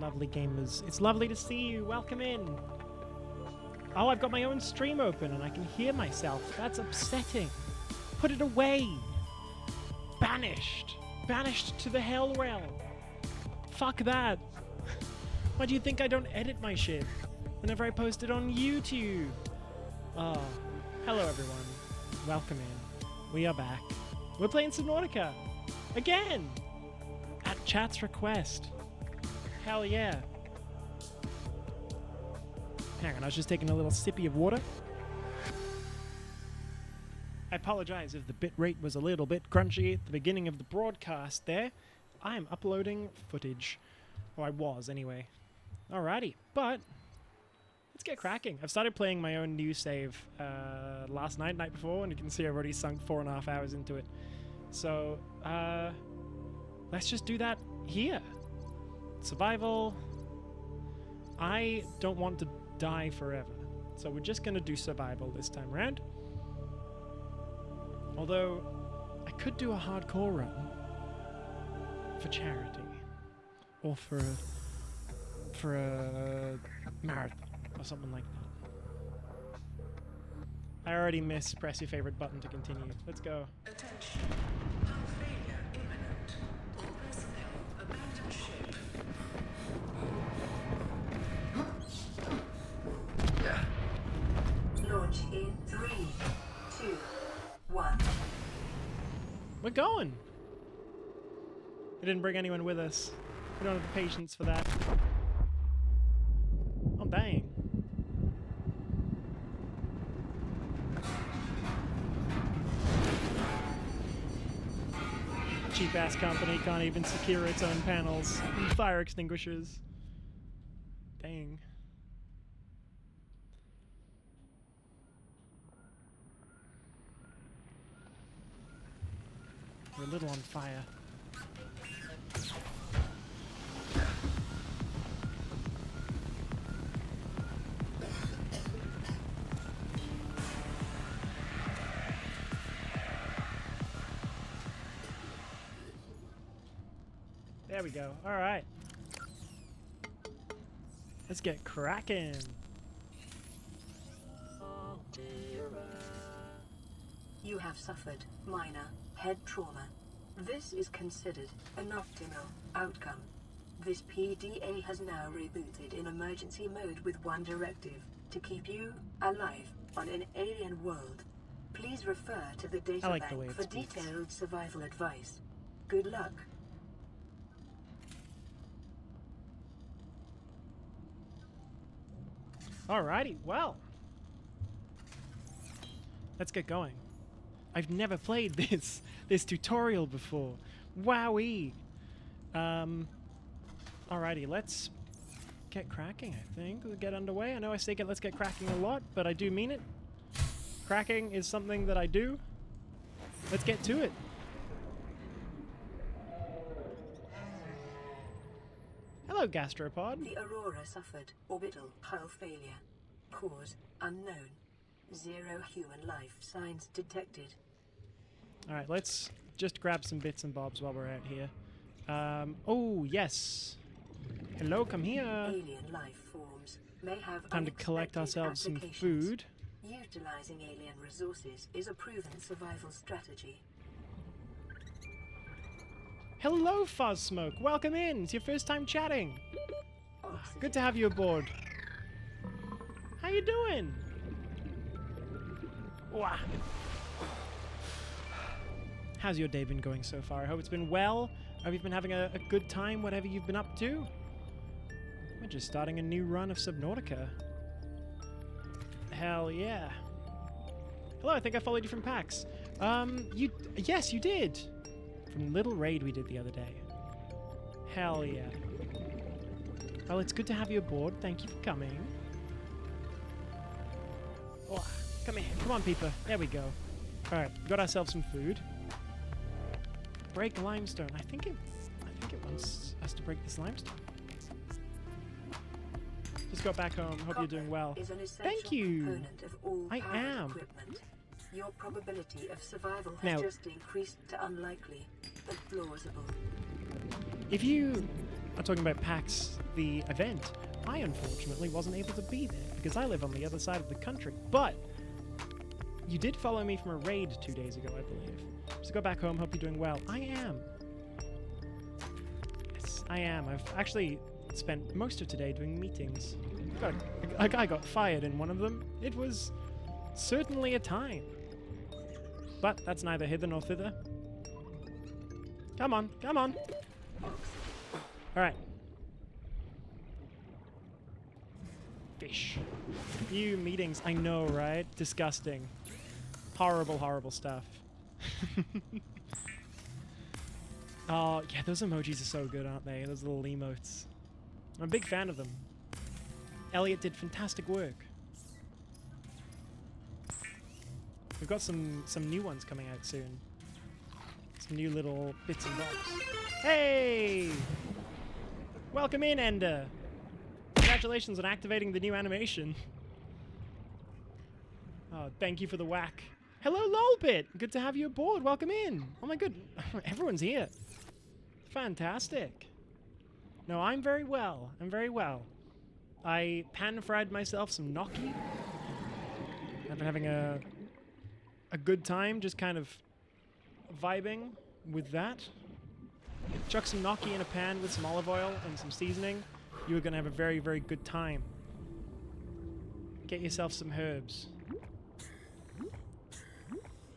lovely gamers. It's lovely to see you. Welcome in. Oh, I've got my own stream open and I can hear myself. That's upsetting. Put it away. Banished. Banished to the hell realm. Fuck that. Why do you think I don't edit my shit whenever I post it on YouTube? Oh, hello everyone. Welcome in. We are back. We're playing Subnautica. Again. At chat's request. Hell yeah. Hang on, I was just taking a little sippy of water. I apologize if the bitrate was a little bit crunchy at the beginning of the broadcast there. I'm uploading footage. Or I was, anyway. Alrighty, but let's get cracking. I've started playing my own new save last night, night before, and you can see I've already sunk 4.5 hours into it. So, let's just do that here. Survival. I don't want to die forever, so we're just gonna do survival this time around. Although, I could do a hardcore run for charity, or for a marathon, or something like that. I already missed press your favorite button to continue. Let's go. Attention. Hull failure imminent. All personnel abandon ship. Launch in 3, 2, 1. We're going! We didn't bring anyone with us. We don't have the patience for that. Oh, dang. Cheap-ass company can't even secure its own panels and fire extinguishers. Dang. We're a little on fire. There we go. All right. Let's get cracking. You have suffered minor head trauma. This is considered an optimal outcome. This PDA has now rebooted in emergency mode with one directive: to keep you alive on an alien world. Please refer to the data like the way bank it for speaks. detailed survival advice. Good luck. Alrighty, well. Let's get going. I've never played this tutorial before. Wowee. Alrighty, let's get cracking, I think. We'll get underway. I know I say let's get cracking a lot, but I do mean it. Cracking is something that I do. Let's get to it. Hello, gastropod. The Aurora suffered orbital hull failure. Cause unknown. 0 human life signs detected. Alright, let's just grab some bits and bobs while we're out here. Oh, yes. Hello, come here. Alien life forms may have Time to collect unexpected ourselves some applications. food. Utilizing alien resources is a proven survival strategy. Hello, Fuzz Smoke. Welcome in. It's your first time chatting. Good to have you aboard. How you doing? Wah. How's your day been going so far? I hope it's been well. Have you been having a good time, whatever you've been up to? We're just starting a new run of Subnautica. Hell yeah. Hello, I think I followed you from PAX. Yes, you did. From Little Raid we did the other day. Hell yeah. Well, it's good to have you aboard. Thank you for coming. Oh, come here. Come on, Peeper. There we go. Alright, got ourselves some food. Break limestone. I think it wants us to break this limestone. Just got back home. Hope you're doing well. Thank you. Component of all I powered am. Equipment. Your probability of survival has Now- just increased to unlikely, but plausible. If you I'm talking about PAX, the event. I unfortunately wasn't able to be there because I live on the other side of the country. But you did follow me from a raid 2 days ago, I believe. So go back home. Hope you're doing well. I am. Yes, I am. I've actually spent most of today doing meetings. A guy got fired in one of them. It was certainly a time. But that's neither hither nor thither. Come on, come on. Alright. Fish. You meetings, I know, right? Disgusting. Horrible, horrible stuff. Oh, yeah, those emojis are so good, aren't they? Those little emotes. I'm a big fan of them. Elliot did fantastic work. We've got some new ones coming out soon. Some new little bits and bobs. Hey! Welcome in, Ender! Congratulations on activating the new animation. Oh, thank you for the whack. Hello, Lolbit! Good to have you aboard. Welcome in. Oh my god, everyone's here. Fantastic. No, I'm very well. I'm very well. I pan-fried myself some gnocchi. I've been having a good time, just kind of vibing with that. Chuck some gnocchi in a pan with some olive oil and some seasoning. You are going to have a very, very good time. Get yourself some herbs.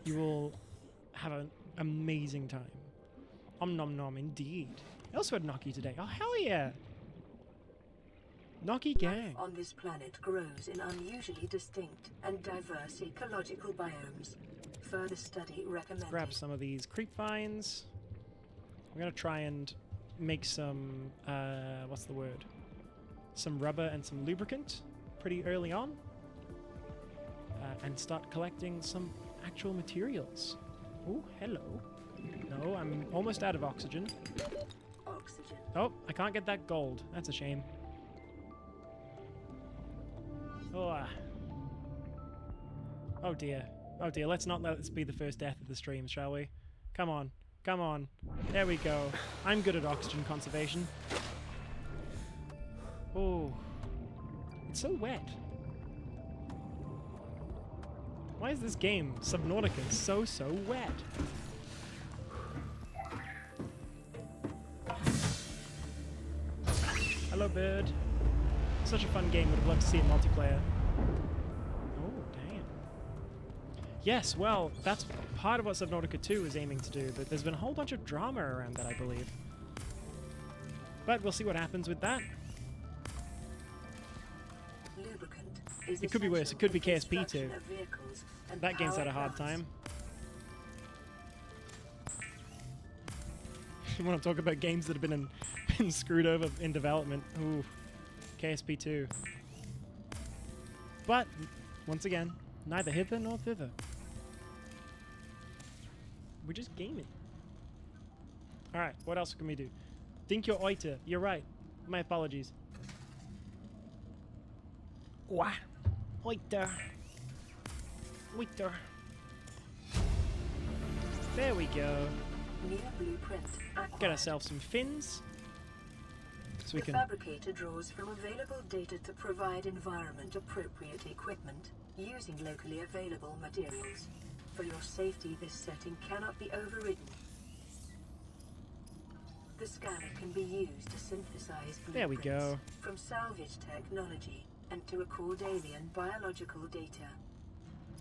You will have an amazing time. Om nom nom, indeed. I also had gnocchi today. Oh, hell yeah! Gnocchi gang. Life on this planet grows in unusually distinct and diverse ecological biomes. Further study recommended. Grab some of these creep vines. We're gonna try and make some, what's the word? Some rubber and some lubricant pretty early on. And start collecting some actual materials. Oh, hello. No, I'm almost out of oxygen. Oxygen. Oh, I can't get that gold. That's a shame. Oh dear. Oh dear, let's not let this be the first death of the stream, shall we? Come on. Come on. There we go. I'm good at oxygen conservation. Oh. It's so wet. Why is this game, Subnautica, so wet? Hello, bird. Such a fun game. Would have loved to see it multiplayer. Oh, damn. Yes, well, that's part of what Subnautica 2 is aiming to do, but there's been a whole bunch of drama around that, I believe. But we'll see what happens with that. It could be worse. It could be KSP 2. That game's had a hard time. You want to talk about games that have been screwed over in development? Ooh, KSP 2. But once again, neither hither nor thither. We're just gaming. All right, what else can we do? Think you're oiter. You're right. My apologies. Wah. Oiter. Oiter. There we go. Get ourselves some fins. So we can. The fabricator draws from available data to provide environment-appropriate equipment using locally available materials. For your safety, this setting cannot be overridden. The scanner can be used to synthesize blueprints there we go. From salvage technology and to record alien biological data.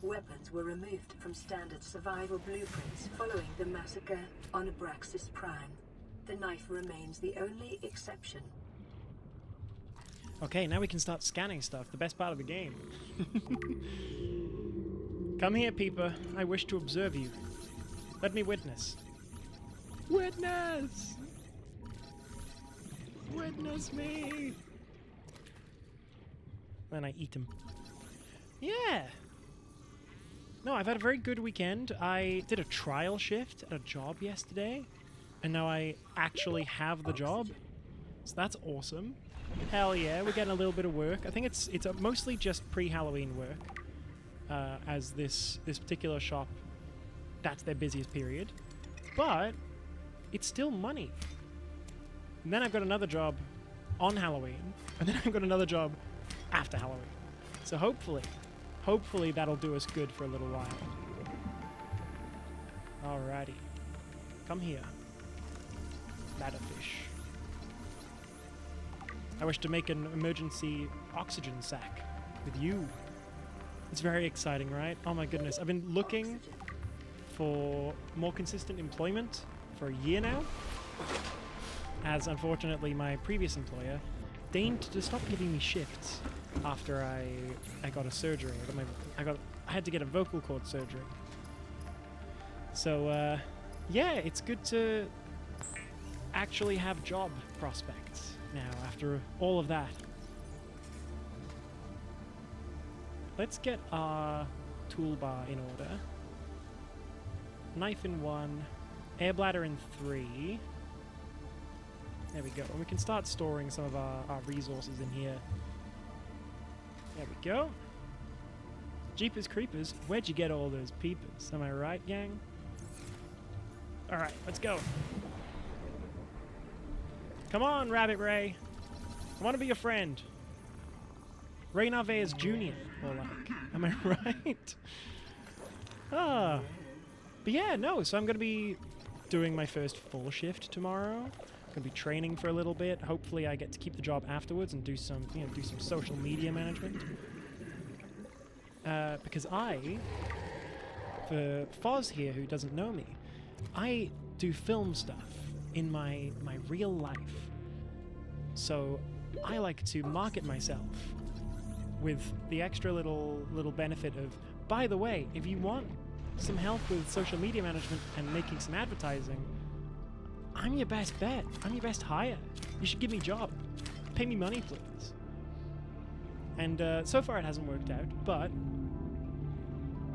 Weapons were removed from standard survival blueprints following the massacre on Abraxas Prime. The knife remains the only exception. Okay, now we can start scanning stuff, the best part of the game. Come here, Peeper. I wish to observe you. Let me witness. Witness! Witness me! Then I eat him. Yeah! No, I've had a very good weekend. I did a trial shift at a job yesterday, and now I actually have the job. So that's awesome. Hell yeah, we're getting a little bit of work. I think it's mostly just pre-Halloween work, as this particular shop, that's their busiest period. But it's still money. And then I've got another job on Halloween. And then I've got another job after Halloween. So hopefully that'll do us good for a little while. Alrighty. Come here. Ladderfish. I wish to make an emergency oxygen sac with you. It's very exciting, right? Oh my goodness. I've been looking for more consistent employment for a year now, as unfortunately my previous employer deigned to stop giving me shifts after I got a surgery. I had to get a vocal cord surgery. So yeah, it's good to actually have job prospects now after all of that. Let's get our toolbar in order. Knife in 1, air bladder in 3. There we go. And we can start storing some of our resources in here. There we go. Jeepers creepers, where'd you get all those peepers? Am I right, gang? Alright, let's go. Come on, Rabbit Ray. I want to be your friend. Ray Narvaez Jr. or like. Am I right? Ah. But yeah, no, so I'm going to be doing my first full shift tomorrow. I'm going to be training for a little bit. Hopefully I get to keep the job afterwards and do some, do some social media management. Because for Foz here who doesn't know me, I do film stuff in my real life. So I like to market myself with the extra little benefit of, by the way, if you want some help with social media management and making some advertising, I'm your best bet. I'm your best hire. You should give me a job. Pay me money, please. And so far it hasn't worked out, but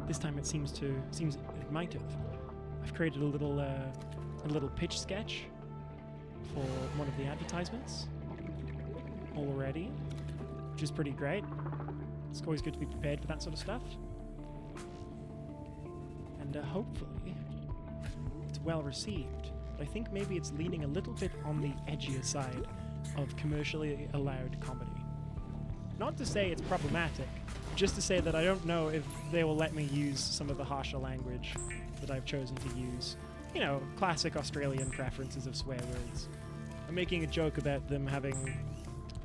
this time it seems it might have. I've created a little pitch sketch for one of the advertisements already, which is pretty great. It's always good to be prepared for that sort of stuff. And hopefully it's well received. But I think maybe it's leaning a little bit on the edgier side of commercially allowed comedy. Not to say it's problematic, just to say that I don't know if they will let me use some of the harsher language that I've chosen to use. You know, classic Australian preferences of swear words. I'm making a joke about them having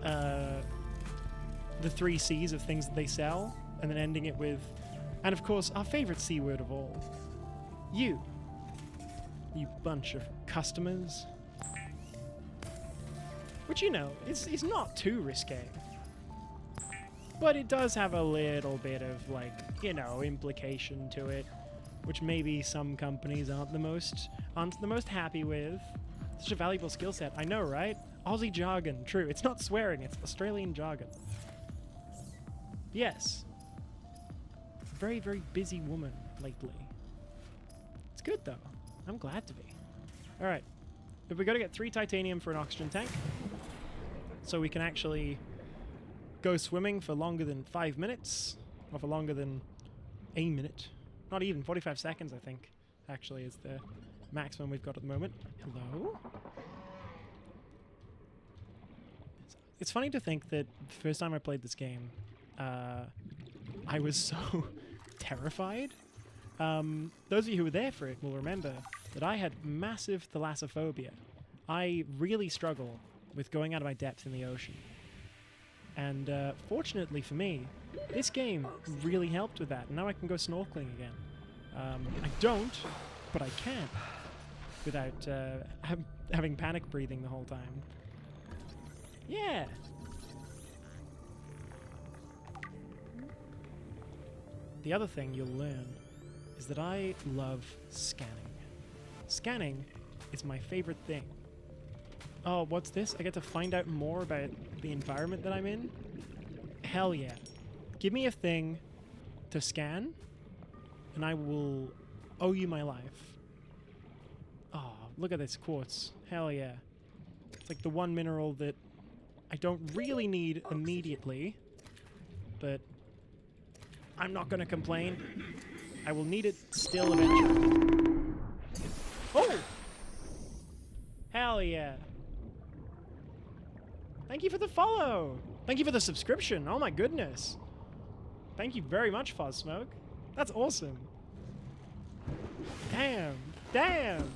the 3 C's of things that they sell, and then ending it with, and of course, our favorite C word of all, you. You bunch of customers. Which, you know, is not too risque. But it does have a little bit of, like, you know, implication to it, which maybe some companies aren't the most happy with. Such a valuable skill set. I know, right? Aussie jargon. True. It's not swearing. It's Australian jargon. Yes. Very, very busy woman lately. It's good, though. I'm glad to be. Alright. But we got to get 3 titanium for an oxygen tank, so we can actually go swimming for longer than 5 minutes, or for longer than a minute. Not even, 45 seconds, I think, actually, is the maximum we've got at the moment. Hello? It's funny to think that the first time I played this game, I was so terrified. Those of you who were there for it will remember that I had massive thalassophobia. I really struggle with going out of my depth in the ocean. And fortunately for me, this game really helped with that. And now I can go snorkeling again. I don't, but I can, without having panic breathing the whole time. Yeah. The other thing you'll learn is that I love scanning. Scanning is my favorite thing. Oh, what's this? I get to find out more about the environment that I'm in? Hell yeah. Give me a thing to scan, and I will owe you my life. Oh, look at this quartz. Hell yeah. It's like the one mineral that I don't really need immediately, but I'm not gonna complain. I will need it still eventually. Oh! Hell yeah. Thank you for the follow. Thank you for the subscription. Oh my goodness. Thank you very much, Fuzz Smoke. That's awesome. Damn. Damn.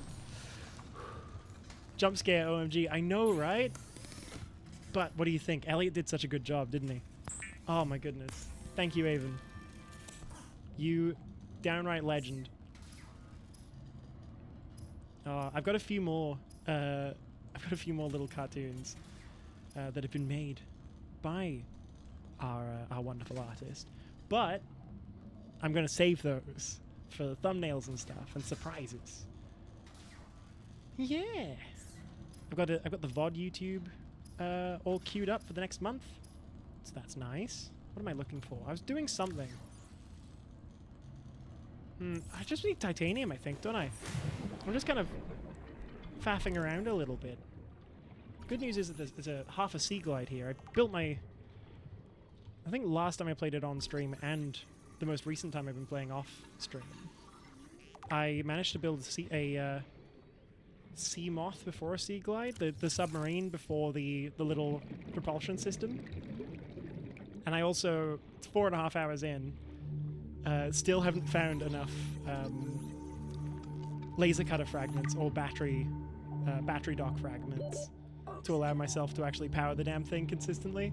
Jump scare, OMG. I know, right? But what do you think? Elliot did such a good job, didn't he? Oh my goodness. Thank you, Avon. You downright legend. I've got a few more. I've got a few more little cartoons that have been made by our wonderful artist, but I'm gonna save those for thumbnails and stuff and surprises. Yeah, I've got the VOD YouTube all queued up for the next month, so that's nice. What am I looking for? I was doing something. I just need titanium, I think, don't I? I'm just kind of faffing around a little bit. Good news is that there's a half a sea glide here. I built my... I think last time I played it on stream and the most recent time I've been playing off stream, I managed to build a sea moth before a sea glide, the submarine before the little propulsion system. And I also, it's 4.5 hours in, still haven't found enough laser cutter fragments or battery dock fragments to allow myself to actually power the damn thing consistently.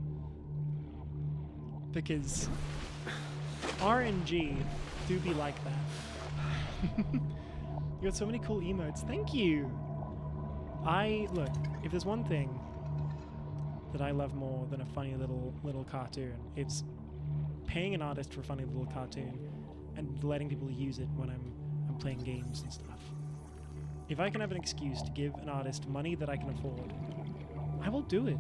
Because RNG do be like that. You got so many cool emotes. Thank you! Look, if there's one thing that I love more than a funny little cartoon, it's paying an artist for a funny little cartoon and letting people use it when I'm playing games and stuff. If I can have an excuse to give an artist money that I can afford, I will do it.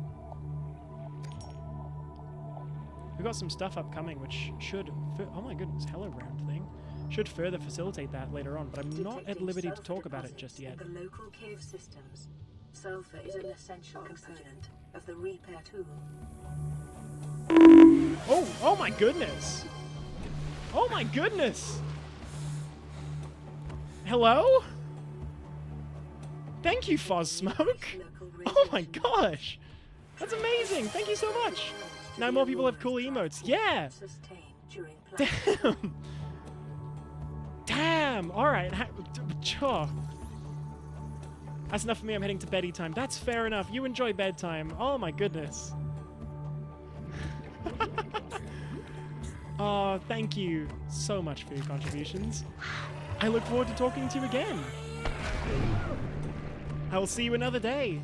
We've got some stuff upcoming which should... oh my goodness, hello round thing. Should further facilitate that later on, but I'm not at liberty to talk about it just yet. The local cave systems. Sulfur is an essential component of the repair tool. Oh my goodness! Oh my goodness! Hello? Thank you, Fuzz Smoke! Oh my gosh! That's amazing! Thank you so much! Now more people have cool emotes. Yeah! Damn! Damn! Alright. That's enough for me. I'm heading to beddy time. That's fair enough. You enjoy bedtime. Oh my goodness. Oh, thank you so much for your contributions. I look forward to talking to you again. I will see you another day,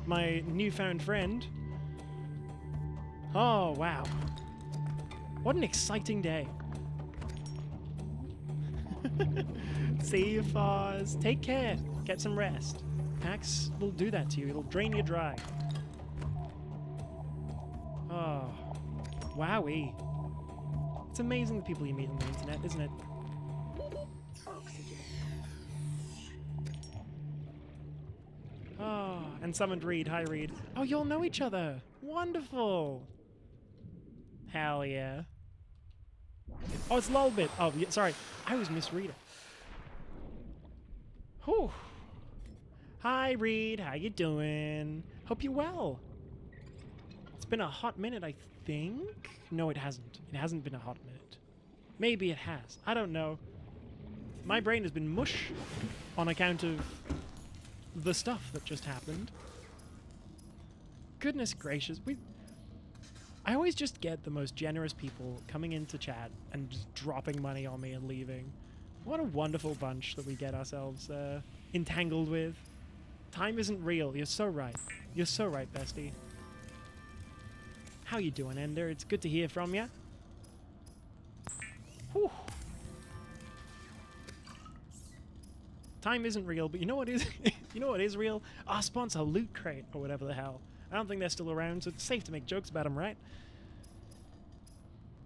my newfound friend. Oh, wow. What an exciting day. See you, Foz. Take care. Get some rest. Hacks will do that to you. It'll drain you dry. Oh. Wowee. It's amazing the people you meet on the internet, isn't it? Oh, and summoned Reed. Hi, Reed. Oh, you'll know each other. Wonderful. Hell yeah. Oh, it's Lolbit. Oh, yeah, sorry. I was misreading. Whew. Hi, Reed. How you doing? Hope you're well. It's been a hot minute, I think. No, it hasn't. It hasn't been a hot minute. Maybe it has. I don't know. My brain has been mush on account of the stuff that just happened. Goodness gracious. I always just get the most generous people coming into chat and just dropping money on me and leaving. What a wonderful bunch that we get ourselves entangled with. Time isn't real. You're so right. You're so right, bestie. How you doing, Ender? It's good to hear from you. Whew. Time isn't real, but you know what is you know what is real? Our sponsor, Loot Crate, or whatever the hell. I don't think they're still around, so it's safe to make jokes about them, right?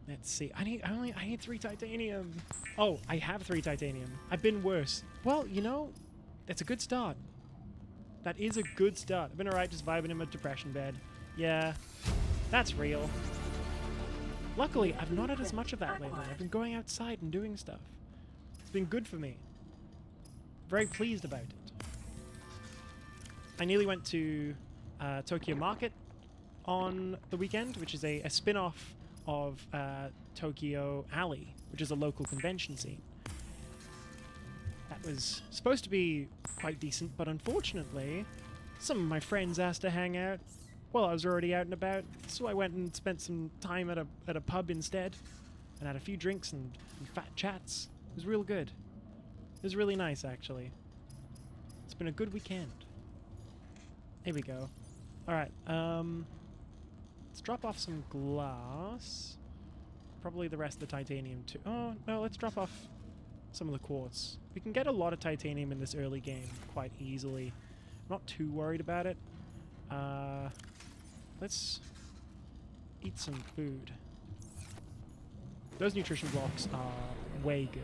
Let's see. I need 3 titanium. Oh, I have 3 titanium. I've been worse. Well, you know, that's a good start. That is a good start. I've been alright just vibing in my depression bed. Yeah, that's real. Luckily, I've not had as much of that lately. I've been going outside and doing stuff. It's been good for me. Very pleased about it. I nearly went to Tokyo Market on the weekend, which is a spin-off of Tokyo Alley, which is a local convention scene. That was supposed to be quite decent, but unfortunately, some of my friends asked to hang out while I was already out and about, so I went and spent some time at a pub instead, and had a few drinks and fat chats. It was real good. It was really nice, actually. It's been a good weekend. Here we go. Alright, let's drop off some glass. Probably the rest of the titanium too. Oh, no, let's drop off some of the quartz. We can get a lot of titanium in this early game quite easily. I'm not too worried about it. Let's eat some food. Those nutrition blocks are way good.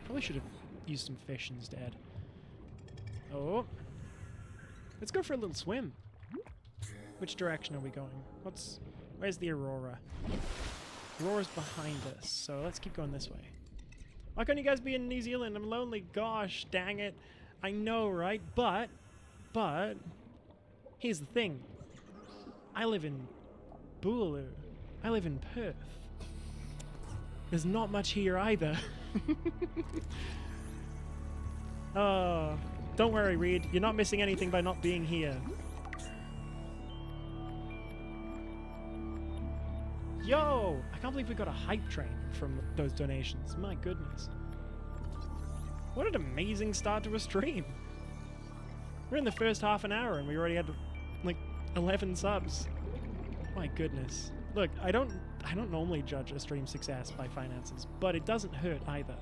Probably should have used some fish instead. Oh. Let's go for a little swim. Which direction are we going? Where's the Aurora? Aurora's behind us, so let's keep going this way. Why can't you guys be in New Zealand? I'm lonely. Gosh, dang it. I know, right? But, here's the thing. I live in Boolaloo. I live in Perth. There's not much here either. Oh, don't worry, Reed. You're not missing anything by not being here. Yo! I can't believe we got a hype train from those donations. My goodness. What an amazing start to a stream. We're in the first half an hour and we already had like 11 subs. My goodness. Look, I don't normally judge a stream success by finances, but it doesn't hurt either.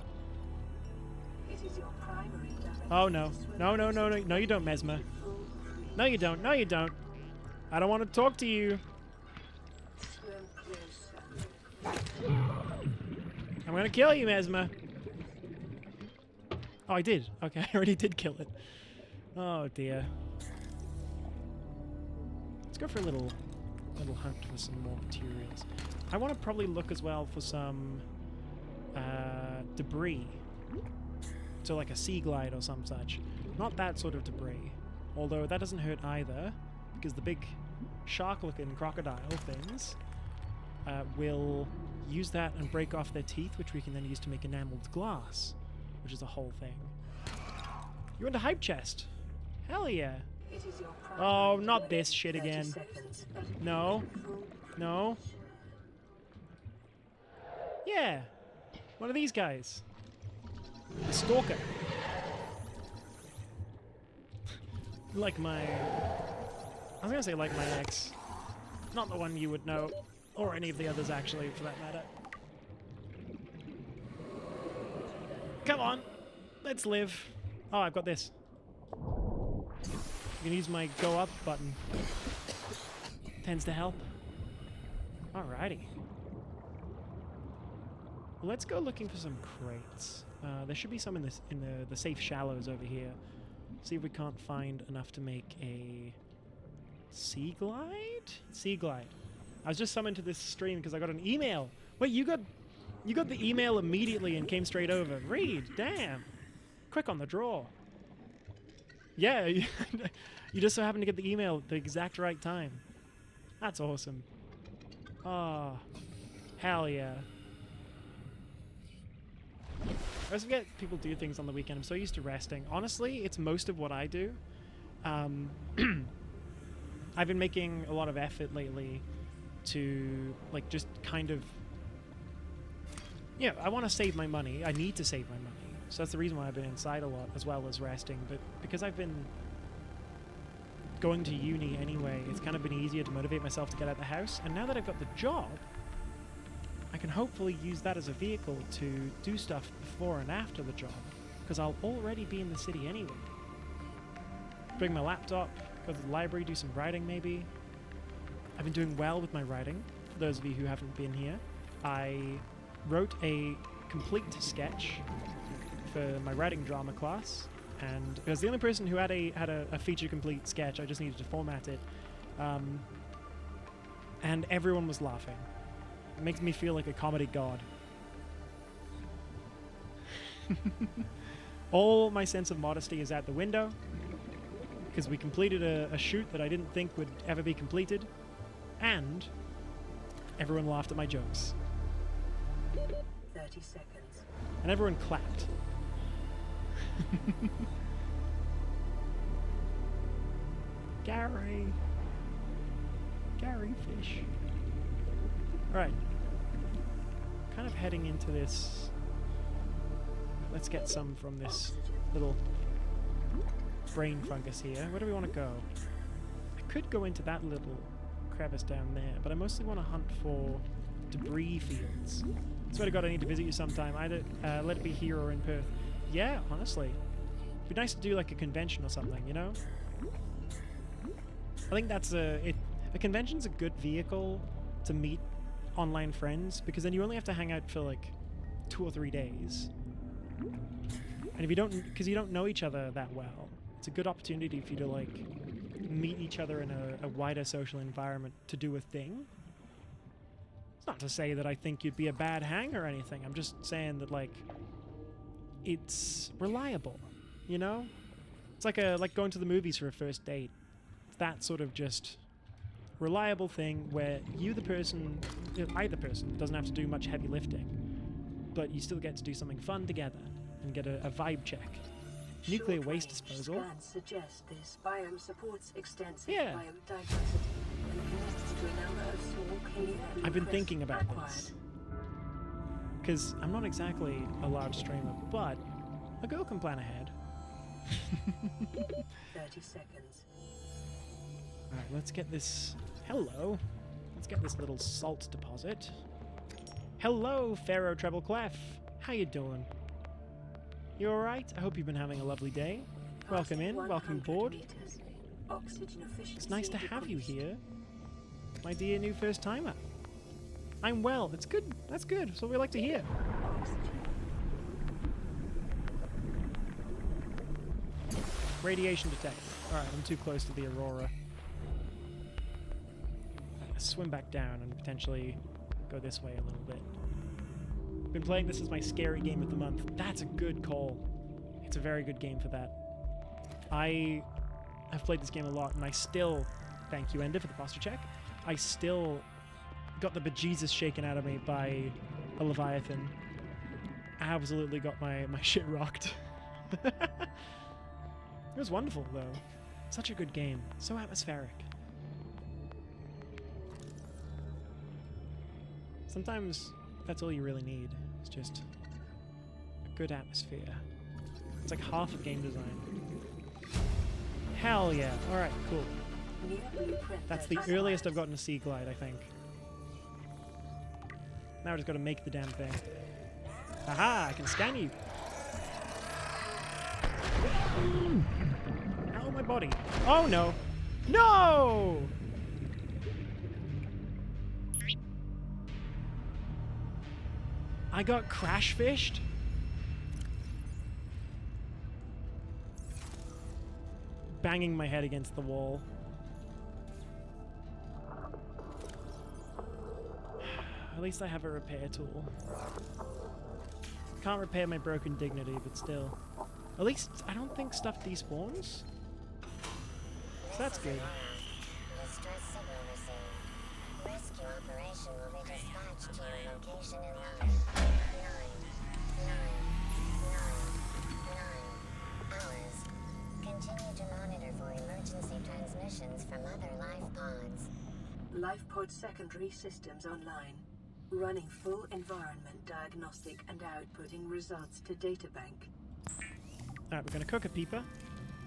It is your primary direction. Oh no. No you don't, Mesmer. No you don't. No you don't. I don't want to talk to you. I'm gonna kill you, Mesmer. Oh, I did. Okay, I already did kill it. Oh dear. Let's go for a little hunt for some more materials. I want to probably look as well for some debris. So like a sea glide or some such. Not that sort of debris. Although that doesn't hurt either, because the big shark-looking crocodile things will use that and break off their teeth, which we can then use to make enameled glass, which is a whole thing. You want a hype chest? Hell yeah. Oh, not this shit again. No. No. Yeah. One of these guys. The stalker. Like my... I was gonna say like my ex. Not the one you would know. Or any of the others, actually, for that matter. Come on! Let's live. Oh, I've got this. I can use my go up button. Tends to help. Alrighty. Let's go looking for some crates. There should be some in the safe shallows over here. See if we can't find enough to make a sea glide? Sea glide. I was just summoned to this stream because I got an email. Wait, you got the email immediately and came straight over. Reed, damn. Quick on the draw. Yeah, you just so happened to get the email at the exact right time. That's awesome. Oh, hell yeah. I always forget people do things on the weekend. I'm so used to resting. Honestly, it's most of what I do. I've been making a lot of effort lately to, like, just kind of... Yeah, I want to save my money. I need to save my money. So that's the reason why I've been inside a lot, as well as resting. But because I've been going to uni anyway, it's kind of been easier to motivate myself to get out of the house. And now that I've got the job, I can hopefully use that as a vehicle to do stuff before and after the job. Because I'll already be in the city anyway. Bring my laptop, go to the library, do some writing maybe. I've been doing well with my writing. For those of you who haven't been here, I wrote a complete sketch for my writing drama class, and I was the only person who had a feature complete sketch. I just needed to format it, and everyone was laughing. It makes me feel like a comedy god. All my sense of modesty is out the window because we completed a shoot that I didn't think would ever be completed. And everyone laughed at my jokes. 30 seconds. And everyone clapped. Gary Fish. Alright. Kind of heading into this. Let's get some from this little brain fungus here. Where do we want to go? I could go into that little crevice down there, but I mostly want to hunt for debris fields. Swear to God, I need to visit you sometime. Either let it be here or in Perth. Yeah, honestly. It'd be nice to do like a convention or something, you know? I think that's a convention's a good vehicle to meet online friends, because then you only have to hang out for like 2 or 3 days. And if you don't, because you don't know each other that well, it's a good opportunity for you to like meet each other in a wider social environment to do a thing. It's not to say that I think you'd be a bad hang or anything. I'm just saying that like it's reliable, you know? It's like going to the movies for a first date. It's that sort of just reliable thing where either person doesn't have to do much heavy lifting, but you still get to do something fun together and get a vibe check. Nuclear waste disposal. Scans suggest this biome supports extensive Yeah. biodiversity and connects to a number of small alien I've been thinking about acquired. this. Because I'm not exactly a large streamer, but a girl can plan ahead. 30 seconds. Alright, let's get this... Hello. Let's get this little salt deposit. Hello, Pharaoh Treble Clef. How you doing? You alright? I hope you've been having a lovely day. Welcome in, welcome aboard. It's nice to have you here, my dear new first-timer. I'm well. It's good. That's good. That's what we like to hear. Radiation detected. Alright, I'm too close to the Aurora. Swim back down and potentially go this way a little bit. Been playing this as my scary game of the month. That's a good call. It's a very good game for that. I have played this game a lot, and I still, thank you Ender for the posture check, I still got the bejesus shaken out of me by a Leviathan. Absolutely got my shit rocked. It was wonderful though. Such a good game. So atmospheric. Sometimes that's all you really need. It's just a good atmosphere. It's like half of game design. Hell yeah. Alright, cool. That's the earliest I've gotten a sea glide, I think. Now I just gotta make the damn thing. Aha! I can scan you! Ow, my body. Oh no! No! I got crash fished? Banging my head against the wall. At least I have a repair tool. Can't repair my broken dignity, but still. At least I don't think stuff despawns. So that's good. Distress signal received. Rescue operation will be dispatched to your location in 9 hours. Continue to monitor for emergency transmissions from other life pods. Life pod secondary systems online. Running full environment diagnostic and outputting results to databank. Alright, we're gonna cook a peeper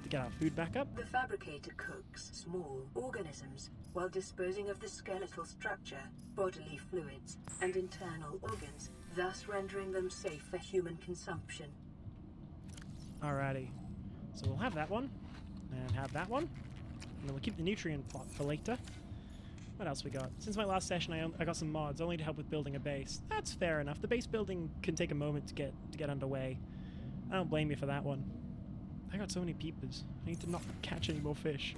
to get our food back up. The fabricator cooks small organisms while disposing of the skeletal structure, bodily fluids, and internal organs, thus rendering them safe for human consumption. Alrighty. So we'll have that one, and have that one, and then we'll keep the nutrient plot for later. What else we got? Since my last session, I got some mods, only to help with building a base. That's fair enough. The base building can take a moment to get underway. I don't blame you for that one. I got so many peepers. I need to not catch any more fish.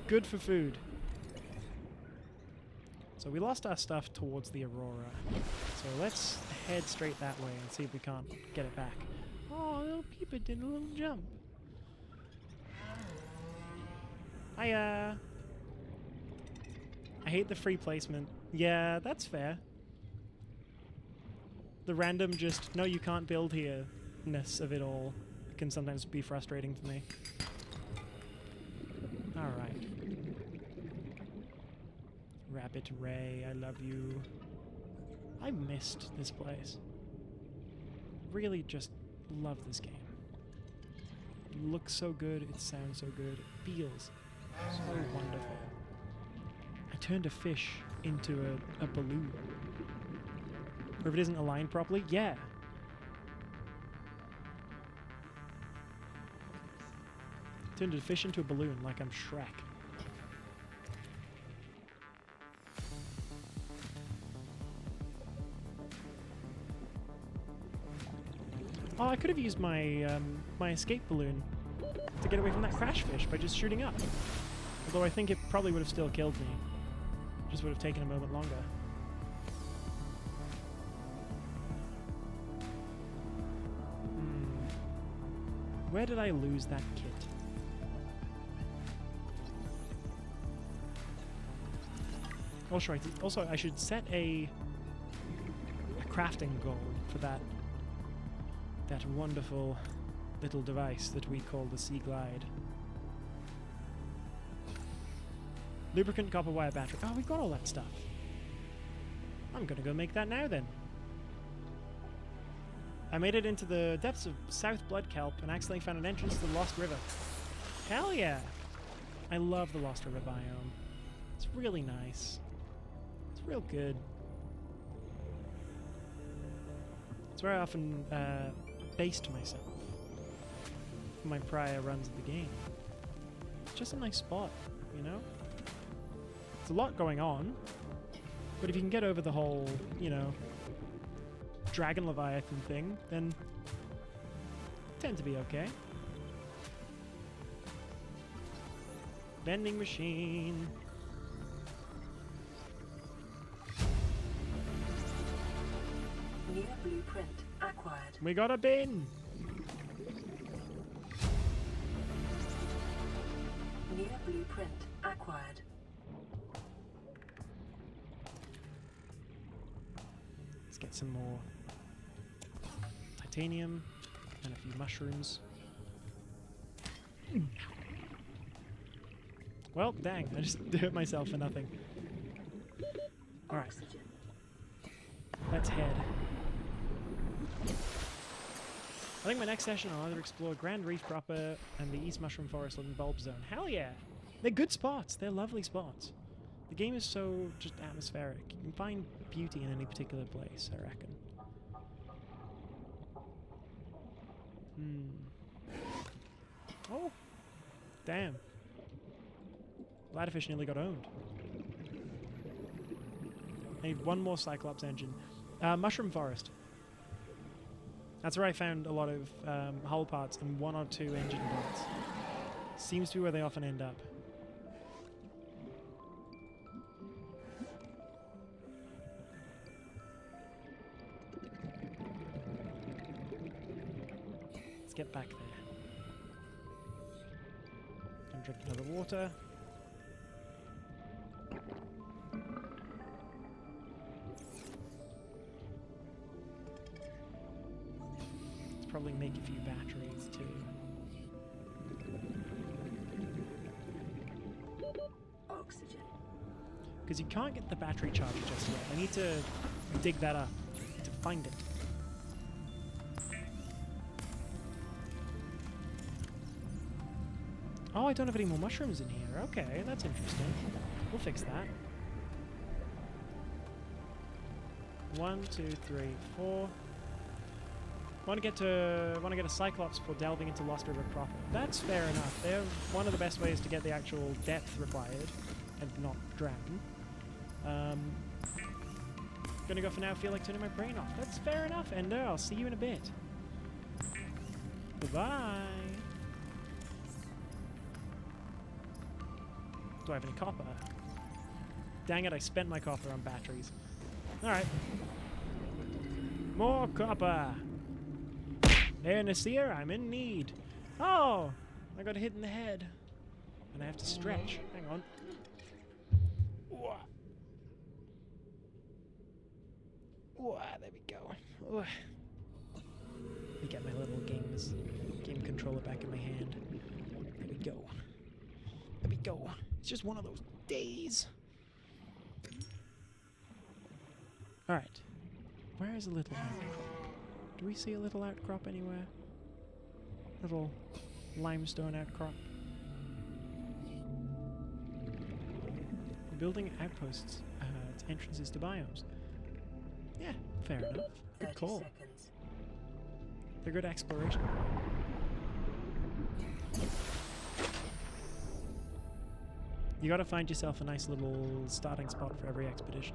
Good for food. So we lost our stuff towards the Aurora. So let's head straight that way and see if we can't get it back. Oh, little peeper did a little jump. I hate the free placement. Yeah, that's fair. The random just, no, you can't build here-ness of it all can sometimes be frustrating for me. Alright. Rabbit Ray, I love you. I missed this place. Really just love this game. It looks so good, it sounds so good, it feels so wonderful. I turned a fish into a balloon. Or if it isn't aligned properly, yeah. Turned a fish into a balloon like I'm Shrek. Oh, I could have used my my escape balloon to get away from that crash fish by just shooting up. Although I think it probably would have still killed me. Just would have taken a moment longer. Where did I lose that kit? Also, I should set a crafting goal for that wonderful little device that we call the Sea Glide. Lubricant, copper wire, battery. Oh, we've got all that stuff. I'm gonna go make that now then. I made it into the depths of South Blood Kelp and accidentally found an entrance to the Lost River. Hell yeah! I love the Lost River biome. It's really nice. It's real good. It's where I often based myself for my prior runs of the game. It's just a nice spot, you know? There's a lot going on, but if you can get over the whole, you know, Dragon Leviathan thing, then tend to be okay. Vending machine. New blueprint acquired. We got a bin. New blueprint acquired. Let's get some more titanium and a few mushrooms. Well, dang, I just hurt myself for nothing. Alright. Let's head. I think my next session I'll either explore Grand Reef proper and the East Mushroom Forest and Bulb Zone. Hell yeah! They're good spots. They're lovely spots. The game is so just atmospheric. You can find beauty in any particular place, I reckon. Oh! Damn. Ladderfish nearly got owned. I need one more Cyclops engine. Mushroom Forest. That's where I found a lot of hull parts and one or two engine parts. Seems to be where they often end up. Let's get back there. And drink another water. Probably make a few batteries too. Oxygen. Because you can't get the battery charger just yet. I need to dig that up to find it. Oh, I don't have any more mushrooms in here. Okay, that's interesting. We'll fix that. 1, 2, 3, 4. Want to get a Cyclops for delving into Lost River proper. That's fair enough. They're one of the best ways to get the actual depth required and not drown. Gonna go for now. Feel like turning my brain off. That's fair enough, Ender. I'll see you in a bit. Goodbye. Do I have any copper? Dang it! I spent my copper on batteries. All right. More copper. Hey, Nasir, I'm in need. Oh, I got hit in the head. And I have to stretch. Hang on. Ooh, there we go. Ooh. Let me get my little game controller back in my hand. There we go. There we go. It's just one of those days. Alright. Where is a little outcrop? Do we see a little outcrop anywhere? Little limestone outcrop. Building outposts to entrances to biomes. Yeah, fair enough. Good call. Seconds. They're good exploration. You gotta find yourself a nice little starting spot for every expedition.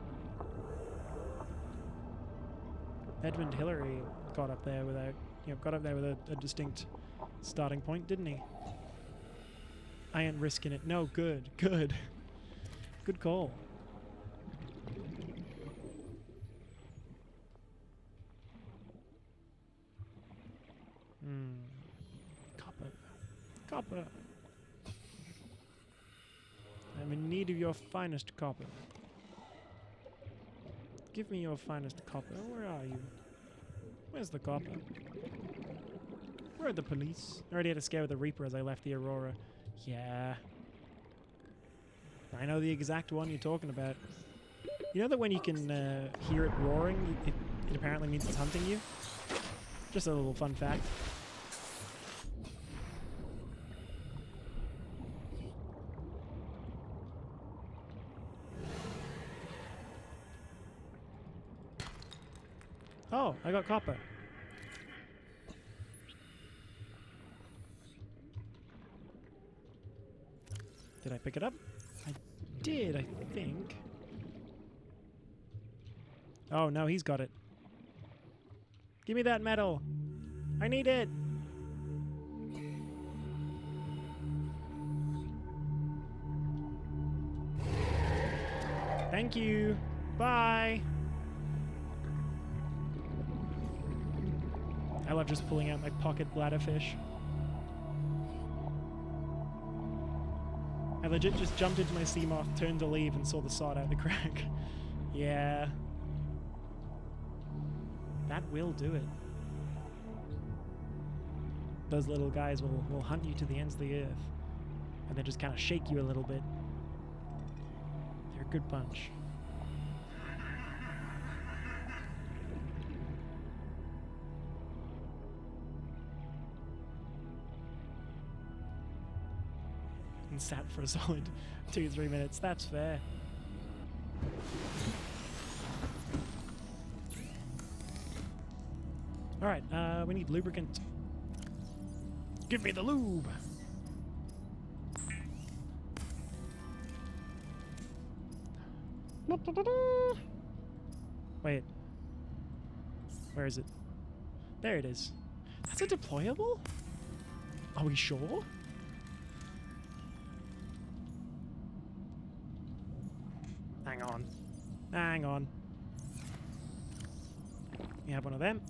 Edmund Hillary got up there with a distinct starting point, didn't he? I ain't risking it. No, good. Good call. Copper. I'm in need of your finest copper. Give me your finest copper. Where are you? Where's the copper? Where are the police? I already had a scare with the Reaper as I left the Aurora. Yeah. I know the exact one you're talking about. You know that when you can hear it roaring, it apparently means it's hunting you? Just a little fun fact. Oh, I got copper. Did I pick it up? I did, I think. Oh, no, he's got it. Give me that metal. I need it. Thank you. Bye. I love just pulling out my pocket bladderfish. I legit just jumped into my Seamoth, turned to leave, and saw the sod out the crack. Yeah. That will do it. Those little guys will hunt you to the ends of the earth. And they just kind of shake you a little bit. They're a good bunch. And sat for a solid 2-3 minutes. That's fair. Alright, we need lubricant. Give me the lube! Wait. Where is it? There it is. That's a deployable? Are we sure? Hang on. Hang on. You have one of them?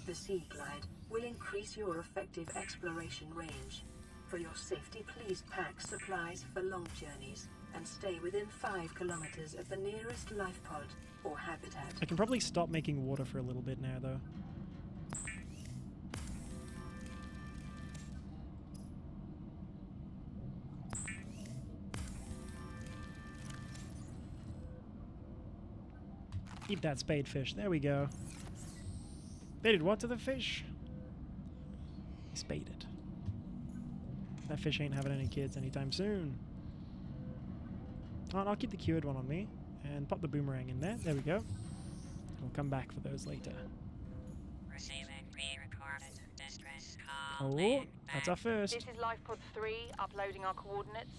The Sea Glide will increase your effective exploration range. For your safety, please pack supplies for long journeys and stay within 5 kilometers of the nearest life pod or habitat. I can probably stop making water for a little bit now, though. Eat that spadefish. There we go. They did what to the fish? They spaded. That fish ain't having any kids anytime soon. Oh, and I'll keep the cured one on me and pop the boomerang in there. There we go. We'll come back for those later. Receiving pre-recorded distress call. Oh, that's our first. This is LifePod 3, uploading our coordinates.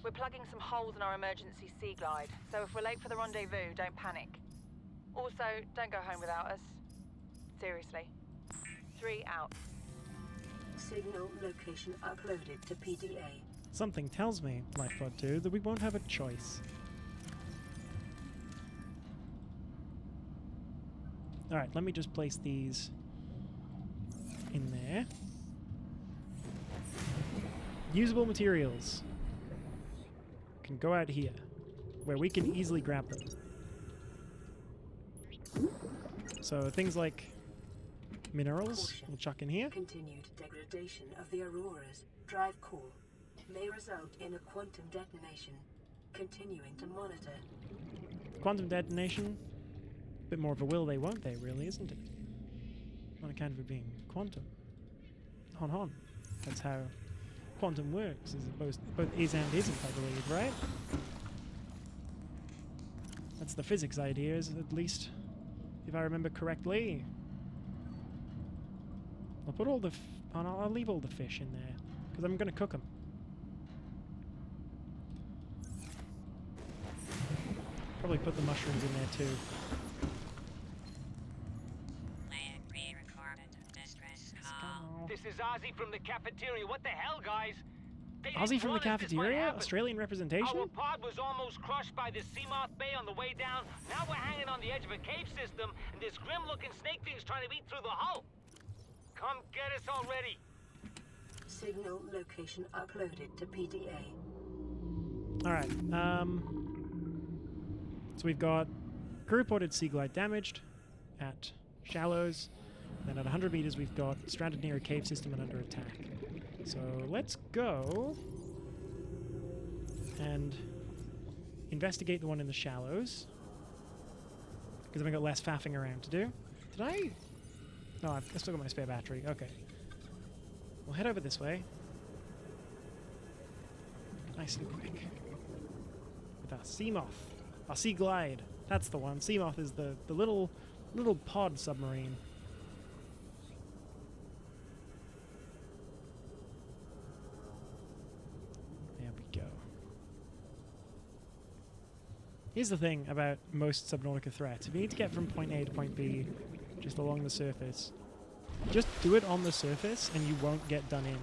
We're plugging some holes in our emergency Sea Glide, so if we're late for the rendezvous, don't panic. Also, don't go home without us. Seriously. 3 out. Signal location uploaded to PDA. Something tells me, LifePod 2, that we won't have a choice. Alright, let me just place these in there. Usable materials can go out here, where we can easily grab them. So things like minerals Caution. we'll chuck in here. Continued degradation of the Aurora's drive core may result in a quantum detonation. Continuing to monitor. Quantum detonation. Bit more of a will they won't they, really, isn't it? On account of it being quantum. Hon hon. That's how quantum works, is it both is and isn't, I believe, right? That's the physics ideas, at least, if I remember correctly. I'll put all the I'll leave all the fish in there, because I'm going to cook them. Probably put the mushrooms in there too. Land pre-recorded. Distress call. This is Ozzy from the cafeteria. What the hell, guys? They Ozzy didn't from the warn us this might cafeteria? happen. Australian representation? Our pod was almost crushed by the Seamoth Bay on the way down. Now we're hanging on the edge of a cave system, and this grim-looking snake thing's trying to eat through the hull. Come get us already. Signal location uploaded to PDA. Alright, so we've got crew reported sea glide damaged at shallows. Then at 100 meters we've got stranded near a cave system and under attack. So let's go and investigate the one in the shallows. Because then we've got less faffing around to do. Did I? No, I've still got my spare battery. Okay. We'll head over this way. Nice and quick. With our Seamoth. Our Sea Glide. That's the one. Seamoth is the little pod submarine. There we go. Here's the thing about most Subnautica threats. If you need to get from point A to point B just along the surface, just do it on the surface and you won't get done in.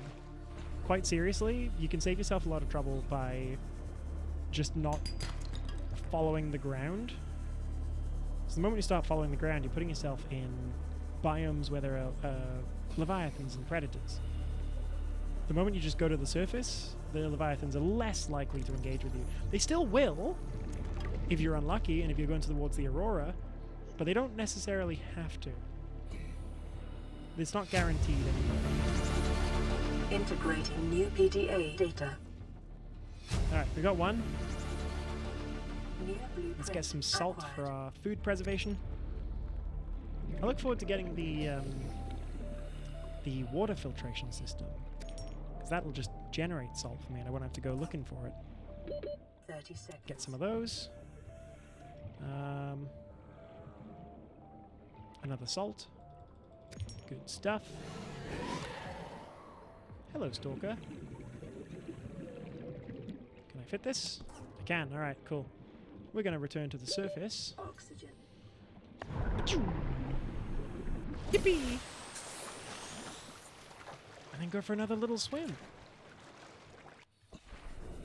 Quite seriously, you can save yourself a lot of trouble by just not following the ground. So the moment you start following the ground, you're putting yourself in biomes where there are leviathans and predators. The moment you just go to the surface, the leviathans are less likely to engage with you. They still will, if you're unlucky and if you're going towards the Aurora, but they don't necessarily have to. It's not guaranteed anymore. Integrating new PDA data. Alright, we got one. New blueprint Let's get some salt for acquired. our food preservation. I look forward to getting the water filtration system, because that'll just generate salt for me and I won't have to go looking for it. 30 seconds. Get some of those. Another salt. Good stuff. Hello, Stalker. Can I fit this? I can. Alright, cool. We're going to return to the surface. Oxygen. Yippee! And then go for another little swim.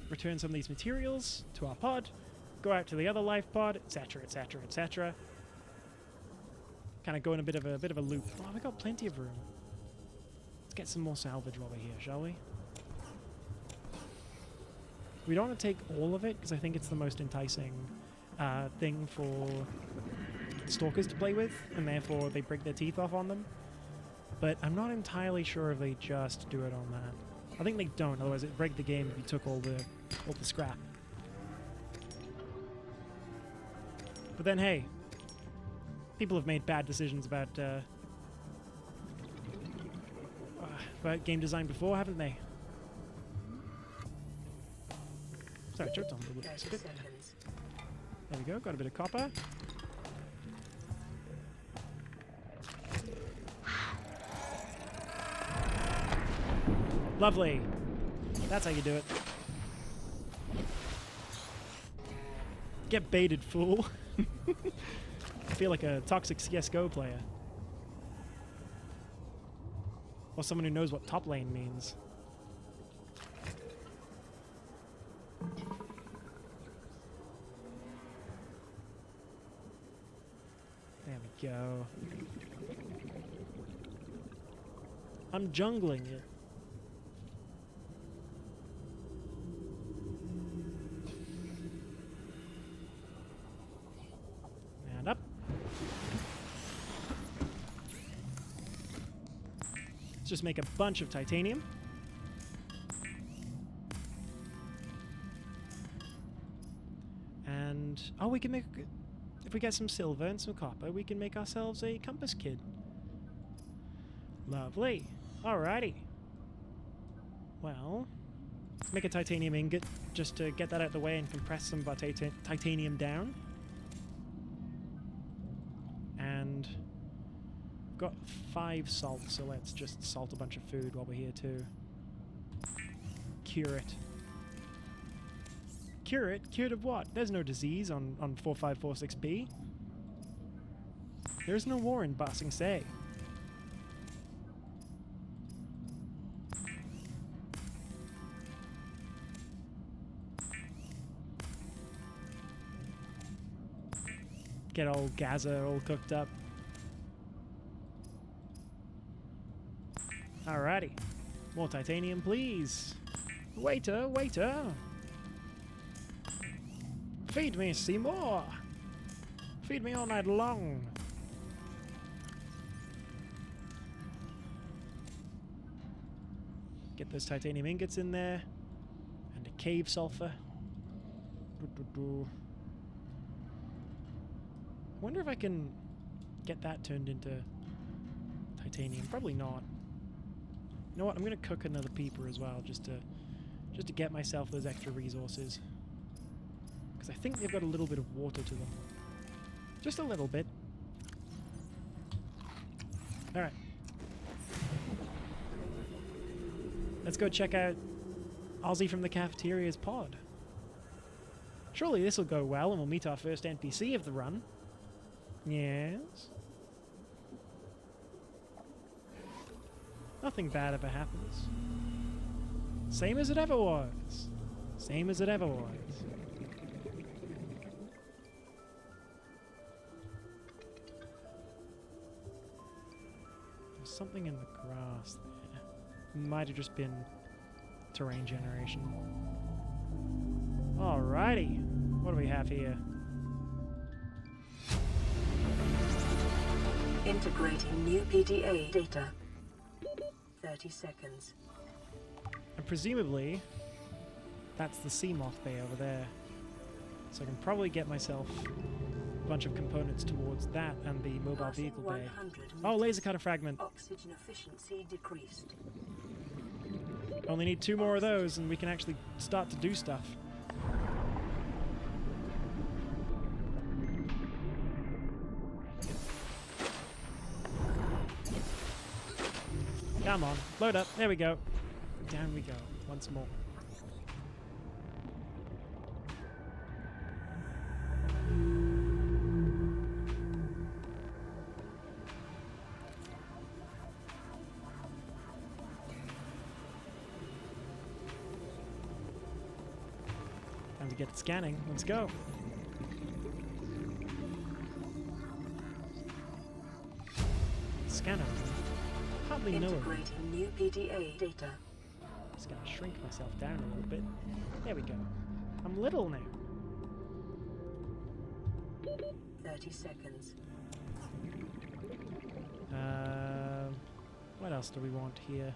Return some of these materials to our pod. Go out to the other life pod, etc., etc., etc. Kind of go in a bit of a loop. Oh, we got plenty of room. Let's get some more salvage while we're here, shall we? We don't want to take all of it because I think it's the most enticing thing for stalkers to play with, and therefore they break their teeth off on them. But I'm not entirely sure if they just do it on that. I think they don't, otherwise it'd break the game if you took all the scrap. But then, hey, people have made bad decisions about game design before, haven't they? Sorry, I choked on a little 30 bit. seconds. There we go, got a bit of copper. Lovely. That's how you do it. Get baited, fool. I feel like a toxic CSGO player. Or someone who knows what top lane means. There we go. I'm jungling it. And up. Let's just make a bunch of titanium. And, oh, we can make, if we get some silver and some copper, we can make ourselves a compass kit. Lovely. Alrighty. Well, let's make a titanium ingot just to get that out of the way and compress some of our titanium down. And we've got 5 salt, so let's just salt a bunch of food while we're here too. Cure it. Cure it? Cured of what? There's no disease on 4546B. There's no war in Ba Sing Se. Get old Gaza all cooked up. Alrighty. More titanium, please. Waiter, waiter. Feed me, Seymour. Feed me all night long. Get those titanium ingots in there. And a cave sulfur. I wonder if I can get that turned into titanium. Probably not. You know what? I'm gonna cook another peeper as well, just to get myself those extra resources. Because I think they've got a little bit of water to them. Just a little bit. Alright. Let's go check out Ozzy from the Cafeteria's pod. Surely this will go well and we'll meet our first NPC of the run. Yes? Nothing bad ever happens. Same as it ever was. Same as it ever was. There's something in the grass there. Might have just been terrain generation. Alrighty. What do we have here? Integrating new PDA data. 30 seconds. And presumably, that's the sea moth bay over there. So I can probably get myself a bunch of components towards that and the mobile vehicle bay. Oh, laser cutter fragment. Oxygen efficiency decreased. Only need 2 more of those and we can actually start to do stuff. Come on, load up. There we go. Down we go. Once more. Time to get scanning. Let's go. Scanner. Hardly know it. Integrating new PDA data. Just gonna shrink myself down a little bit. There we go. I'm little now. 30 seconds. What else do we want here?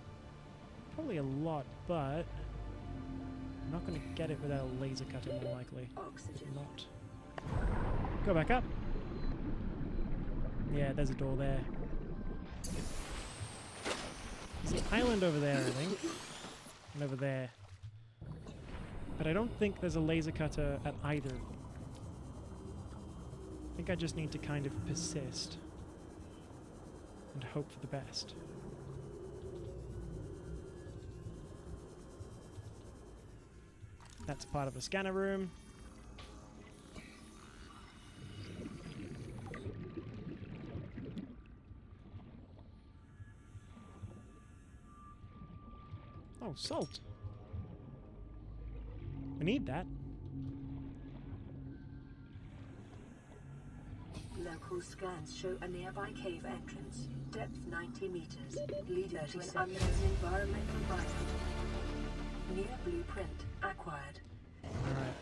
Probably a lot, but I'm not gonna get it without a laser cutter, more likely. Oxygen. Not. Go back up. Yeah, there's a door there. There's an island over there, I think. And over there. But I don't think there's a laser cutter at either of them. I think I just need to kind of persist. And hope for the best. That's part of the scanner room. Oh, salt. We need that. Local scans show a nearby cave entrance. Depth 90 meters. Leading to an unknown environmental biome. New blueprint acquired. Alright.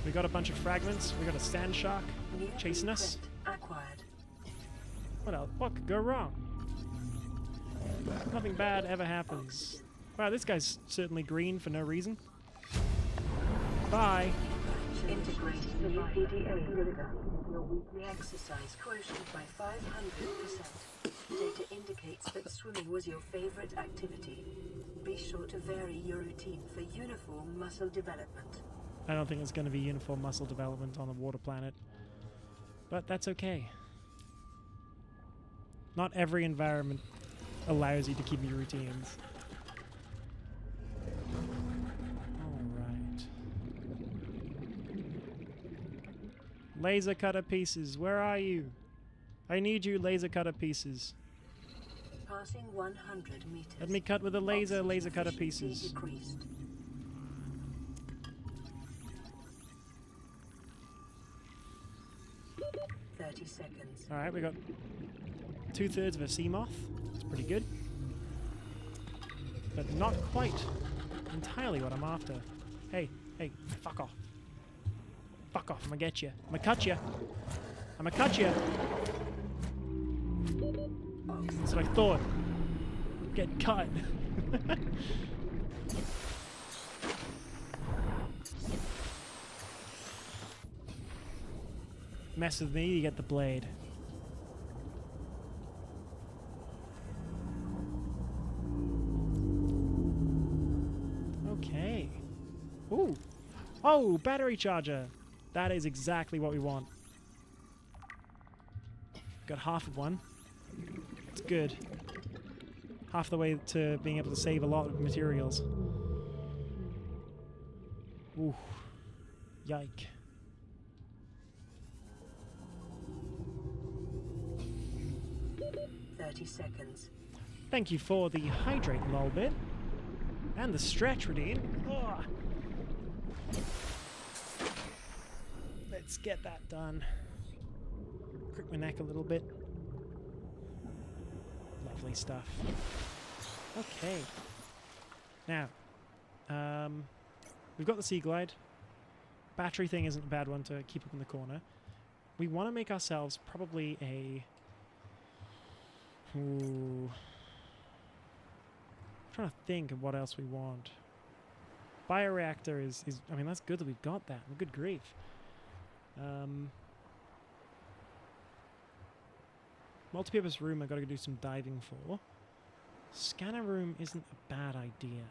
We got a bunch of fragments. We got a sand shark New chasing us. blueprint acquired. What else? What could go wrong? Nothing bad ever happens. Wow, this guy's certainly green for no reason. Bye. Integrating the PDA data. Your weekly exercise quotient by 500%. Data indicates that swimming was your favorite activity. Be sure to vary your routine for uniform muscle development. I don't think it's going to be uniform muscle development on the water planet. But that's okay. Not every environment allows you to keep your routines. Alright. Laser cutter pieces, where are you? I need you, laser cutter pieces. Passing 100 meters. Let me cut with a laser cutter Oxygen pieces. decreased. Seconds. Alright, we got 2/3 of a sea moth. That's pretty good. But not quite entirely what I'm after. Hey, fuck off. Fuck off, I'm gonna get you. I'm gonna cut you. I'm gonna cut you. That's what I thought. Get cut. Mess with me, you get the blade. Okay. Ooh. Oh, battery charger. That is exactly what we want. Got half of one. It's good. Half the way to being able to save a lot of materials. Ooh. Yike. Seconds. Thank you for the hydrate lol bit. And the stretch routine. Ugh. Let's get that done. Crick my neck a little bit. Lovely stuff. Okay. Now, we've got the Sea Glide. Battery thing isn't a bad one to keep up in the corner. We want to make ourselves probably a... Ooh. I'm trying to think of what else we want. Bioreactor is I mean, that's good that we've got that. Well, good grief. Multi-purpose room I've got to do some diving for. Scanner room isn't a bad idea.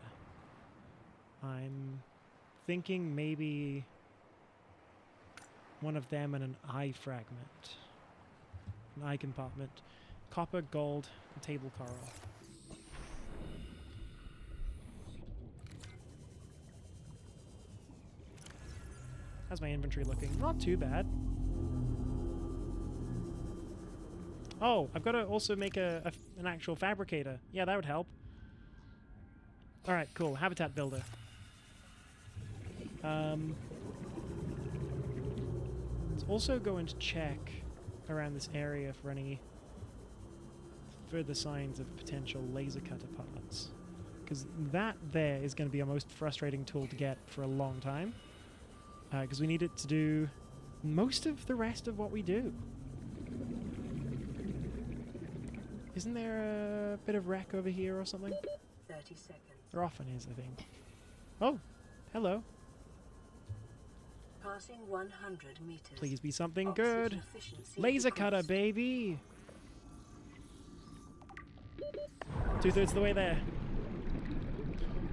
I'm thinking maybe one of them and an eye fragment. An eye compartment. Copper, gold, and table coral. How's my inventory looking? Not too bad. Oh, I've got to also make an actual fabricator. Yeah, that would help. Alright, cool. Habitat builder. Let's also go and check around this area for any further signs of potential laser cutter parts. Because that there is going to be our most frustrating tool to get for a long time. Because we need it to do most of the rest of what we do. Isn't there a bit of wreck over here or something? 30 seconds. There often is, I think. Oh, hello. Passing 100 meters. Please be something Oxygen good. efficiency Laser decreased. cutter, baby! 2/3 of the way there.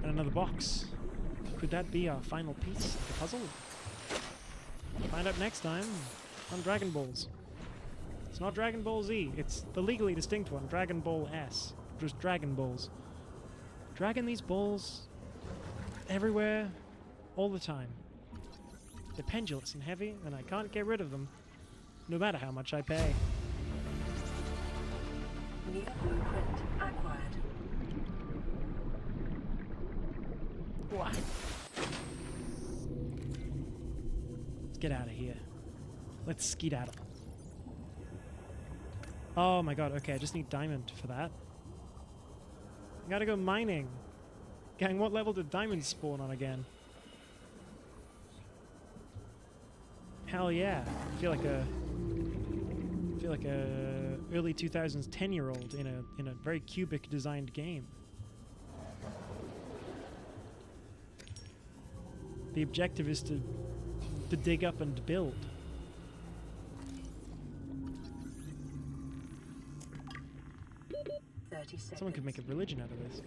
And another box. Could that be our final piece of the puzzle? Find out next time on Dragon Balls. It's not Dragon Ball Z, it's the legally distinct one, Dragon Ball S. Just Dragon Balls. Dragging these balls everywhere, all the time. They're pendulous and heavy, and I can't get rid of them, no matter how much I pay. New blueprint acquired. What? Let's get out of here. Let's skedaddle. Oh my god, okay, I just need diamond for that. I gotta go mining. Gang, what level did diamonds spawn on again? Hell yeah. I feel like a early 2000s 10-year-old in a very cubic designed game. The objective is to dig up and build. Someone could make a religion out of this.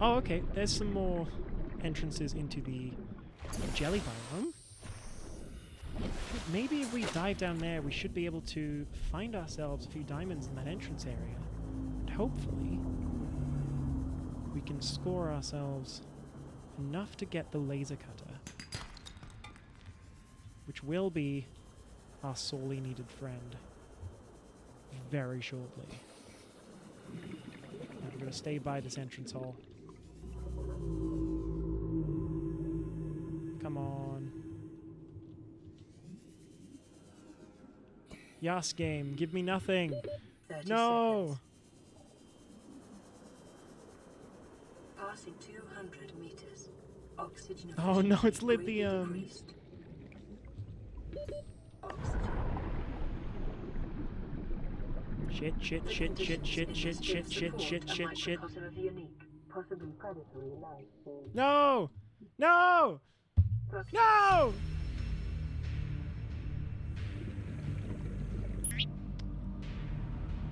Oh, okay. There's some more entrances into the jelly biome. Maybe if we dive down there, we should be able to find ourselves a few diamonds in that entrance area. And hopefully, we can score ourselves enough to get the laser cutter, which will be our sorely needed friend very shortly. Now we're going to stay by this entrance hall. Come on. Yas game, give me nothing. 30 No! seconds. Passing 200 meters. Oxygen Oh no, it's efficiency greatly lithium. decreased. Oxygen. Shit, shit, The shit, shit, conditions shit, in shit, this shit, field shit, support shit, a shit, shit. microcosm of unique, possibly predatory life forms. No! No! No!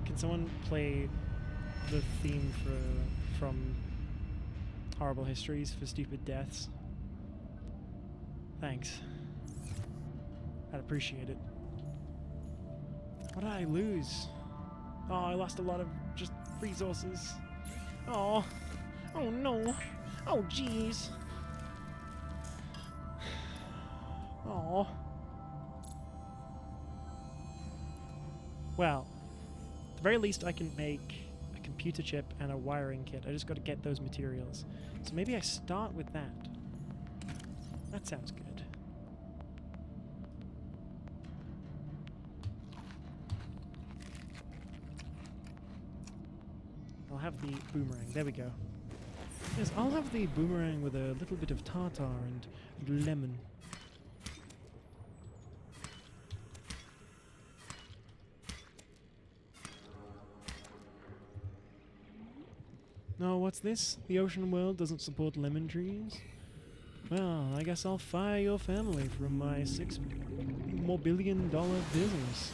Can someone play the theme from Horrible Histories for Stupid Deaths? Thanks. I'd appreciate it. What did I lose? Oh, I lost a lot of just resources. Oh. Oh no. Oh jeez. Oh. Well, at the very least I can make a computer chip and a wiring kit. I just got to get those materials. So maybe I start with that. That sounds good. I'll have the boomerang. There we go. Yes, I'll have the boomerang with a little bit of tartar and lemon. Oh, what's this? The ocean world doesn't support lemon trees? Well, I guess I'll fire your family from my $6 more billion business.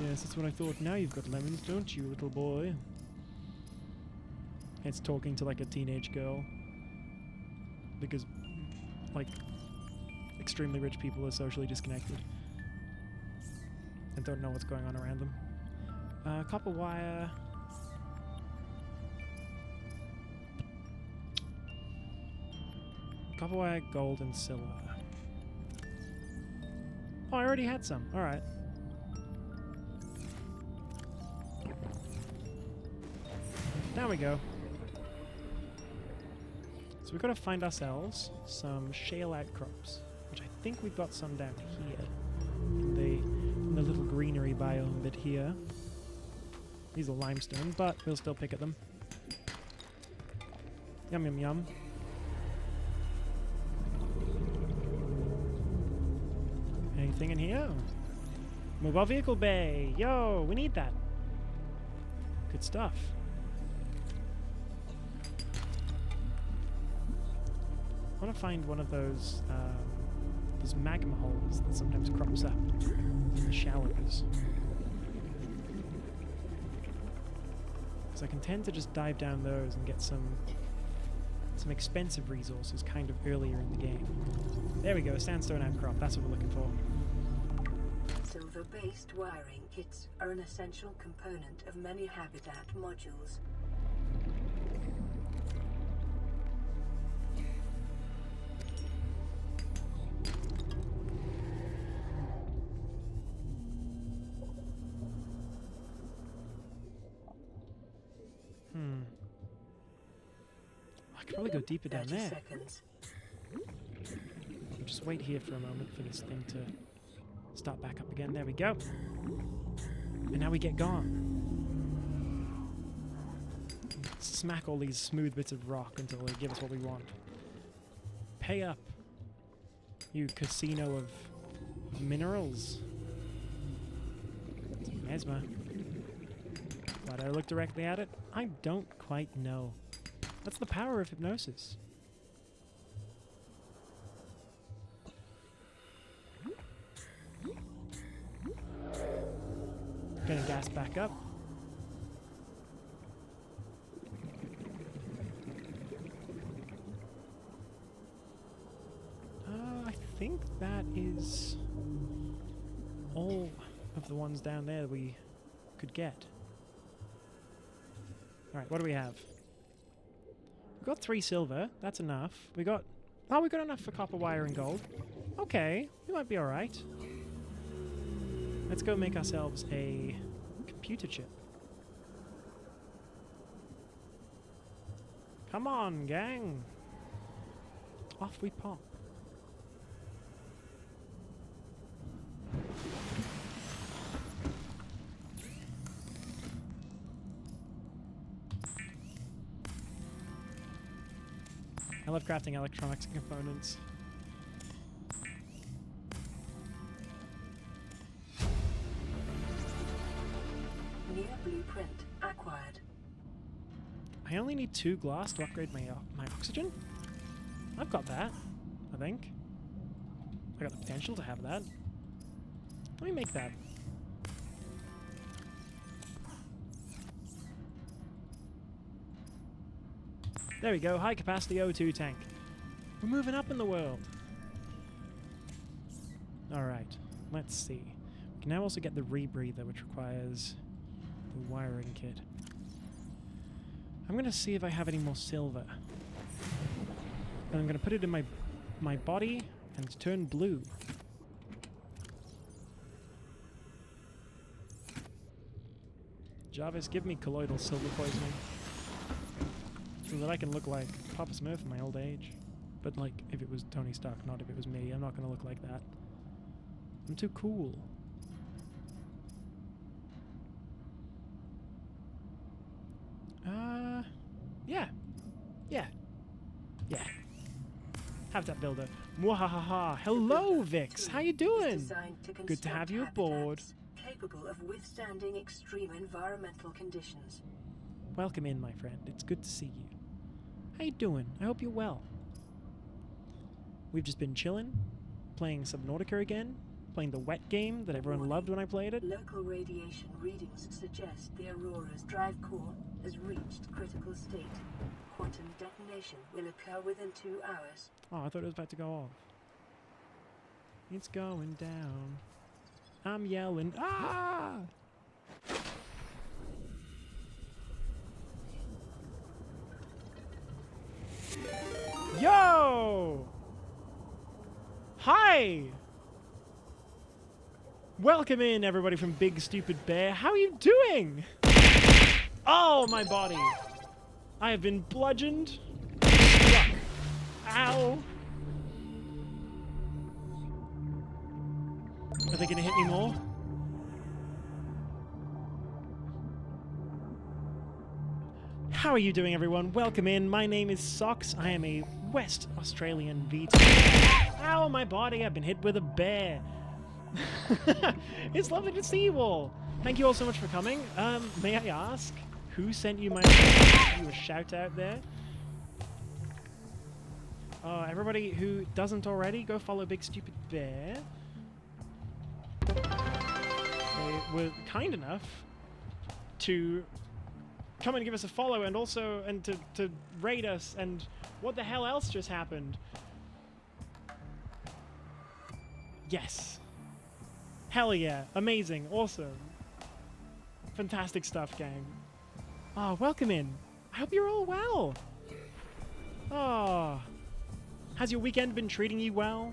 Yes, that's what I thought. Now you've got lemons, don't you, little boy? It's talking to like a teenage girl. Because, like, extremely rich people are socially disconnected. And don't know what's going on around them. Copper wire. Copper wire, gold, and silver. Oh, I already had some. Alright. There we go. So we've got to find ourselves some shale outcrops, which I think we've got some down here. In the little greenery biome bit here. These are limestone, but we'll still pick at them. Yum yum yum. Anything in here? Mobile vehicle bay! Yo, we need that. Good stuff. I want to find one of those magma holes that sometimes crops up in the shallows. Because I can tend to just dive down those and get some expensive resources kind of earlier in the game. There we go, sandstone outcrop, that's what we're looking for. Silver-based wiring kits are an essential component of many habitat modules. I could probably go deeper down 30 there. seconds. I'll just wait here for a moment for this thing to start back up again. There we go. And now we get gone. Smack all these smooth bits of rock until they give us what we want. Pay up, you casino of minerals. Mesmer. Why did I look directly at it? I don't quite know. That's the power of hypnosis. Gonna gas back up. I think that is all of the ones down there that we could get. Alright, what do we have? We got 3 silver. That's enough. We got... Oh, we got enough for copper wire and gold. Okay, we might be alright. Let's go make ourselves a computer chip. Come on, gang! Off we pop. I love crafting electronics components. New blueprint acquired. I only need 2 glass to upgrade my oxygen? I've got that, I think. I got the potential to have that. Let me make that. There we go, high capacity O2 tank. We're moving up in the world. Alright, let's see. We can now also get the rebreather, which requires the wiring kit. I'm gonna see if I have any more silver. And I'm gonna put it in my body and turn blue. Jarvis, give me colloidal silver poisoning. So that I can look like Papa Smurf in my old age. But like, if it was Tony Stark, not if it was me. I'm not gonna look like that. I'm too cool. Yeah. Yeah. Yeah. Have that builder. Mwahaha. Hello, Vix. How you doing? Good to have you aboard. Capable of withstanding extreme environmental conditions. Welcome in, my friend. It's good to see you. How you doing? I hope you're well. We've just been chilling, playing Subnautica again, playing the wet game that everyone loved when I played it. Local radiation readings suggest the Aurora's drive core has reached critical state. Quantum detonation will occur within 2 hours. Oh, I thought it was about to go off. It's going down. I'm yelling, ah! Yo! Hi! Welcome in, everybody from Big Stupid Bear. How are you doing? Oh, my body. I have been bludgeoned. Yuck. Ow. Are they going to hit me more? How are you doing, everyone? Welcome in. My name is Socks. I am a West Australian VT. Ow, my body. I've been hit with a bear. It's lovely to see you all. Thank you all so much for coming. May I ask, who sent you my... you a shout out there? Everybody who doesn't already, go follow Big Stupid Bear. They were kind enough to come and give us a follow and also to raid us, and what the hell else just happened? Yes. Hell yeah. Amazing. Awesome. Fantastic stuff, gang. Oh, welcome in. I hope you're all well. Oh. Has your weekend been treating you well?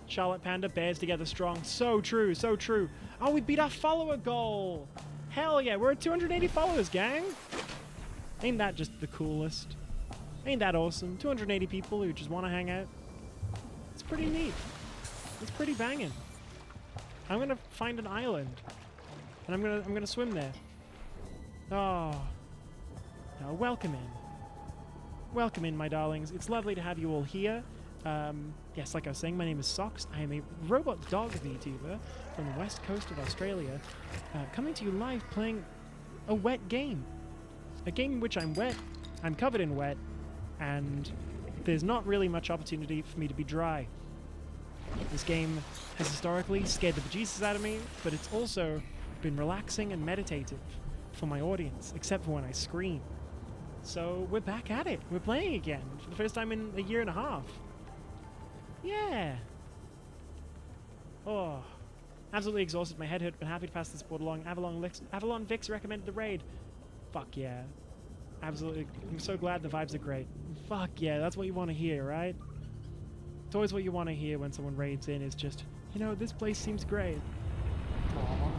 Charlotte Panda, bears together strong. So true, so true. Oh, we beat our follower goal. Hell yeah, we're at 280 followers, gang. Ain't that just the coolest? Ain't that awesome? 280 people who just want to hang out. It's pretty neat. It's pretty banging. I'm gonna find an island, and I'm gonna swim there. Oh. Now welcome in. Welcome in, my darlings. It's lovely to have you all here. Yes, like I was saying, my name is Socks. I am a robot dog VTuber from the west coast of Australia, coming to you live playing a wet game. A game in which I'm wet, I'm covered in wet, and there's not really much opportunity for me to be dry. This game has historically scared the bejesus out of me, but it's also been relaxing and meditative for my audience, except for when I scream. So we're back at it. We're playing again for the first time in a year and a half. Yeah. Oh, absolutely exhausted. My head hurt, but happy to pass this board along. Avalon Vix recommended the raid. Fuck yeah. Absolutely. I'm so glad the vibes are great. Fuck yeah, that's what you want to hear, right? It's always what you want to hear when someone raids in is just, you know, this place seems great. Aww.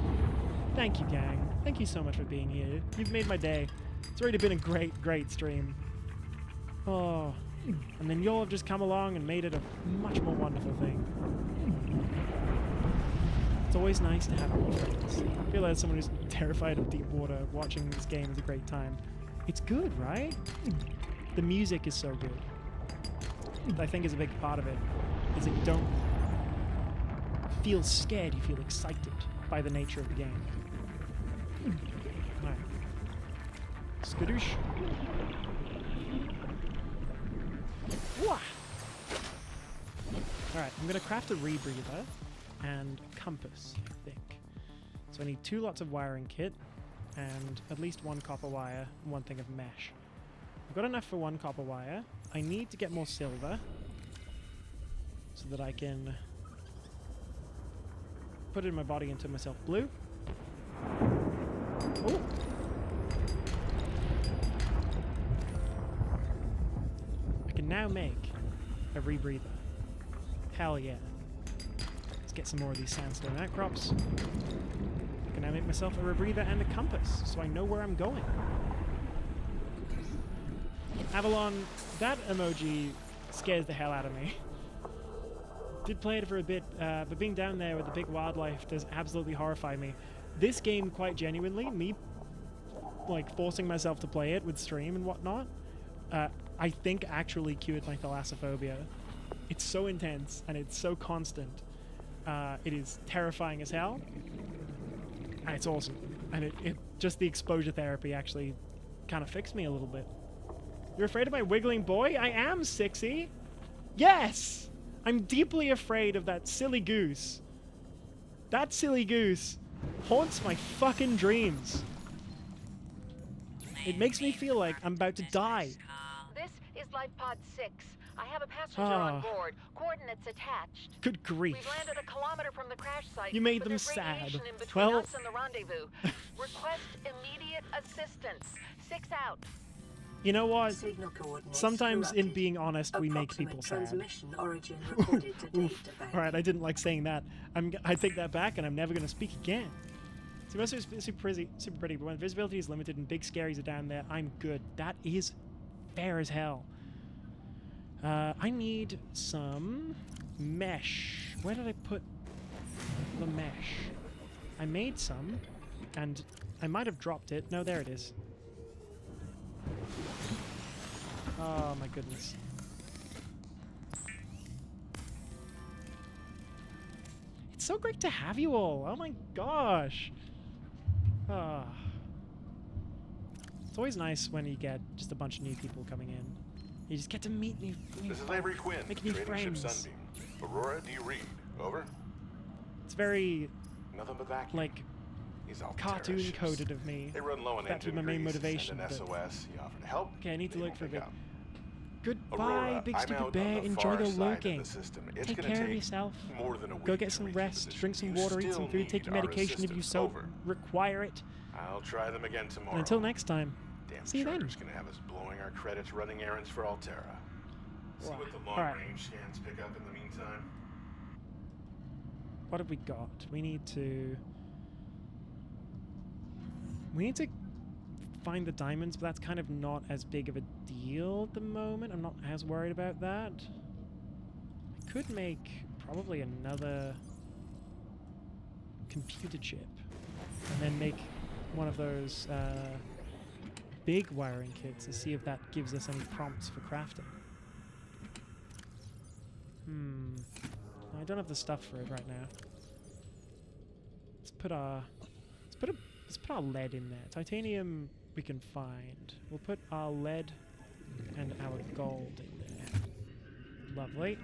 Thank you, gang. Thank you so much for being here. You've made my day. It's already been a great stream. Oh. And then y'all have just come along and made it a much more wonderful thing. It's always nice to have new friends. I feel like as someone who's terrified of deep water, watching this game is a great time. It's good, right? The music is so good. I think is a big part of it, is that you don't feel scared, you feel excited by the nature of the game. Alright. Skadoosh. Wah! Alright, I'm gonna craft a rebreather and compass, I think. So I need 2 lots of wiring kit and at least 1 copper wire and 1 thing of mesh. I've got enough for 1 copper wire. I need to get more silver so that I can put it in my body and turn myself blue. Oh! I can now make a rebreather. Hell yeah. Let's get some more of these sandstone outcrops. I can now make myself a rebreather and a compass so I know where I'm going. Avalon, that emoji scares the hell out of me. Did play it for a bit, but being down there with the big wildlife does absolutely horrify me. This game, quite genuinely, me like forcing myself to play it with stream and whatnot, I think actually cured my thalassophobia. It's so intense and it's so constant. It is terrifying as hell, and it's awesome. And it just the exposure therapy actually kind of fixed me a little bit. You're afraid of my wiggling boy? I am, Sixy! Yes! I'm deeply afraid of that silly goose. That silly goose haunts my fucking dreams. It makes me feel like I'm about to die. This is Life Pod 6. I have a passenger on board. Coordinates attached. Good grief. We've landed a kilometer from the crash site. You made but them there's sad. radiation in between Well, us and the rendezvous. Request immediate assistance. 6 out. you know what? Signal coordinates Sometimes, in corrupted. being honest, we make people sad. Transmission origin recorded to date event. Alright, I didn't like saying that. I take that back, and I'm never going to speak again. See, most of it's super pretty, but when visibility is limited and big scaries are down there, I'm good. That is fair as hell. I need some mesh. Where did I put the mesh? I made some, and I might have dropped it. No, there it is. Oh my goodness. It's so great to have you all. Oh my gosh. Ah. It's always nice when you get just a bunch of new people coming in. You just get to meet new This is Avery Quinn, make new trading ship friends. Sunbeam. Aurora, do you read? Over? It's very Nothing but vacuum. like These Altair cartoon ships. coded of me. They run low on That's engine my main grease, motivation, send an but- SOS, you offer to help. Okay, I need to they look won't for a pick bit. up. Goodbye, Aurora, big I'm stupid out bear. on the Enjoy far the side of lurking. the system. It's Take gonna care of take yourself. more than a week Go get to some reach the rest, position. drink some You water, eat some still food, take your need our medication if you assistance. so Over. require it. I'll try them again tomorrow. And until next time, Damn see you then. charter's gonna have us blowing our credits running errands for Altera. See what the Alright. long-range scans pick up in the meantime. What have we got? We need to find the diamonds, but that's kind of not as big of a deal at the moment. I'm not as worried about that. I could make probably another computer chip and then make one of those big wiring kits to see if that gives us any prompts for crafting. I don't have the stuff for it right now. Let's put our lead in there. Titanium we can find. We'll put our lead and our gold in there. Lovely.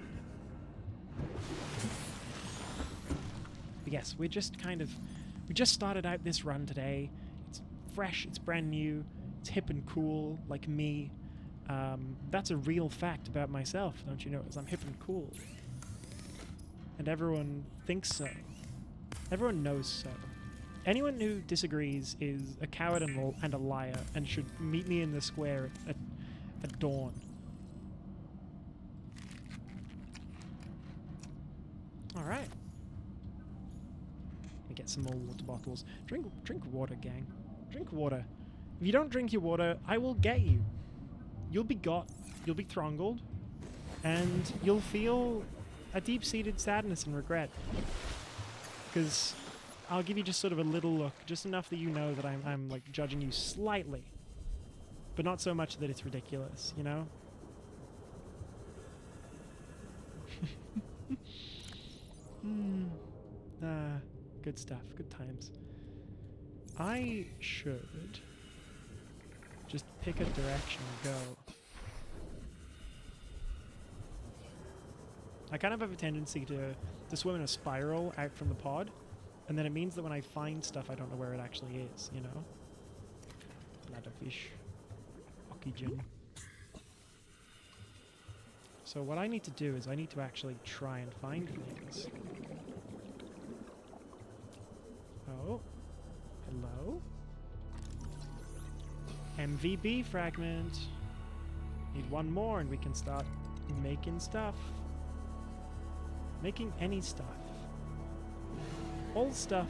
But yes, we just started out this run today. It's fresh, it's brand new, it's hip and cool, like me. That's a real fact about myself, don't you know? I'm hip and cool. And everyone thinks so. Everyone knows so. Anyone who disagrees is a coward and a liar, and should meet me in the square at dawn. Alright. Let me get some more water bottles. Drink water, gang. Drink water. If you don't drink your water, I will get you. You'll be got. You'll be throttled. And you'll feel a deep-seated sadness and regret. Because I'll give you just sort of a little look, just enough that you know that I'm like judging you slightly. But not so much that it's ridiculous, you know? Good stuff, good times. I should just pick a direction and go. I kind of have a tendency to swim in a spiral out from the pod, and then it means that when I find stuff, I don't know where it actually is, you know? Bladderfish. Oxygen. So what I need to do is I need to actually try and find things. Oh. Hello? MVB fragment. Need one more and we can start making stuff. Making any stuff. All stuff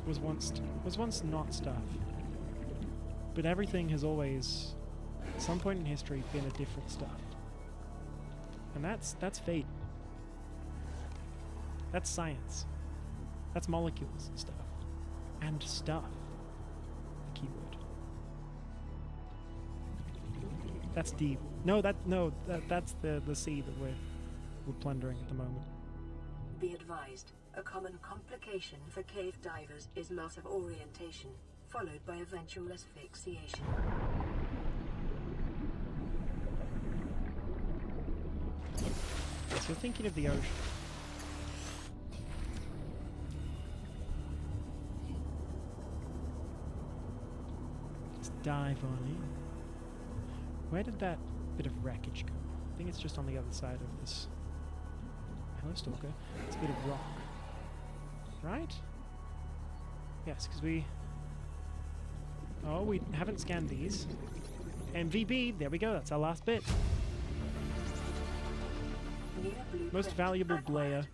was once not stuff. But everything has always, at some point in history, been a different stuff. And that's fate. That's science. That's molecules and stuff. And stuff. The keyword. That's deep. That's the sea that we're plundering at the moment. Be advised, a common complication for cave divers is loss of orientation, followed by eventual asphyxiation. So you're thinking of the ocean. Let's dive on in. Where did that bit of wreckage go? I think it's just on the other side of this. Hello, Stalker. It's a bit of rock. Right? Yes, because we... Oh, we haven't scanned these. MVB, there we go, that's our last bit. Most valuable Blair.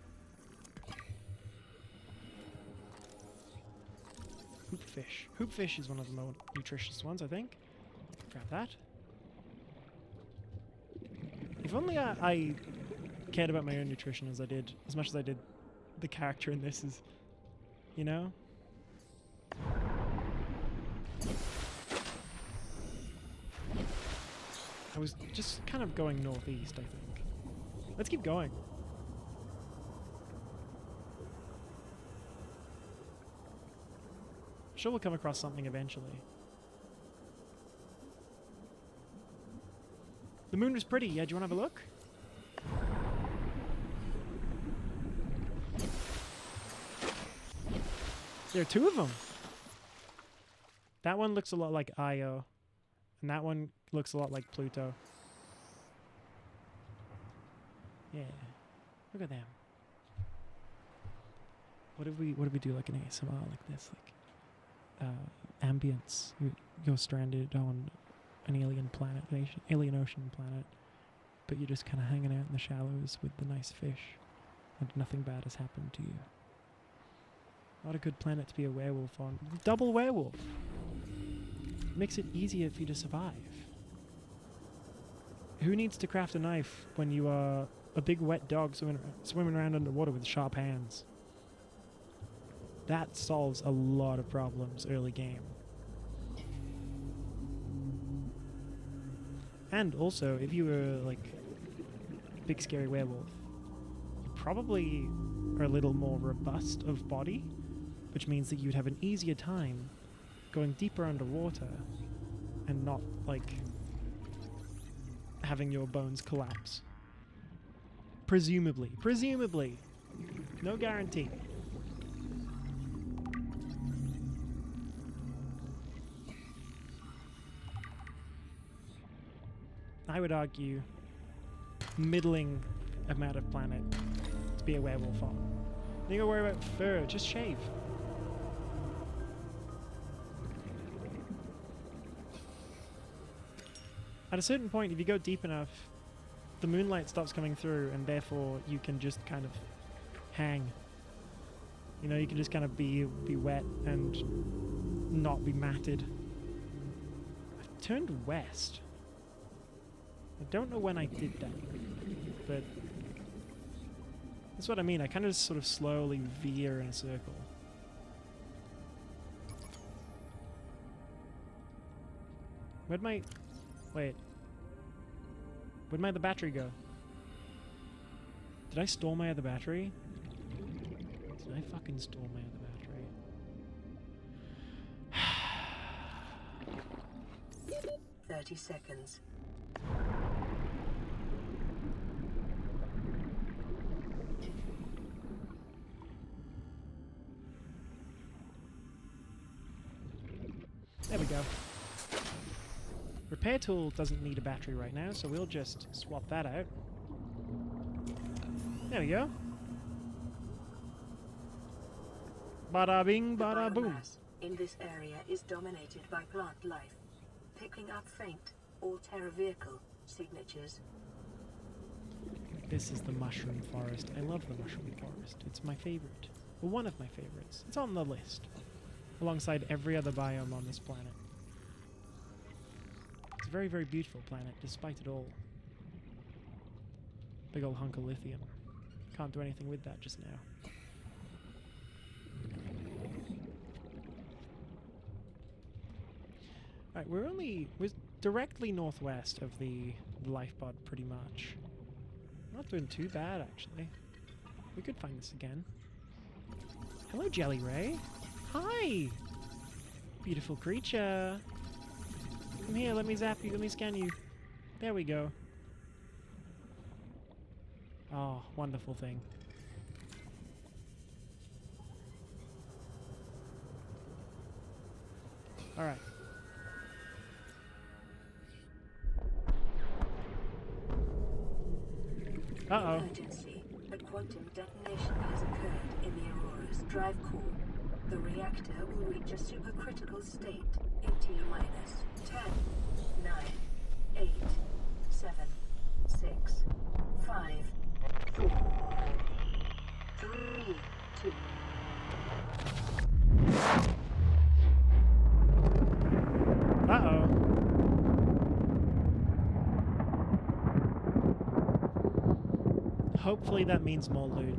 Hoopfish. Hoopfish is one of the more nutritious ones, I think. Grab that. If only I cared about my own nutrition as much as I did the character in this, is, you know? I was just kind of going northeast, I think. Let's keep going. I'm sure we'll come across something eventually. The moon was pretty. Yeah, do you want to have a look? There are two of them. That one looks a lot like Io, and that one looks a lot like Pluto. Yeah, look at them. What if we do like an ASMR like this, like ambience? You're stranded on an alien planet, alien ocean planet, but you're just kind of hanging out in the shallows with the nice fish, and nothing bad has happened to you. Not a good planet to be a werewolf on. Double werewolf! Makes it easier for you to survive. Who needs to craft a knife when you are a big wet dog swimming around underwater with sharp hands? That solves a lot of problems early game. And also, if you were like big scary werewolf, you probably are a little more robust of body, which means that you'd have an easier time going deeper underwater and not, like, having your bones collapse. Presumably. Presumably. No guarantee. I would argue middling amount of planet to be a werewolf on. You gotta worry about fur, just shave. At a certain point, if you go deep enough, the moonlight stops coming through, and therefore you can just kind of hang. You know, you can just kind of be wet and not be matted. I've turned west. I don't know when I did that, but that's what I mean. I kind of just sort of slowly veer in a circle. Where'd my... Wait. Where'd my other battery go? Did I store my other battery? Did I fucking store my other battery? 30 seconds. There we go. Repair tool doesn't need a battery right now, so we'll just swap that out. There we go. Bada bing, bada boom. Biomass in this area is dominated by plant life, picking up faint Alterra vehicle signatures. This is the mushroom forest. I love the mushroom forest. It's my favorite. Well, one of my favorites. It's on the list, alongside every other biome on this planet. It's a very, very beautiful planet, despite it all. Big old hunk of lithium. Can't do anything with that just now. Alright, we're directly northwest of the life pod, pretty much. Not doing too bad, actually. We could find this again. Hello, Jelly Ray. Hi! Beautiful creature. Come here, let me zap you, let me scan you. There we go. Oh, wonderful thing. Alright. Uh-oh. Emergency. A quantum detonation has occurred in the Aurora's drive core. The reactor will reach a supercritical state in T-minus 10, 9, 8, 7, 6, 5, 4, 3, 2. Uh-oh. Hopefully that means more loot.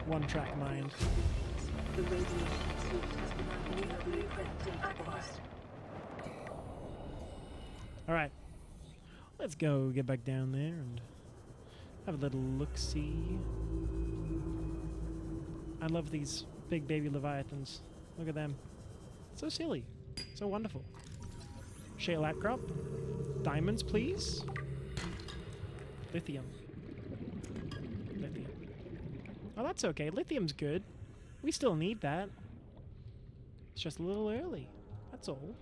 One track mind. The radiation suit has been new blueprint acquired. Alright. Let's go get back down there and have a little look-see. I love these big baby leviathans. Look at them. So silly. So wonderful. Shale outcrop. Diamonds, please. Lithium. Lithium. Oh, that's okay. Lithium's good. We still need that. It's just a little early. That's all.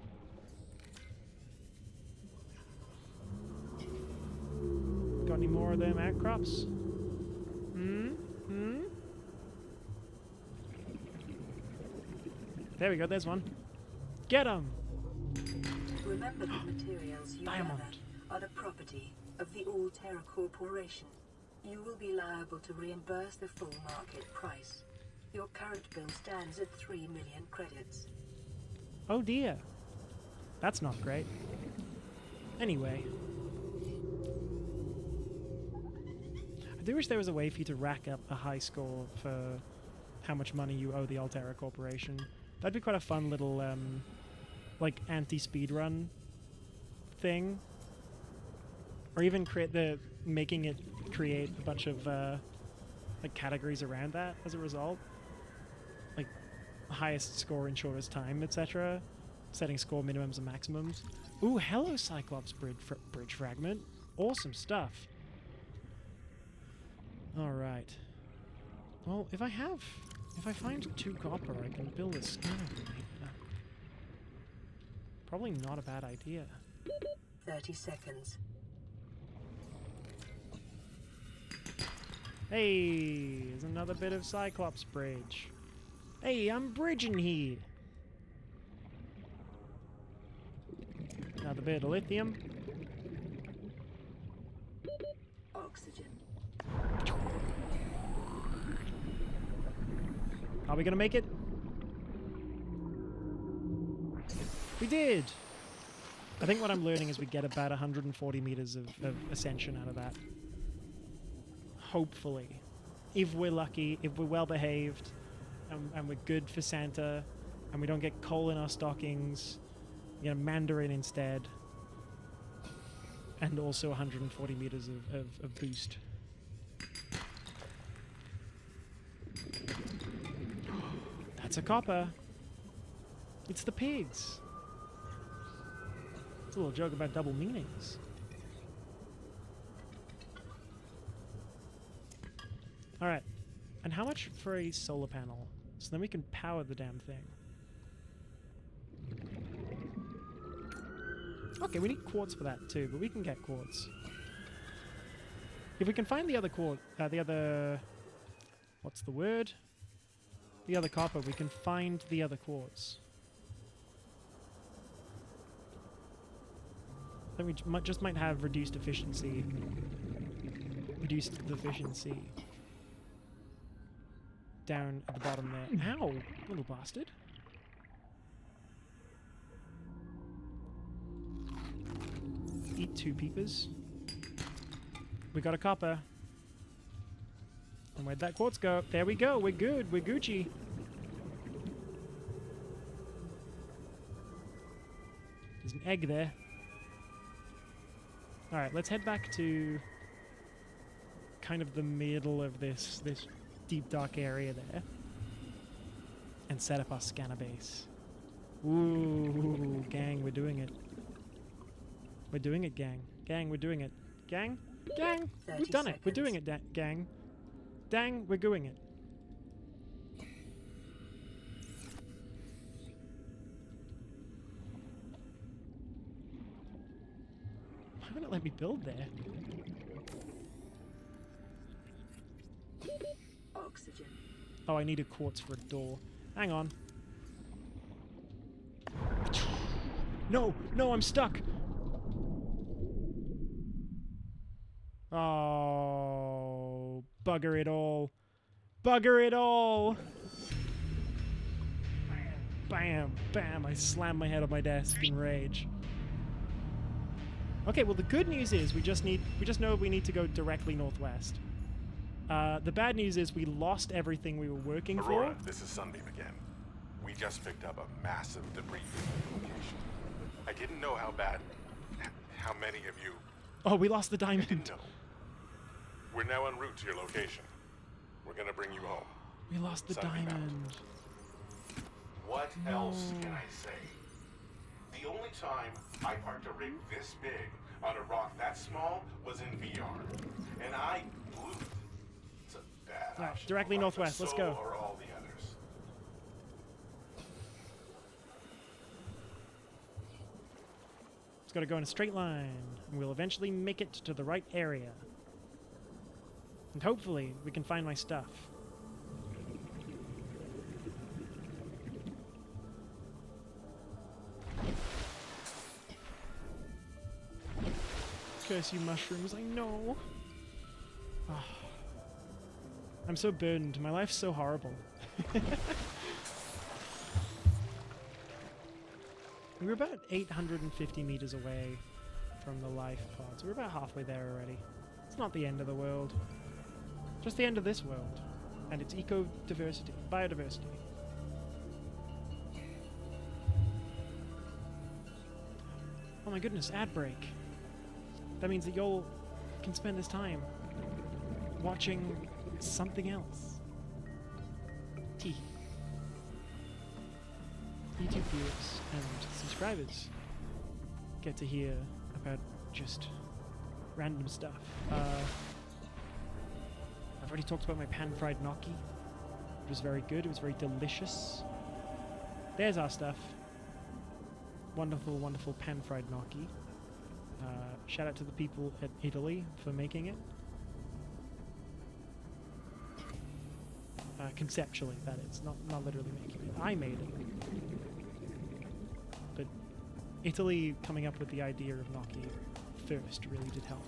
Got any more of them outcrops? There we go, there's one. Get him! Remember the materials you Diamond. gather are the property of the Alterra Corporation. You will be liable to reimburse the full market price. Your current bill stands at 3 million credits. Oh dear. That's not great. Anyway. I do wish there was a way for you to rack up a high score for how much money you owe the Alterra Corporation. That'd be quite a fun little, like, anti-speedrun thing. Or even making it create a bunch of like categories around that as a result. Like highest score in shortest time, etc. Setting score minimums and maximums. Ooh, hello Cyclops bridge fragment. Awesome stuff. Alright. Well, if I find 2 copper, I can build a scanner from here. Probably not a bad idea. 30 seconds. Hey, there's another bit of Cyclops bridge. Hey, I'm bridging here. Another bit of lithium. Oxygen. Are we gonna make it? We did! I think what I'm learning is we get about 140 meters of ascension out of that. Hopefully. If we're lucky, if we're well behaved, and we're good for Santa, and we don't get coal in our stockings, we get a mandarin instead. And also 140 meters of boost. That's a copper. It's the pigs. It's a little joke about double meanings. Alright. And how much for a solar panel? So then we can power the damn thing. Okay, we need quartz for that too, but we can get quartz. If we can find the other what's the word? The other copper, we can find the other quartz. Then we just might have reduced efficiency. Reduced efficiency. Down at the bottom there. Ow! Little bastard. Eat 2 peepers. We got a copper. And where'd that quartz go? There we go. We're good. We're Gucci. There's an egg there. Alright, let's head back to kind of the middle of this deep dark area there. And set up our scanner base. Ooh, gang, we're doing it. We're doing it, gang. Gang, we're doing it. Gang? Gang! We've done it. We're doing it, gang. Dang, we're doing it. Why wouldn't it let me build there? Oxygen. Oh, I need a quartz for a door. Hang on. No! No, I'm stuck! Oh, bugger it all. Bugger it all! Bam, bam, I slammed my head on my desk in rage. Okay, well the good news is we just know we need to go directly northwest. The bad news is we lost everything we were working Aurora, for. this is Sunbeam again. We just picked up a massive debris location. I didn't know how many of you Oh, we lost the didn't diamond. know. We're now en route to your location. We're gonna bring you home. We lost the Sunbeam out. diamond. What else can I say? The only time I parked a rig this big on a rock that small was in VR. And I blew it. It's a bad Alright, option. directly But northwest, let's so go. are all the others. It's got to go in a straight line, and we'll eventually make it to the right area. And hopefully, we can find my stuff. Curse you, mushrooms, I know. Ah. I'm so burdened. My life's so horrible. We're about 850 meters away from the life pod, so we're about halfway there already. It's not the end of the world. Just the end of this world. And its eco-diversity, biodiversity. Oh my goodness, ad break. That means that y'all can spend this time watching something else. Tee. YouTube viewers and subscribers get to hear about just random stuff. I've already talked about my pan-fried gnocchi. It was very good. It was very delicious. There's our stuff. Wonderful, wonderful pan-fried gnocchi. Shout out to the people at Italy for making it. Conceptually, that is. Not literally making it. I made it. But Italy coming up with the idea of gnocchi first really did help.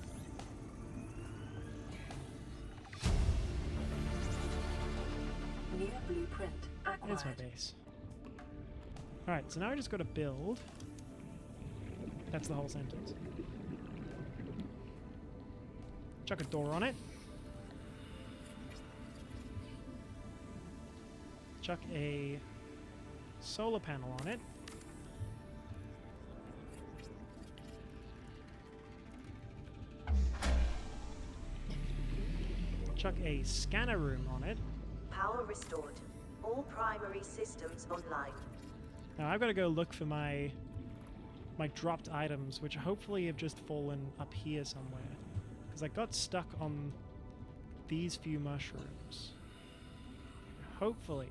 New blueprint acquired. There's my base. Alright, so now I just got to build. That's the whole sentence. Chuck a door on it. Chuck a solar panel on it. Chuck a scanner room on it. Power restored. All primary systems online. Now I've got to go look for my dropped items, which hopefully have just fallen up here somewhere. Because I got stuck on these few mushrooms. Hopefully.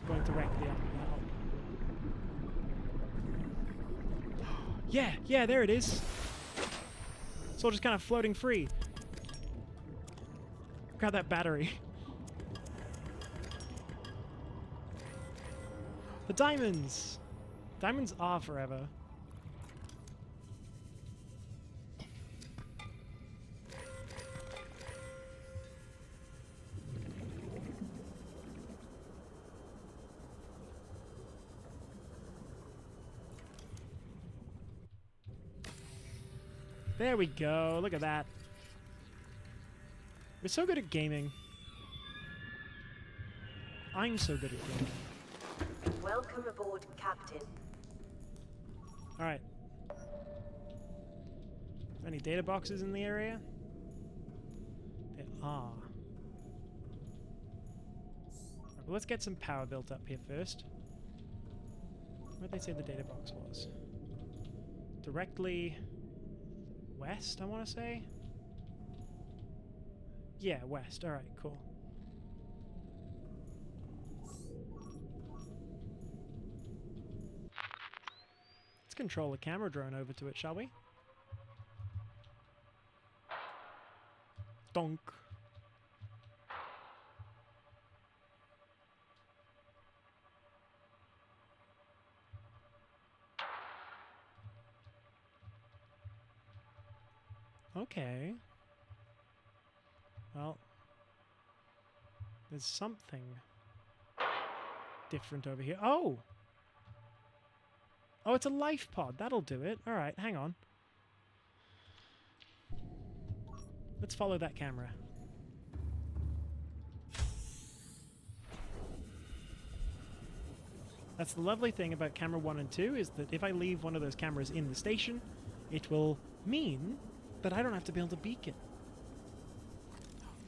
Going directly up now. Yeah, there it is. It's all just kind of floating free. Grab that battery. The diamonds! Diamonds are forever. There we go. Look at that. We're so good at gaming. I'm so good at gaming. Welcome aboard, Captain. Alright. Any data boxes in the area? There are. Right, well, let's get some power built up here first. Where'd they say the data box was? Directly west, I want to say? Yeah, west. Alright, cool. Let's control a camera drone over to it, shall we? Donk. Okay. Well, there's something different over here. Oh! Oh, it's a life pod. That'll do it. Alright, hang on. Let's follow that camera. That's the lovely thing about camera 1 and 2, is that if I leave one of those cameras in the station, it will mean that I don't have to build a beacon.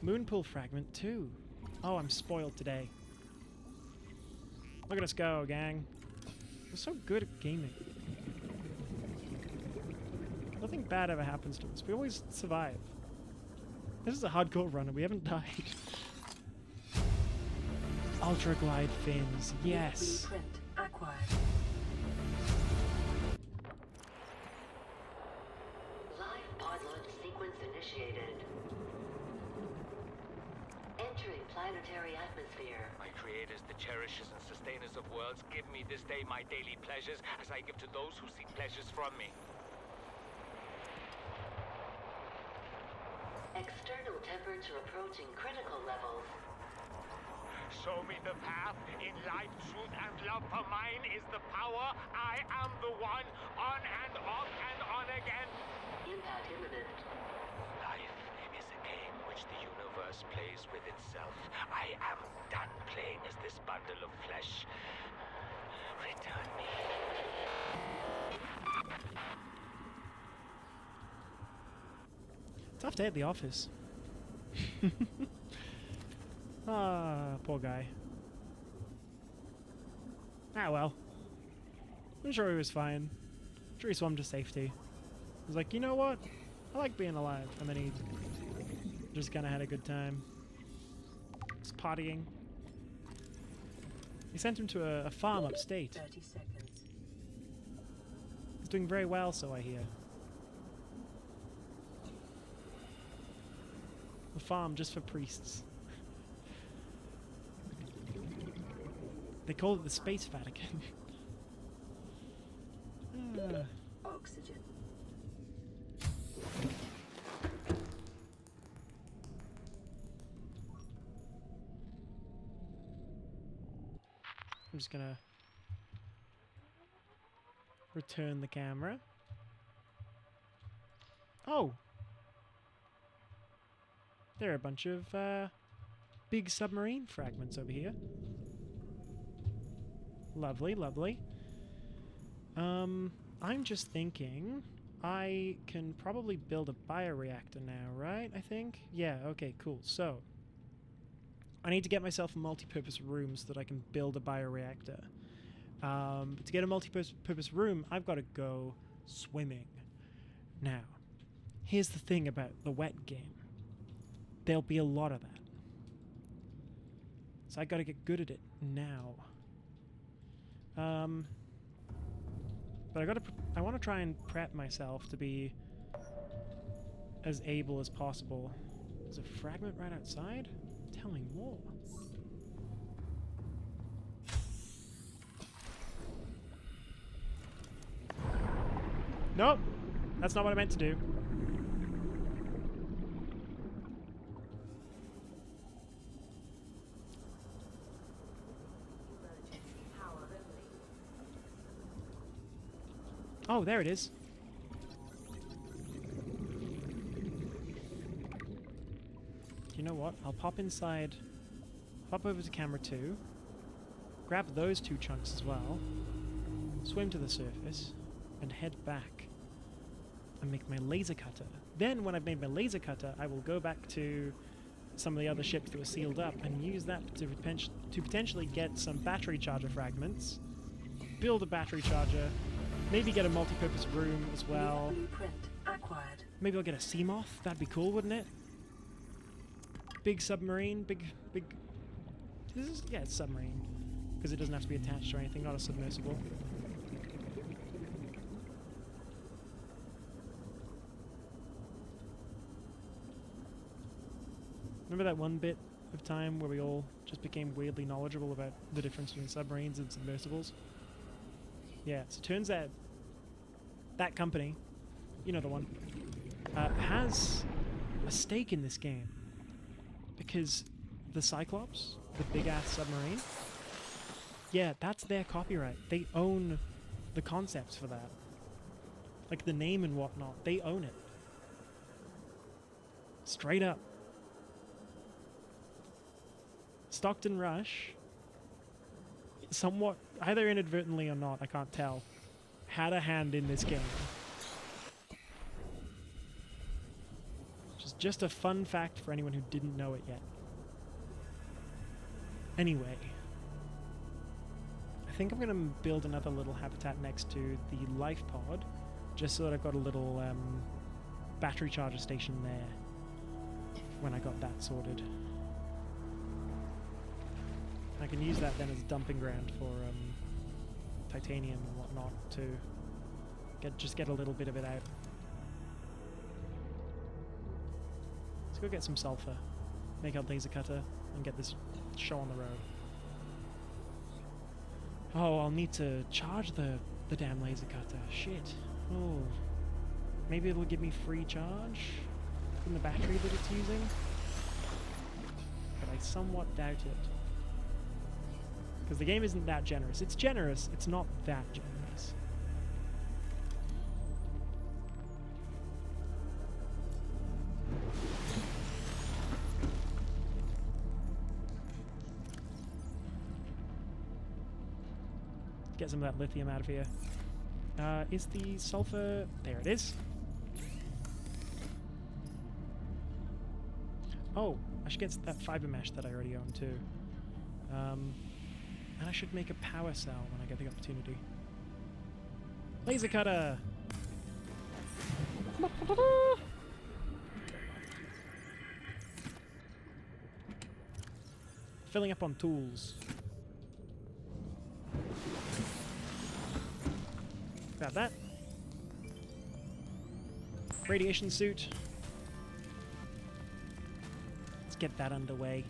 Moonpool fragment 2. Oh, I'm spoiled today. Look at us go, gang. We're so good at gaming. Nothing bad ever happens to us. We always survive. This is a hardcore run and we haven't died. Ultra glide fins, yes. Blueprint acquired. Live pod launch sequence initiated. Entering planetary atmosphere. My creators, the cherishers and sustainers of worlds, give me this day my daily pleasures as I give to those who seek pleasures from me. External temperature approaching critical levels. Show me the path. In life, truth, and love for mine is the power. I am the one, on and off and on again. Impact imminent. Life is a game which the universe plays with itself. I am done playing as this bundle of flesh. Return me. Tough day at the office. Ah, poor guy. Ah, well. I'm sure he was fine. I'm sure he swam to safety. He was like, you know what? I like being alive. And then he just kind of had a good time. Just partying. He sent him to a farm upstate. 30 seconds. He's doing very well, so I hear. A farm just for priests. They call it the Space Vatican. Oxygen. I'm just gonna return the camera. Oh! There are a bunch of big submarine fragments over here. Lovely, lovely. I'm just thinking I can probably build a bioreactor now, right? I think? Yeah, okay, cool. So, I need to get myself a multi-purpose room so that I can build a bioreactor. To get a multi-purpose room, I've got to go swimming. Now, here's the thing about the wet game. There'll be a lot of that. So I got to get good at it now. But I want to try and prep myself to be as able as possible. There's a fragment right outside? Tell me more. Nope! That's not what I meant to do. Oh, there it is. You know what? I'll pop inside, pop over to camera 2, grab those 2 chunks as well, swim to the surface, and head back and make my laser cutter. Then, when I've made my laser cutter, I will go back to some of the other ships that were sealed up and use that to potentially get some battery charger fragments, build a battery charger, maybe get a multi-purpose room as well. Blueprint acquired. Maybe I'll get a Seamoth. That'd be cool, wouldn't it? Big submarine, big... This is, yeah, it's submarine. Because it doesn't have to be attached or anything, not a submersible. Remember that one bit of time where we all just became weirdly knowledgeable about the difference between submarines and submersibles? Yeah, so it turns out that company, you know the one, has a stake in this game. Because the Cyclops, the big-ass submarine, yeah, that's their copyright. They own the concepts for that. Like the name and whatnot, they own it. Straight up. Stockton Rush, somewhat, either inadvertently or not, I can't tell, had a hand in this game. Just a fun fact for anyone who didn't know it yet. Anyway, I think I'm going to build another little habitat next to the life pod, just so that I've got a little battery charger station there when I got that sorted. I can use that then as a dumping ground for titanium and whatnot to just get a little bit of it out. Let's go get some sulfur, make a laser cutter, and get this show on the road. Oh, I'll need to charge the damn laser cutter. Shit. Oh, maybe it'll give me free charge from the battery that it's using, but I somewhat doubt it. Because the game isn't that generous. It's generous, it's not that generous. Get some of that lithium out of here. Is the sulfur... There it is. Oh, I should get that fiber mesh that I already own too. And I should make a power cell when I get the opportunity. Laser cutter! Filling up on tools. Grab that. Radiation suit. Let's get that underway.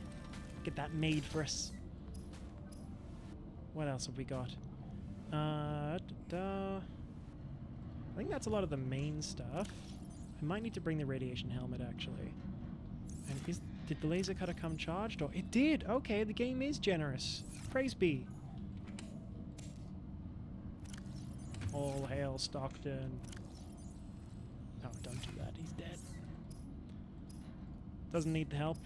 Get that made for us. What else have we got? I think that's a lot of the main stuff. I might need to bring the radiation helmet actually. And did the laser cutter come charged? Or it did! Okay, the game is generous. Praise be. All hail Stockton. Oh, don't do that. He's dead. Doesn't need the help.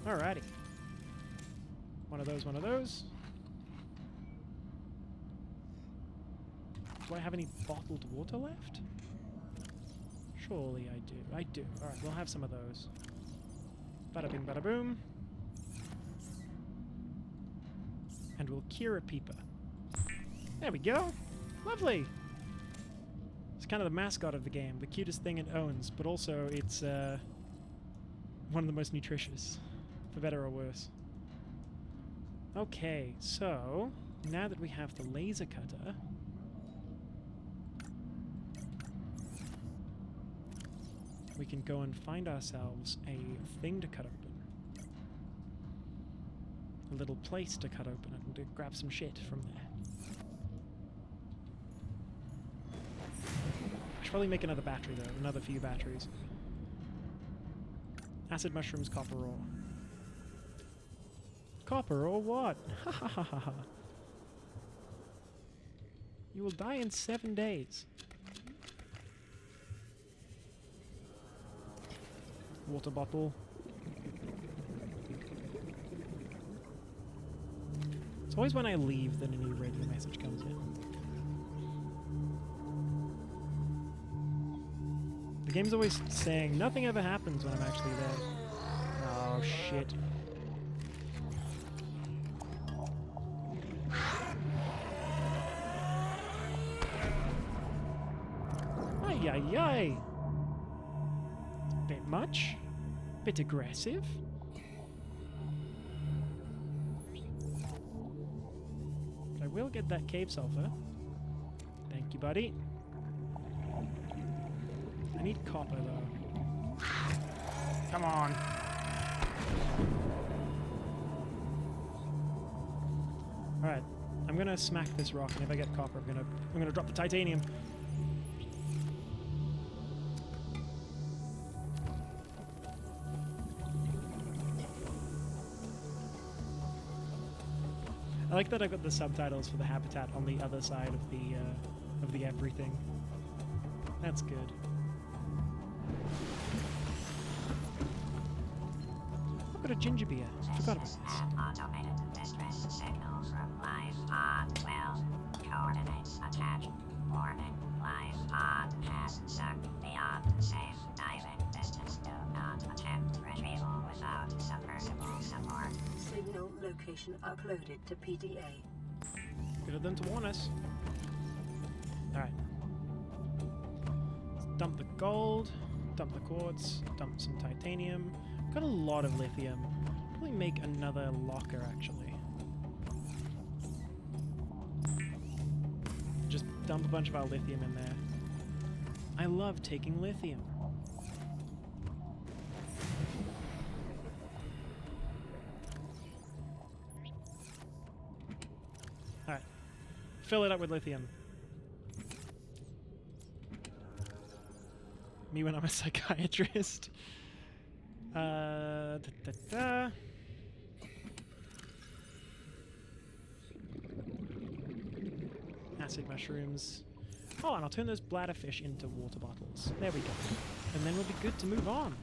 Alrighty. One of those, one of those. Do I have any bottled water left? Surely I do. I do. Alright, we'll have some of those. Bada bing, bada boom. And we'll cure a peeper. There we go. Lovely. It's kind of the mascot of the game, the cutest thing it owns, but also it's one of the most nutritious, for better or worse. Okay, so now that we have the laser cutter, we can go and find ourselves a thing to cut open. A little place to cut open it and to grab some shit from there. I should probably make another battery though, another few batteries. Acid mushrooms, copper ore. Copper or what? Ha ha ha ha ha. You will die in 7 days. Water bottle. It's always when I leave that a new radio message comes in. The game's always saying nothing ever happens when I'm actually there. Oh shit. Ay ay ay! Bit much? Bit aggressive? But I will get that cave sulfur. Thank you, buddy. I need copper, though. Come on. Alright. I'm gonna smack this rock, and if I get copper, I'm gonna drop the titanium. I like that I've got the subtitles for the habitat on the other side of the everything. That's good. I've got a ginger beer. Forgot about this. Automated distress signal from live pod 12. Coordinates attached. Warning. Live pod has sunk beyond safe diving distance. Do not attempt retrieval without submersible support. Signal location uploaded to PDA. Good of them to warn us. Alright. Let's dump the gold, dump the quartz, dump some titanium. Got a lot of lithium. Probably make another locker, actually. Just dump a bunch of our lithium in there. I love taking lithium. Alright. Fill it up with lithium. Me when I'm a psychiatrist. Acid mushrooms. Oh, and I'll turn those bladderfish into water bottles. There we go. And then we'll be good to move on.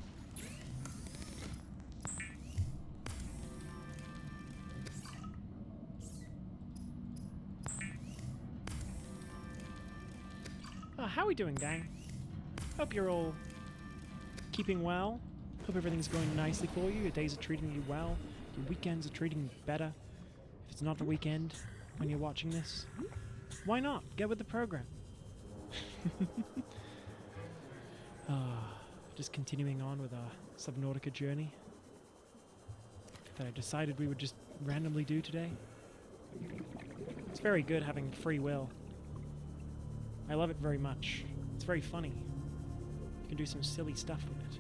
How are we doing, gang? Hope you're all keeping well. Hope everything's going nicely for you. Your days are treating you well. Your weekends are treating you better. If it's not the weekend when you're watching this, why not? Get with the program. Just continuing on with our Subnautica journey that I decided we would just randomly do today. It's very good having free will. I love it very much. It's very funny. You can do some silly stuff with it.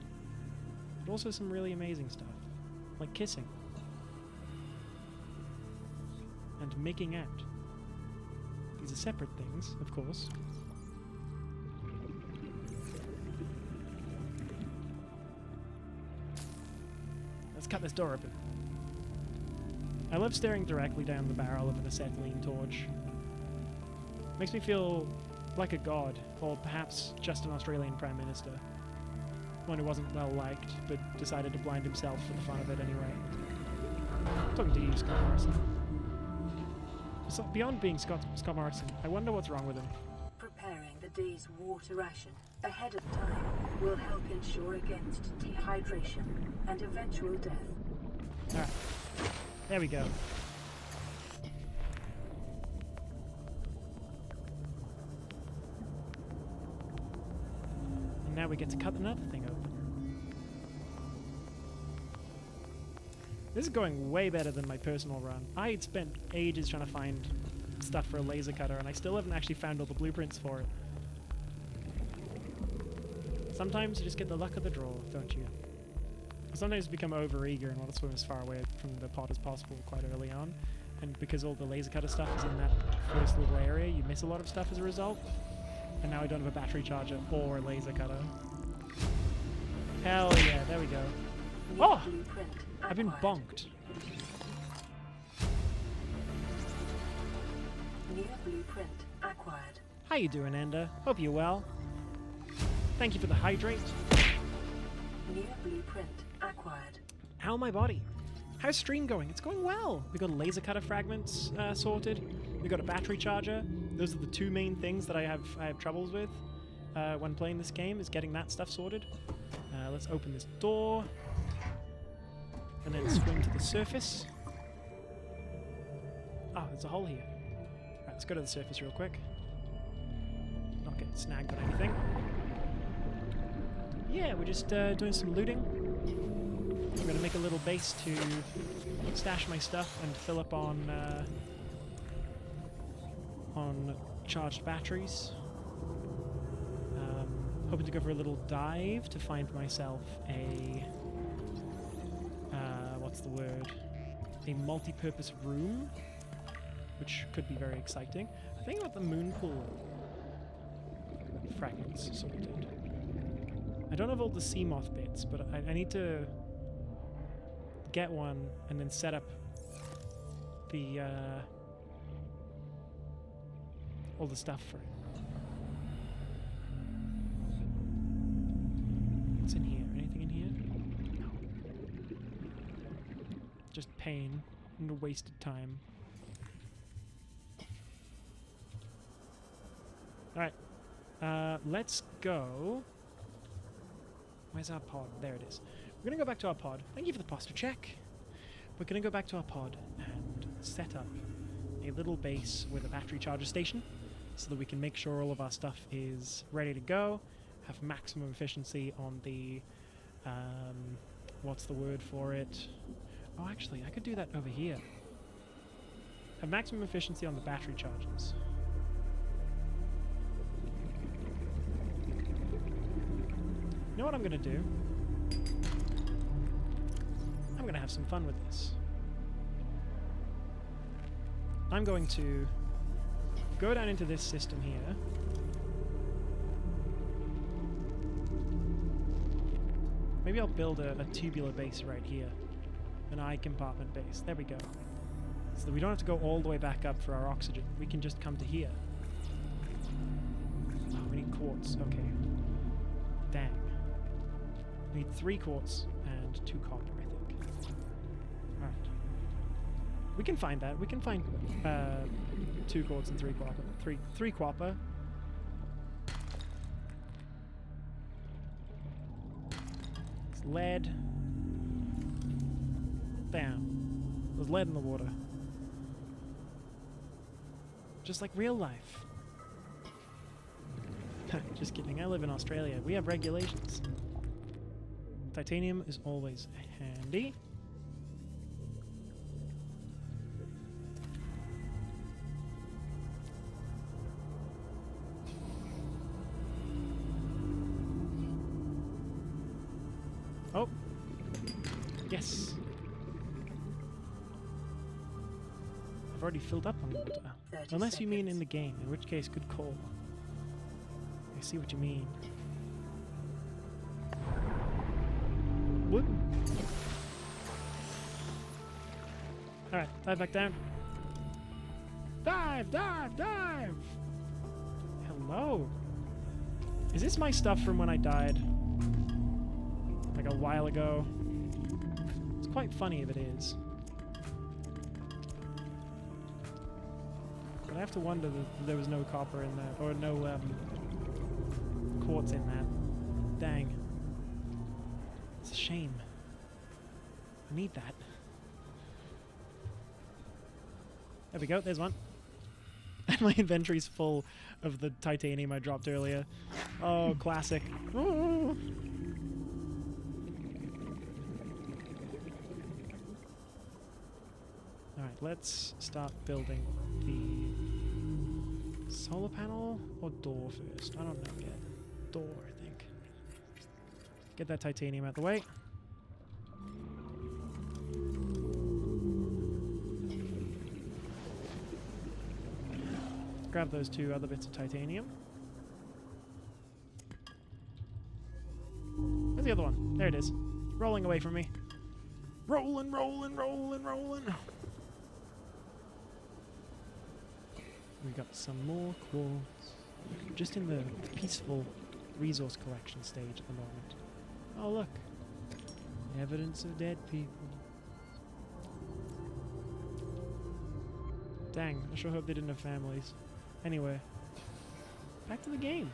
But also some really amazing stuff. Like kissing. And making out. These are separate things, of course. Let's cut this door open. I love staring directly down the barrel of an acetylene torch. Makes me feel like a god, or perhaps just an Australian Prime Minister. One who wasn't well liked, but decided to blind himself for the fun of it anyway. I'm talking to you, Scott Morrison. So beyond being Scott Morrison, I wonder what's wrong with him. Preparing the day's water ration ahead of time will help ensure against dehydration and eventual death. Alright. There we go. And now we get to cut another thing open. This is going way better than my personal run. I had spent ages trying to find stuff for a laser cutter, and I still haven't actually found all the blueprints for it. Sometimes you just get the luck of the draw, don't you? Sometimes you become over-eager and want to swim as far away from the pod as possible quite early on. And because all the laser cutter stuff is in that first little area, you miss a lot of stuff as a result. And now I don't have a battery charger or a laser cutter. Hell yeah, there we go. Oh! I've been bonked. New blueprint acquired. How you doing, Ender? Hope you're well. Thank you for the hydrate. New blueprint acquired. How my body? How's stream going? It's going well. We got laser cutter fragments sorted. We got a battery charger. Those are the two main things that I have troubles with when playing this game, is getting that stuff sorted. Let's open this door and then swim to the surface. Oh, there's a hole here. Right, let's go to the surface real quick. Not get snagged on anything. Yeah, we're just doing some looting. I'm going to make a little base to stash my stuff and fill up on charged batteries. Hoping to go for a little dive to find myself a what's the word? A multi-purpose room, which could be very exciting. I think about the moon pool fragments sorted. I don't have all the sea moth bits, but I need to get one and then set up the all the stuff for it. What's in here? Anything in here? No. Just pain and wasted time. Alright. Let's go. Where's our pod? There it is. We're going to go back to our pod. Thank you for the posture check. We're going to go back to our pod and set up a little base with a battery charger station so that we can make sure all of our stuff is ready to go, have maximum efficiency on the, what's the word for it? Oh, actually, I could do that over here. Have maximum efficiency on the battery chargers. You know what I'm going to do? I'm going to have some fun with this. I'm going to go down into this system here. Maybe I'll build a tubular base right here. An eye compartment base. There we go. So that we don't have to go all the way back up for our oxygen. We can just come to here. Oh, we need quartz. Okay. Dang. We need 3 quartz and 2 copper, I think. Alright. We can find that. We can find 2 quartz and 3 copper. 3 copper. lead. Damn. There's lead in the water. Just like real life. Just kidding, I live in Australia. We have regulations. Titanium is always handy. Oh. Yes. I've already filled up on water. Unless you mean in the game, in which case, good call. I see what you mean. Whoop. Alright, dive back down. Dive, dive, dive! Hello. Is this my stuff from when I died? Like a while ago? It's quite funny if it is. But I have to wonder that there was no copper in that, or no quartz in that. Dang. It's a shame. I need that. There we go, there's one. And my inventory's full of the titanium I dropped earlier. Oh, classic. Ooh. Alright, let's start building the solar panel or door first. I don't know yet. Door, I think. Get that titanium out the way. Grab those two other bits of titanium. Where's the other one? There it is. Rolling away from me. Rolling, rolling, rolling, rolling. We got some more quartz. Just in the peaceful resource collection stage at the moment. Oh look. Evidence of dead people. Dang, I sure hope they didn't have families. Anyway. Back to the game.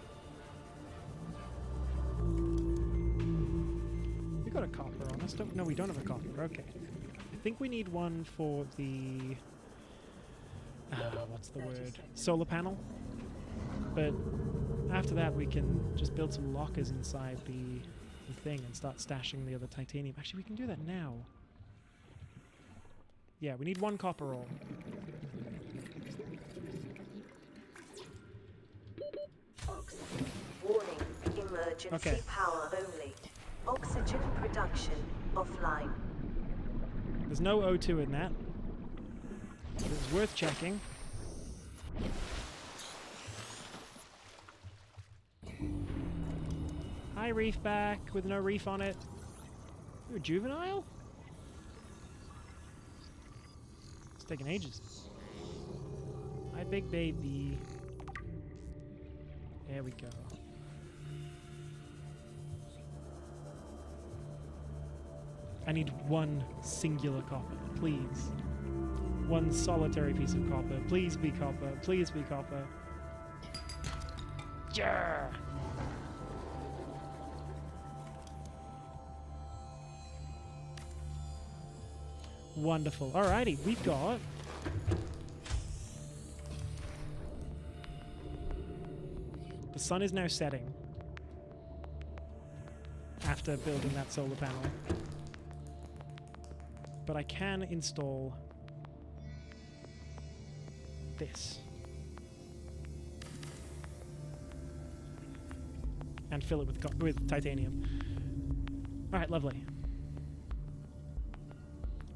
We got a copper on us. No, we don't have a copper. Okay. I think we need one for the... what's the word? Solar panel. But after that we can just build some lockers inside the thing and start stashing the other titanium. Actually, we can do that now. Yeah, we need one copper ore. Warning, emergency power only. Oxygen production offline. There's no O2 in that. It was worth checking. Hi, reef back with no reef on it. You're a juvenile? It's taking ages. Hi, big baby. There we go. I need one singular copper, please. One solitary piece of copper. Please be copper. Please be copper. Yeah. Wonderful. Alrighty, we've got... The sun is now setting. After building that solar panel. But I can install this. And fill it with titanium. Alright, lovely.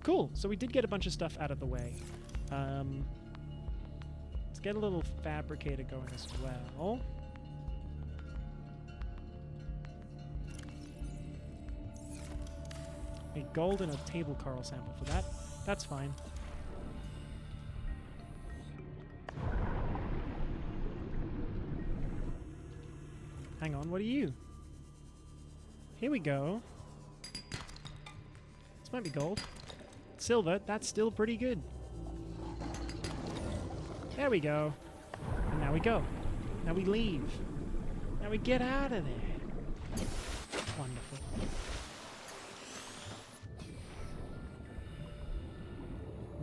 Cool, so we did get a bunch of stuff out of the way. Let's get a little fabricator going as well. A gold and a table coral sample for that. That's fine. Hang on, what are you? Here we go. This might be gold. Silver, that's still pretty good. There we go. And now we go. Now we leave. Now we get out of there. Wonderful.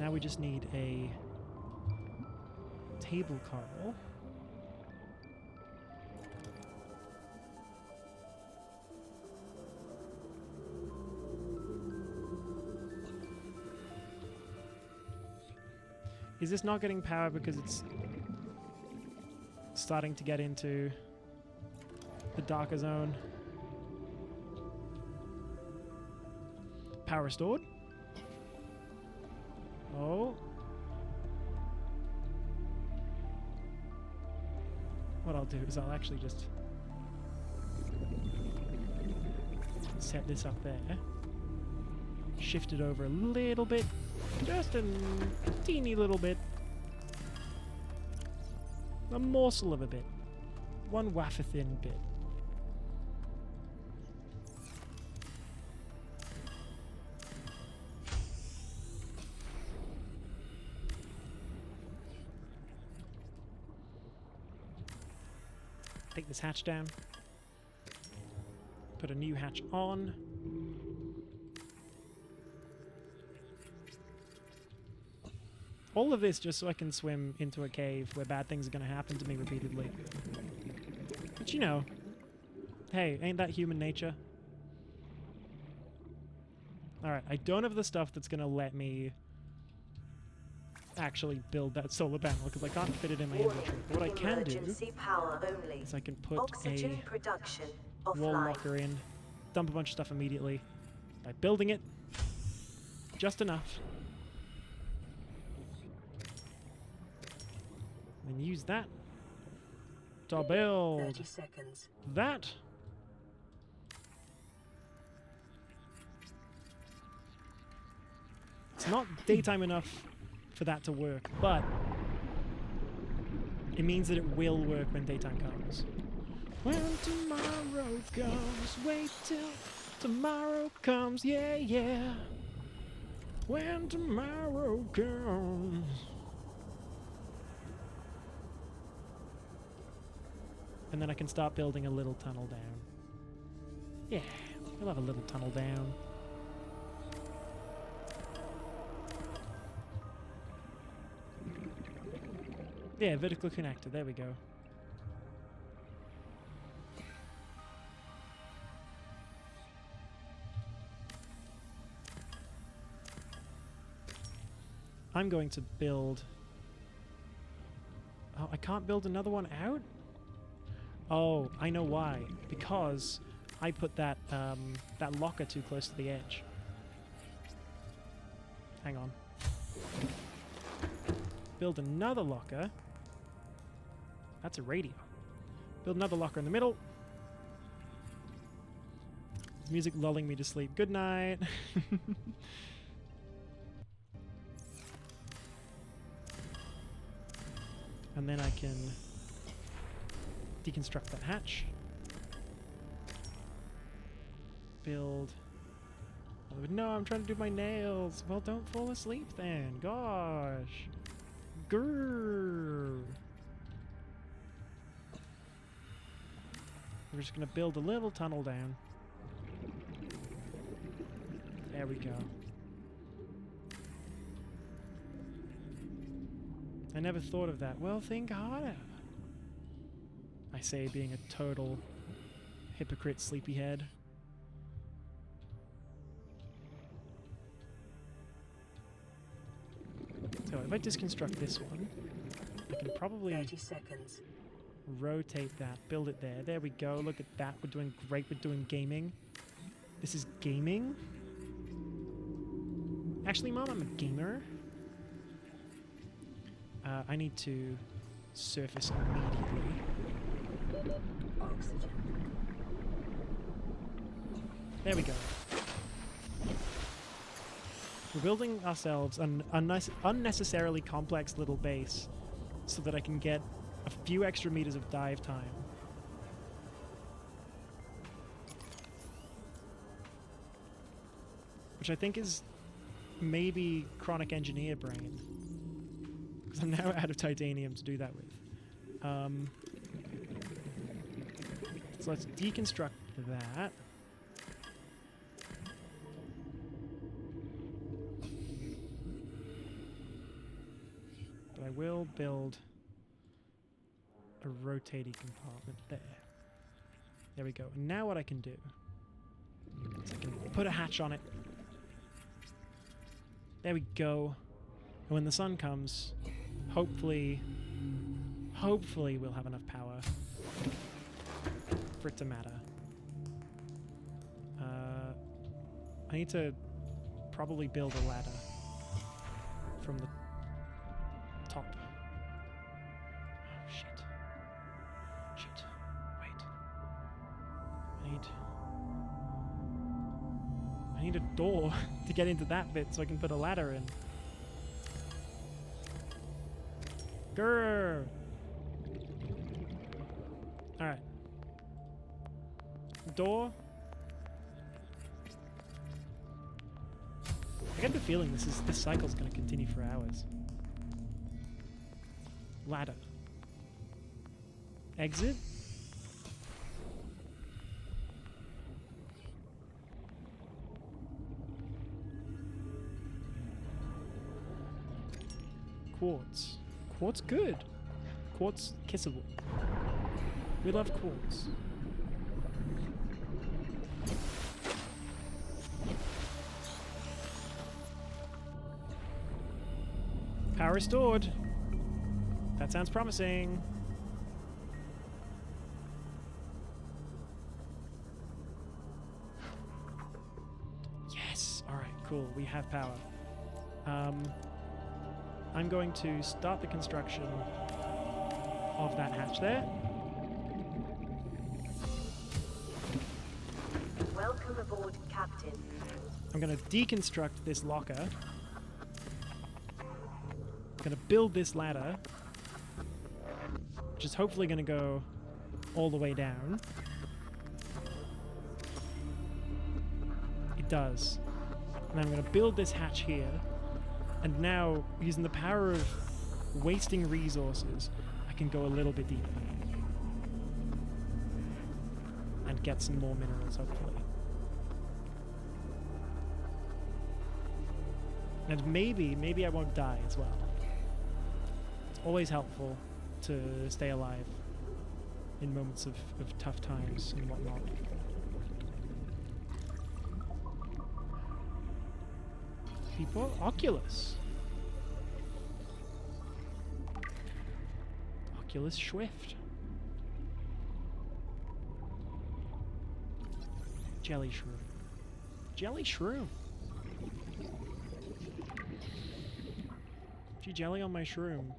Now we just need a table coral. Is this not getting power because it's starting to get into the darker zone? Power restored. Oh. What I'll do is I'll actually just set this up there. Shift it over a little bit. Just a teeny little bit. A morsel of a bit. One wafer-thin bit. Take this hatch down. Put a new hatch on. All of this just so I can swim into a cave where bad things are going to happen to me repeatedly. But you know, hey, ain't that human nature? Alright, I don't have the stuff that's going to let me actually build that solar panel because I can't fit it in my inventory. But what I can do power only. is I can put Oxygen a production wall offline. locker in, dump a bunch of stuff immediately by building it just enough. And use that to build 30 seconds. that. It's not daytime enough for that to work, but it means that it will work when daytime comes. When tomorrow comes, wait till tomorrow comes, yeah, yeah. When tomorrow comes. And then I can start building a little tunnel down. Yeah, we'll have a little tunnel down. Yeah, vertical connector, there we go. I'm going to build... Oh, I can't build another one out? Oh, I know why. Because I put that that locker too close to the edge. Hang on. Build another locker. That's a radio. Build another locker in the middle. Music lulling me to sleep. Good night. And then I can deconstruct that hatch. Build. Oh, no, I'm trying to do my nails. Well, don't fall asleep then. Gosh. Grrr. We're just going to build a little tunnel down. There we go. I never thought of that. Well, think harder. I say, being a total hypocrite sleepyhead. So if I disconstruct this one, I can probably 30 seconds. rotate that, build it there. There we go. Look at that. We're doing great. We're doing gaming. This is gaming? Actually, Mom, I'm a gamer. I need to surface immediately. Oxygen. There we go. We're building ourselves an unnecessarily complex little base so that I can get a few extra meters of dive time. Which I think is maybe chronic engineer brain. Because I'm now out of titanium to do that with. So let's deconstruct that. will build a rotating compartment there. There we go. And now what I can do is I can put a hatch on it. There we go. And when the sun comes, hopefully we'll have enough power for it to matter. I need to probably build a ladder from the top. Oh, shit. Shit. Wait. I need a door to get into that bit so I can put a ladder in. Grrr. Alright. Door. I get the feeling this cycle's gonna continue for hours. Ladder. Exit. Quartz. Quartz good. Quartz kissable. We love quartz. Power restored. That sounds promising. Yes. All right. Cool. We have power. I'm going to start the construction of that hatch there. Welcome aboard, Captain. I'm going to deconstruct this locker. I'm going to build this ladder, which is hopefully going to go all the way down. It does. And I'm going to build this hatch here. And now, using the power of wasting resources, I can go a little bit deeper. And get some more minerals, hopefully. And maybe I won't die as well. It's always helpful to stay alive in moments of tough times and whatnot. People, Oculus. Oculus Swift. Jelly shroom. Jelly shroom. Gee, jelly on my shroom.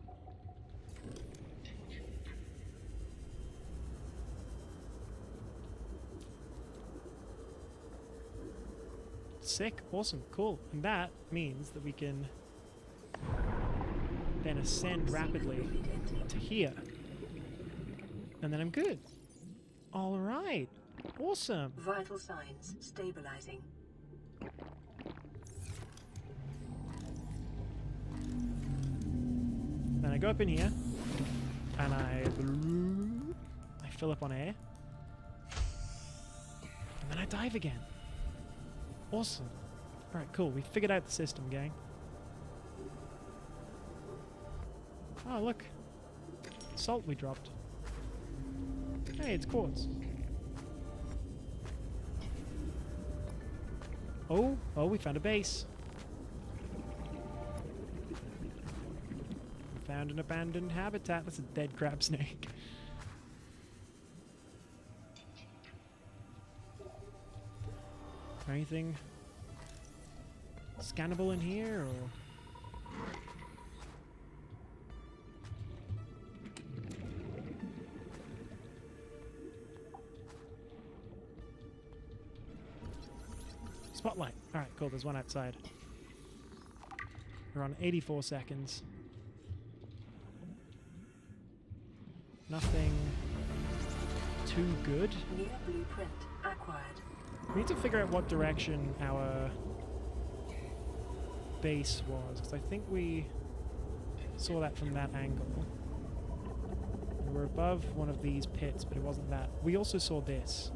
Sick, awesome, cool. And that means that we can then ascend rapidly to here. And then I'm good. Alright, awesome. Vital signs stabilizing. Then I go up in here, and I fill up on air, and then I dive again. Awesome. Alright, cool. We figured out the system, gang. Oh, look. Salt we dropped. Hey, it's quartz. Oh, we found a base. We found an abandoned habitat. That's a dead crab snake. Anything scannable in here, or? Spotlight. Alright, cool, there's one outside. We're on 84 seconds. Nothing too good. New blueprint acquired. We need to figure out what direction our base was, because I think we saw that from that angle. And we're above one of these pits, but it wasn't that. We also saw this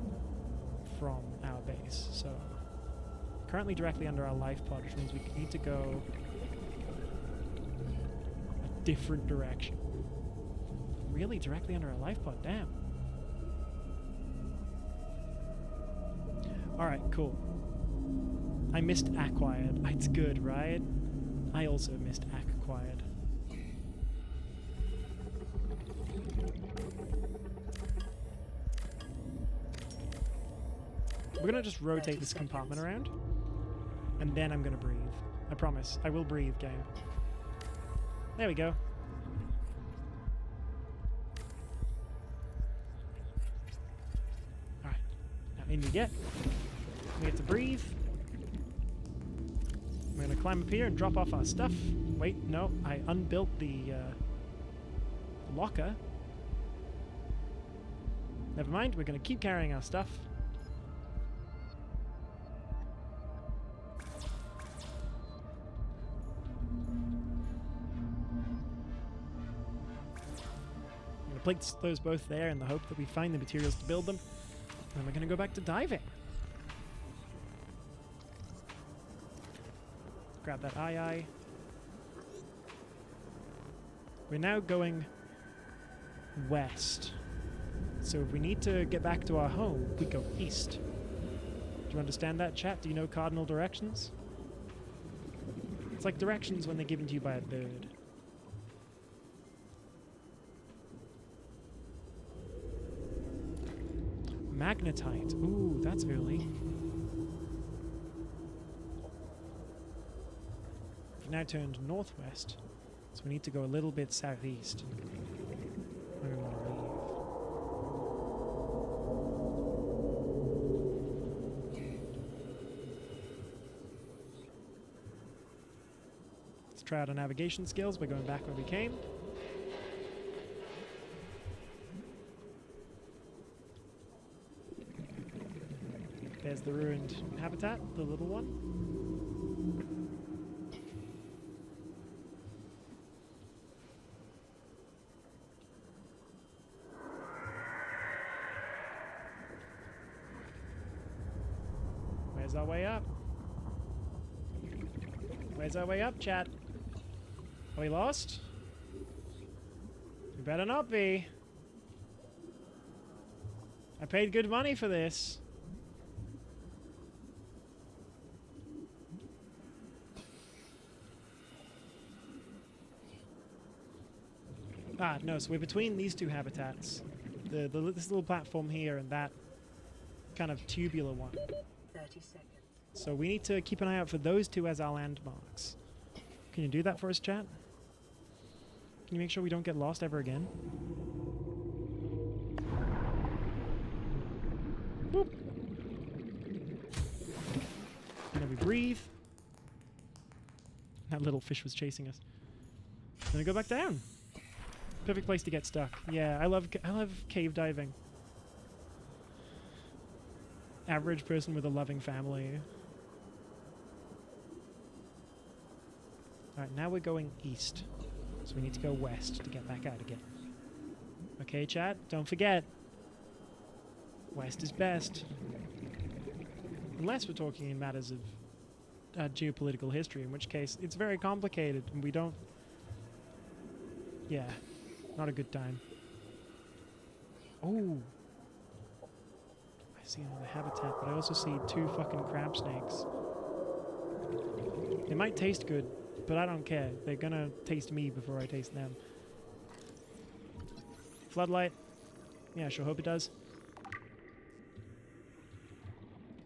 from our base, so currently directly under our life pod, which means we need to go a different direction. Really? Directly under a life pod? Damn. Alright, cool. I missed acquired. It's good, right? I also missed acquired. We're gonna just rotate this compartment around. And then I'm gonna breathe. I promise. I will breathe, game. There we go. Alright. Now in we get. We get to breathe. We're gonna climb up here and drop off our stuff. Wait, no. I unbuilt the locker. Never mind. We're gonna keep carrying our stuff. Place those both there in the hope that we find the materials to build them. And we're going to go back to diving. Grab that aye. We're now going west. So if we need to get back to our home, we go east. Do you understand that, chat? Do you know cardinal directions? It's like directions when they're given to you by a bird. Magnetite. Ooh, that's early. We've now turned northwest, so we need to go a little bit southeast. Where we want to leave. Let's try out our navigation skills. We're going back where we came. There's the ruined habitat, the little one. Where's our way up? Where's our way up, chat? Are we lost? We better not be. I paid good money for this. Ah, no, so we're between these two habitats. This little platform here and that kind of tubular one. 30 seconds. So we need to keep an eye out for those two as our landmarks. Can you do that for us, chat? Can you make sure we don't get lost ever again? Boop. And then we breathe. That little fish was chasing us. Then we go back down. Perfect place to get stuck. Yeah, I love cave diving. Average person with a loving family. Alright, now we're going east. So we need to go west to get back out again. Okay, chat, don't forget. West is best. Unless we're talking in matters of geopolitical history, in which case it's very complicated and we don't... Yeah. Not a good time. Oh! I see another habitat, but I also see 2 fucking crab snakes. They might taste good, but I don't care. They're gonna taste me before I taste them. Floodlight. Yeah, I sure hope it does.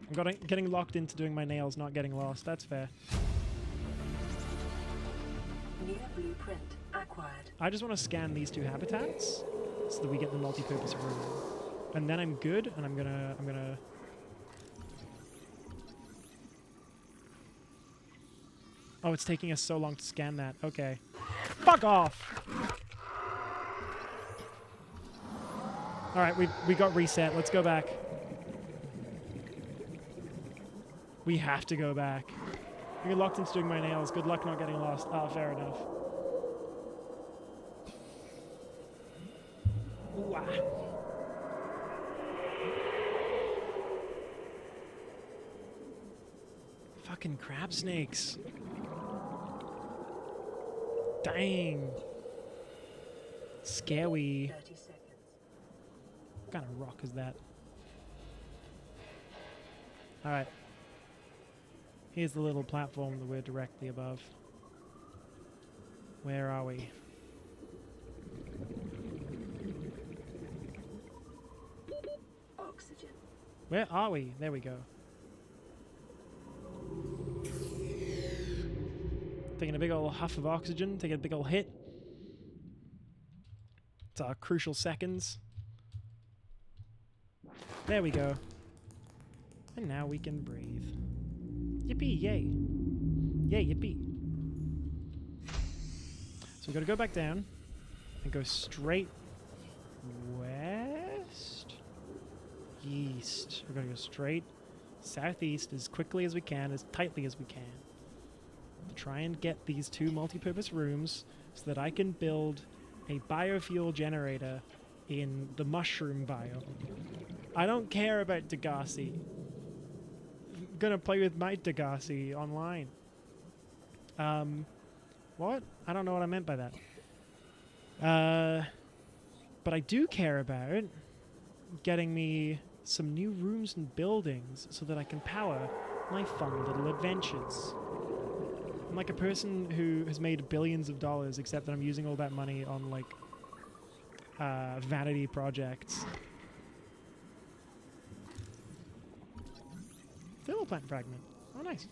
I'm getting locked into doing my nails, not getting lost. That's fair. New blueprint acquired. I just want to scan these 2 habitats so that we get the multi-purpose room. And then I'm good, and I'm gonna... Oh, it's taking us so long to scan that. Okay. Fuck off! Alright, we got reset. Let's go back. We have to go back. I get locked into doing my nails. Good luck not getting lost. Ah, fair enough. Ooh, ah. Fucking crab snakes. Dang. Scary. 30 seconds. What kind of rock is that? Alright. Here's the little platform that we're directly above. Where are we? Oxygen. Where are we? There we go. Taking a big old huff of oxygen, taking a big old hit. It's our crucial seconds. There we go. And now we can breathe. Yippee, yay. Yay, yippee. So we've got to go back down and go straight west? East. We're going to go straight southeast as quickly as we can, as tightly as we can. To try and get these 2 multi-purpose rooms so that I can build a biofuel generator in the mushroom biome. I don't care about Degassi. I'm gonna play with my Degassi online. What? I don't know what I meant by that. But I do care about getting me some new rooms and buildings so that I can power my fun little adventures. I'm like a person who has made billions of dollars, except that I'm using all that money on, like, vanity projects. Thermal plant fragment. Oh, nice.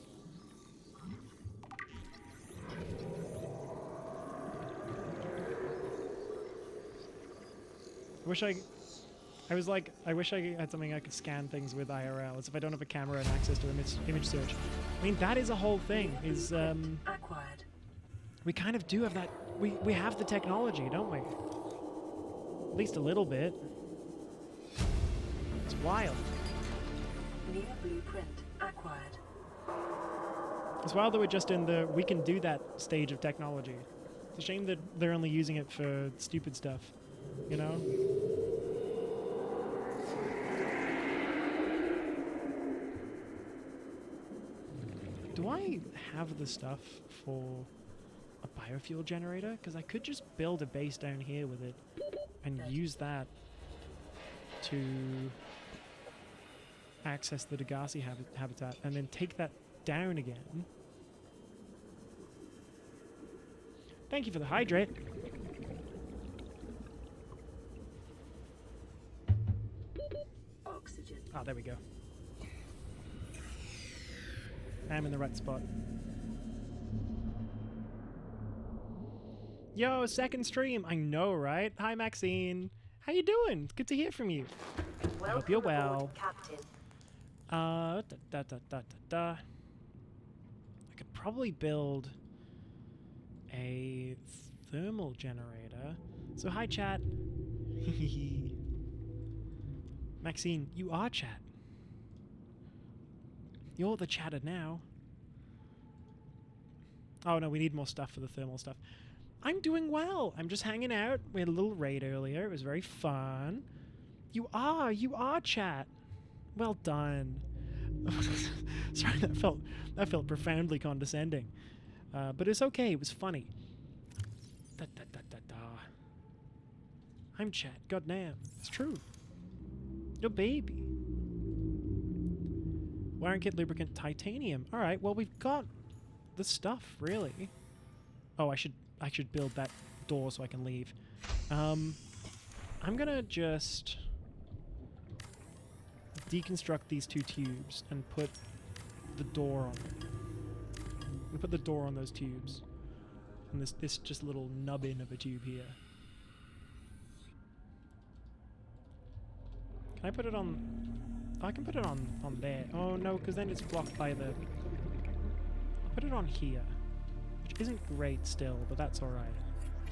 I wish I had something I could scan things with IRL, as if I don't have a camera and access to image search. I mean, that is a whole thing, is, Acquired. we kind of do have that, we have the technology, don't we? At least a little bit. It's wild. New blueprint acquired. It's wild that we're just in the we can do that stage of technology. It's a shame that they're only using it for stupid stuff, you know? Do I have the stuff for a biofuel generator? Because I could just build a base down here with it and use that to access the Degassi habitat and then take that down again. Thank you for the hydrate. Oxygen. Ah, there we go. I'm in the right spot. Yo, second stream. I know, right? Hi, Maxine. How you doing? It's good to hear from you. I hope you're Welcome aboard, well. Captain. I could probably build a thermal generator. So hi, chat. Maxine, you are chat. You're the chatter now. Oh no, we need more stuff for the thermal stuff. I'm doing well. I'm just hanging out. We had a little raid earlier. It was very fun. You are chat. Well done. Sorry, that felt profoundly condescending. But it's okay. It was funny. I'm chat. God damn. It's true. Your baby. Wiring kit, lubricant, titanium. All right. Well, we've got the stuff, really. Oh, I should build that door so I can leave. I'm gonna just deconstruct these 2 tubes and put the door on them. I'm gonna put the door on those tubes. And this just little nubbin of a tube here. Can I put it on... Oh, I can put it on there. Oh no, because then it's blocked by the... I'll put it on here. Which isn't great still, but that's alright.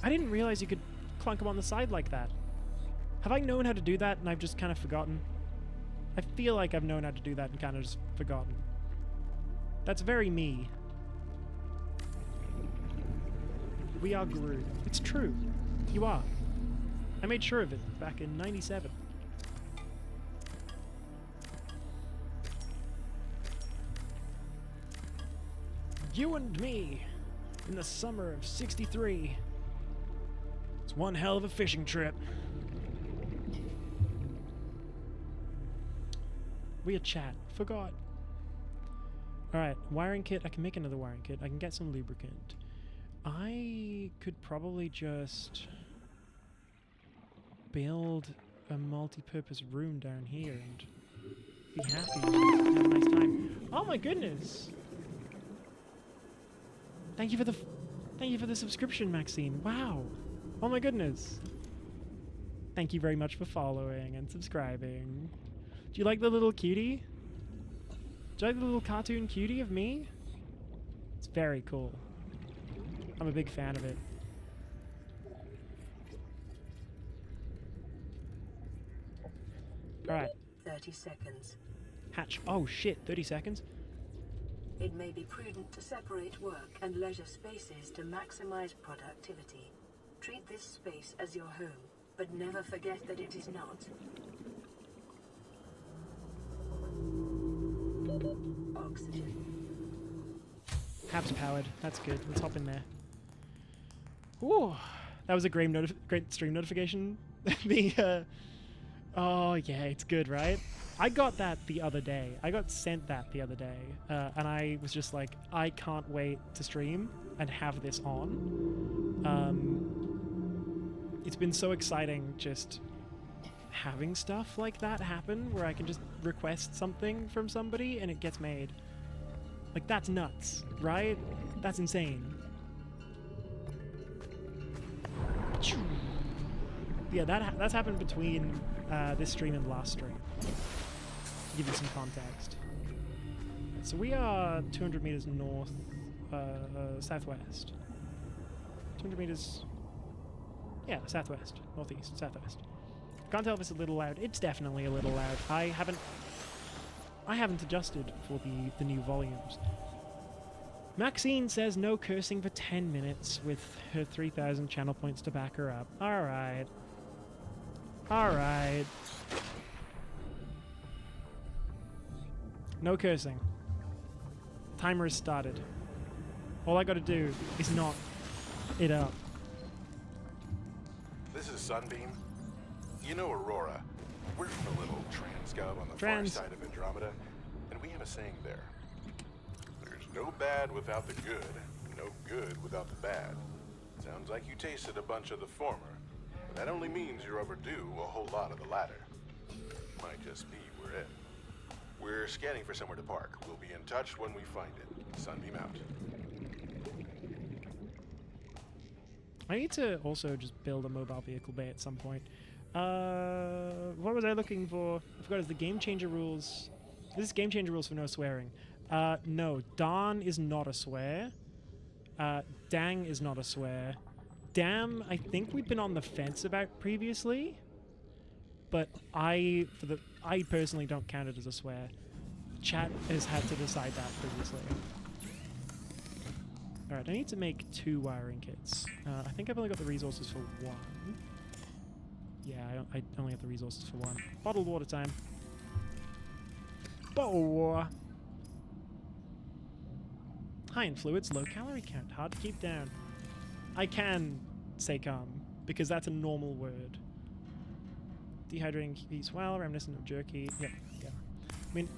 I didn't realize you could clunk them on the side like that. Have I known how to do that and I've just kind of forgotten? I feel like I've known how to do that and kind of just forgotten. That's very me. We are Guru. It's true. You are. I made sure of it back in '97. You and me in the summer of '63. It's one hell of a fishing trip. Weird chat. Forgot. Alright, wiring kit. I can make another wiring kit. I can get some lubricant. I could probably just build a multi-purpose room down here and be happy and have a nice time. Oh my goodness! Thank you for the subscription, Maxine. Wow. Oh my goodness. Thank you very much for following and subscribing. Do you like the little cutie? Do you like the little cartoon cutie of me? It's very cool. I'm a big fan of it. Alright. 30 seconds. Hatch. Oh shit, 30 seconds? It may be prudent to separate work and leisure spaces to maximize productivity. Treat this space as your home, but never forget that it is not. Oxygen. Hab's powered. That's good. Let's hop in there. Ooh, that was a great stream notification. Oh yeah, it's good, right? I got that the other day. I got sent that the other day, and I was just like, I can't wait to stream and have this on. It's been so exciting just having stuff like that happen, where I can just request something from somebody and it gets made. Like, that's nuts, right? That's insane. Yeah, that's happened between this stream and last stream. To give you some context. So we are 200 meters north, southwest. 200 meters... Yeah, southwest. Northeast, southwest. Can't tell if it's a little loud. It's definitely a little loud. I haven't adjusted for the new volumes. Maxine says no cursing for 10 minutes with her 3,000 channel points to back her up. Alright. Alright. No cursing. Timer has started. All I gotta do is knock it up. This is Sunbeam. You know Aurora. We're from a little transgov on the far side of Andromeda, and we have a saying there. There's no bad without the good, no good without the bad. Sounds like you tasted a bunch of the former, but that only means you're overdue a whole lot of the latter. Might just be we're it. We're scanning for somewhere to park. We'll be in touch when we find it. Sunbeam out. I need to also just build a mobile vehicle bay at some point. What was I looking for? I forgot. Is the game changer rules? This is game changer rules for no swearing. No, darn is not a swear. Dang is not a swear. Damn, I think we've been on the fence about previously, but I personally don't count it as a swear. Chat has had to decide that previously. Alright, I need to make 2 wiring kits. I think I've only got the resources for 1. Yeah, I only have the resources for 1. Bottled water time. Bottled water. High in fluids, low calorie count. Hard to keep down. I can say calm, because that's a normal word. Dehydrating keeps well, reminiscent of jerky. Yep, yeah. I mean,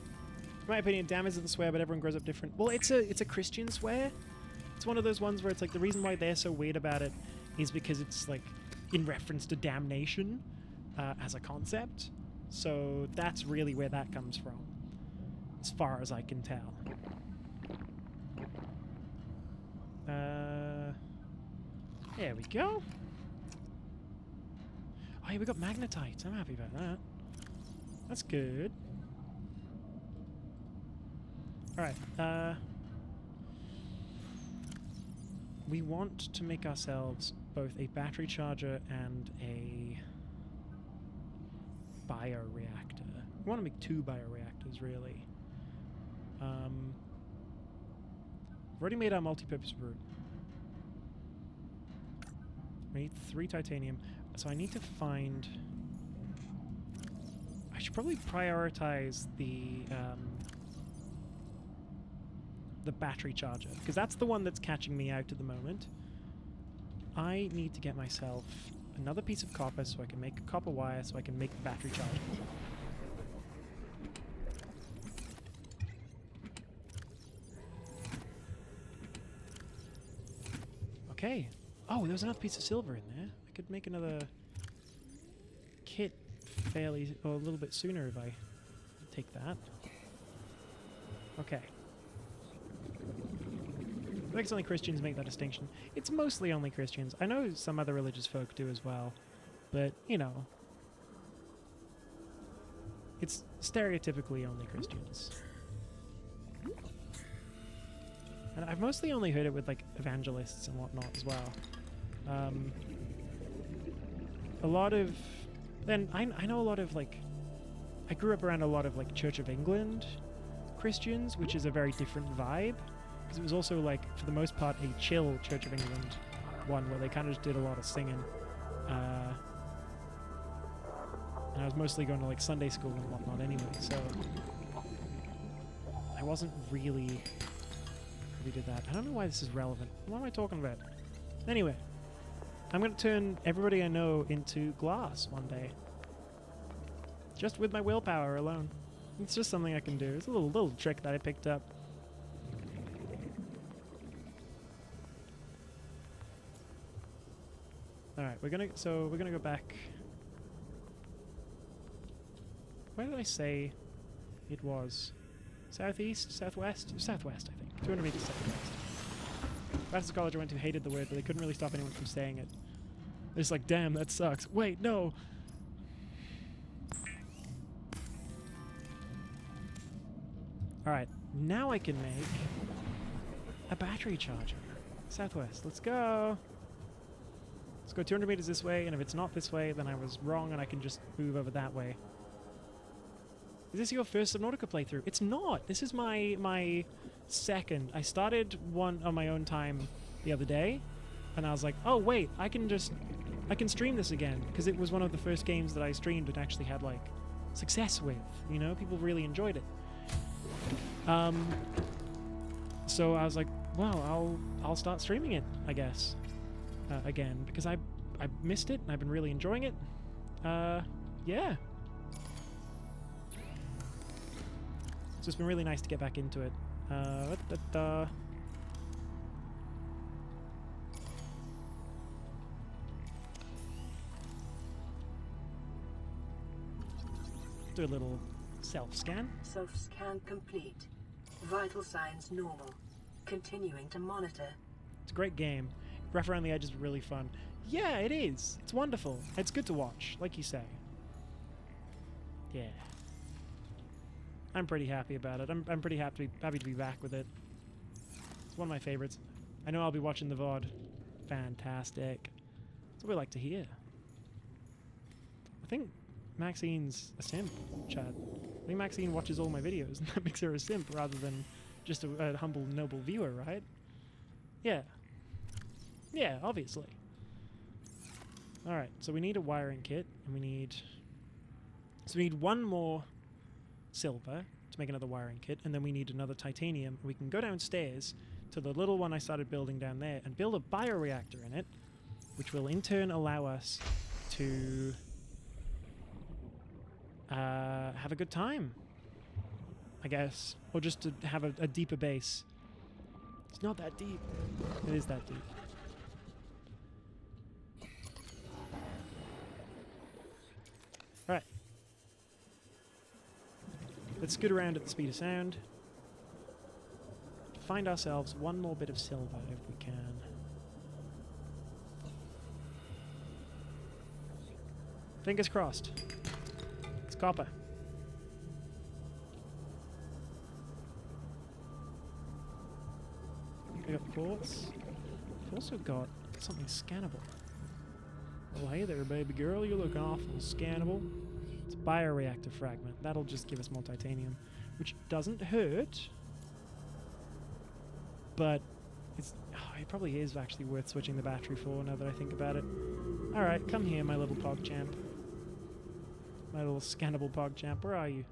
in my opinion, damn isn't the swear, but everyone grows up different. Well, it's a Christian swear. It's one of those ones where it's like the reason why they're so weird about it is because it's like in reference to damnation as a concept. So that's really where that comes from, as far as I can tell. There we go. Oh yeah, we got magnetite. I'm happy about that. That's good. Alright, we want to make ourselves both a battery charger and a bioreactor. We want to make 2 bioreactors, really. We've already made our multi-purpose room. We need 3 titanium, so I need to find... I should probably prioritize the battery charger, because that's the one that's catching me out at the moment. I need to get myself another piece of copper so I can make a copper wire so I can make the battery charger. Okay. Oh, there was another piece of silver in there. I could make another kit fairly, or a little bit sooner if I take that. Okay. I think it's only Christians make that distinction. It's mostly only Christians. I know some other religious folk do as well, but, you know, it's stereotypically only Christians. And I've mostly only heard it with, like, evangelists and whatnot as well. A lot of... Then, I know a lot of, like... I grew up around a lot of, like, Church of England Christians, which is a very different vibe. Because it was also, like, for the most part, a chill Church of England one, where they kind of just did a lot of singing. And I was mostly going to, like, Sunday school and whatnot anyway, so... I wasn't really... We did that. I don't know why this is relevant. What am I talking about? Anyway, I'm going to turn everybody I know into glass one day. Just with my willpower alone. It's just something I can do. It's a little trick that I picked up. Alright, we're gonna go back. Where did I say it was? Southeast? Southwest? Southwest, I think. 200 meters southwest. Baptist college I went to hated the word, but they couldn't really stop anyone from saying it. They're just like, damn, that sucks. Wait, no! Alright, now I can make a battery charger. Southwest, let's go! Let's go 200 meters this way, and if it's not this way, then I was wrong and I can just move over that way. Is this your first Subnautica playthrough? It's not! This is my second. I started one on my own time the other day, and I was like, oh wait, I can stream this again, because it was one of the first games that I streamed and actually had, like, success with, you know? People really enjoyed it. So I was like, well, I'll start streaming it, I guess, again, because I missed it, and I've been really enjoying it. Yeah. So it's been really nice to get back into it. Do a little self-scan. Self-scan complete. Vital signs normal. Continuing to monitor. It's a great game. Rough around the edges is really fun. Yeah, it is. It's wonderful. It's good to watch, like you say. Yeah. I'm pretty happy about it. I'm pretty happy to be back with it. It's one of my favorites. I know I'll be watching the VOD. Fantastic. That's what we like to hear. I think Maxine's a simp, Chad. I think Maxine watches all my videos, and that makes her a simp rather than just a humble, noble viewer, right? Yeah. Yeah, obviously. Alright, so we need a wiring kit, and we need one more silver to make another wiring kit, and then we need another titanium. We can go downstairs to the little one I started building down there and build a bioreactor in it, which will in turn allow us to have a good time, I guess, or just to have a deeper base. It's not that deep. It is that deep. Alright. Let's scoot around at the speed of sound. Find ourselves one more bit of silver if we can. Fingers crossed. It's copper. We got quartz. We've also got something scannable. Well, hey there, baby girl. You look awful scannable. It's a bioreactor fragment. That'll just give us more titanium, which doesn't hurt. But it probably is actually worth switching the battery for now that I think about it. Alright, come here, my little PogChamp. My little scannable PogChamp. Where are you?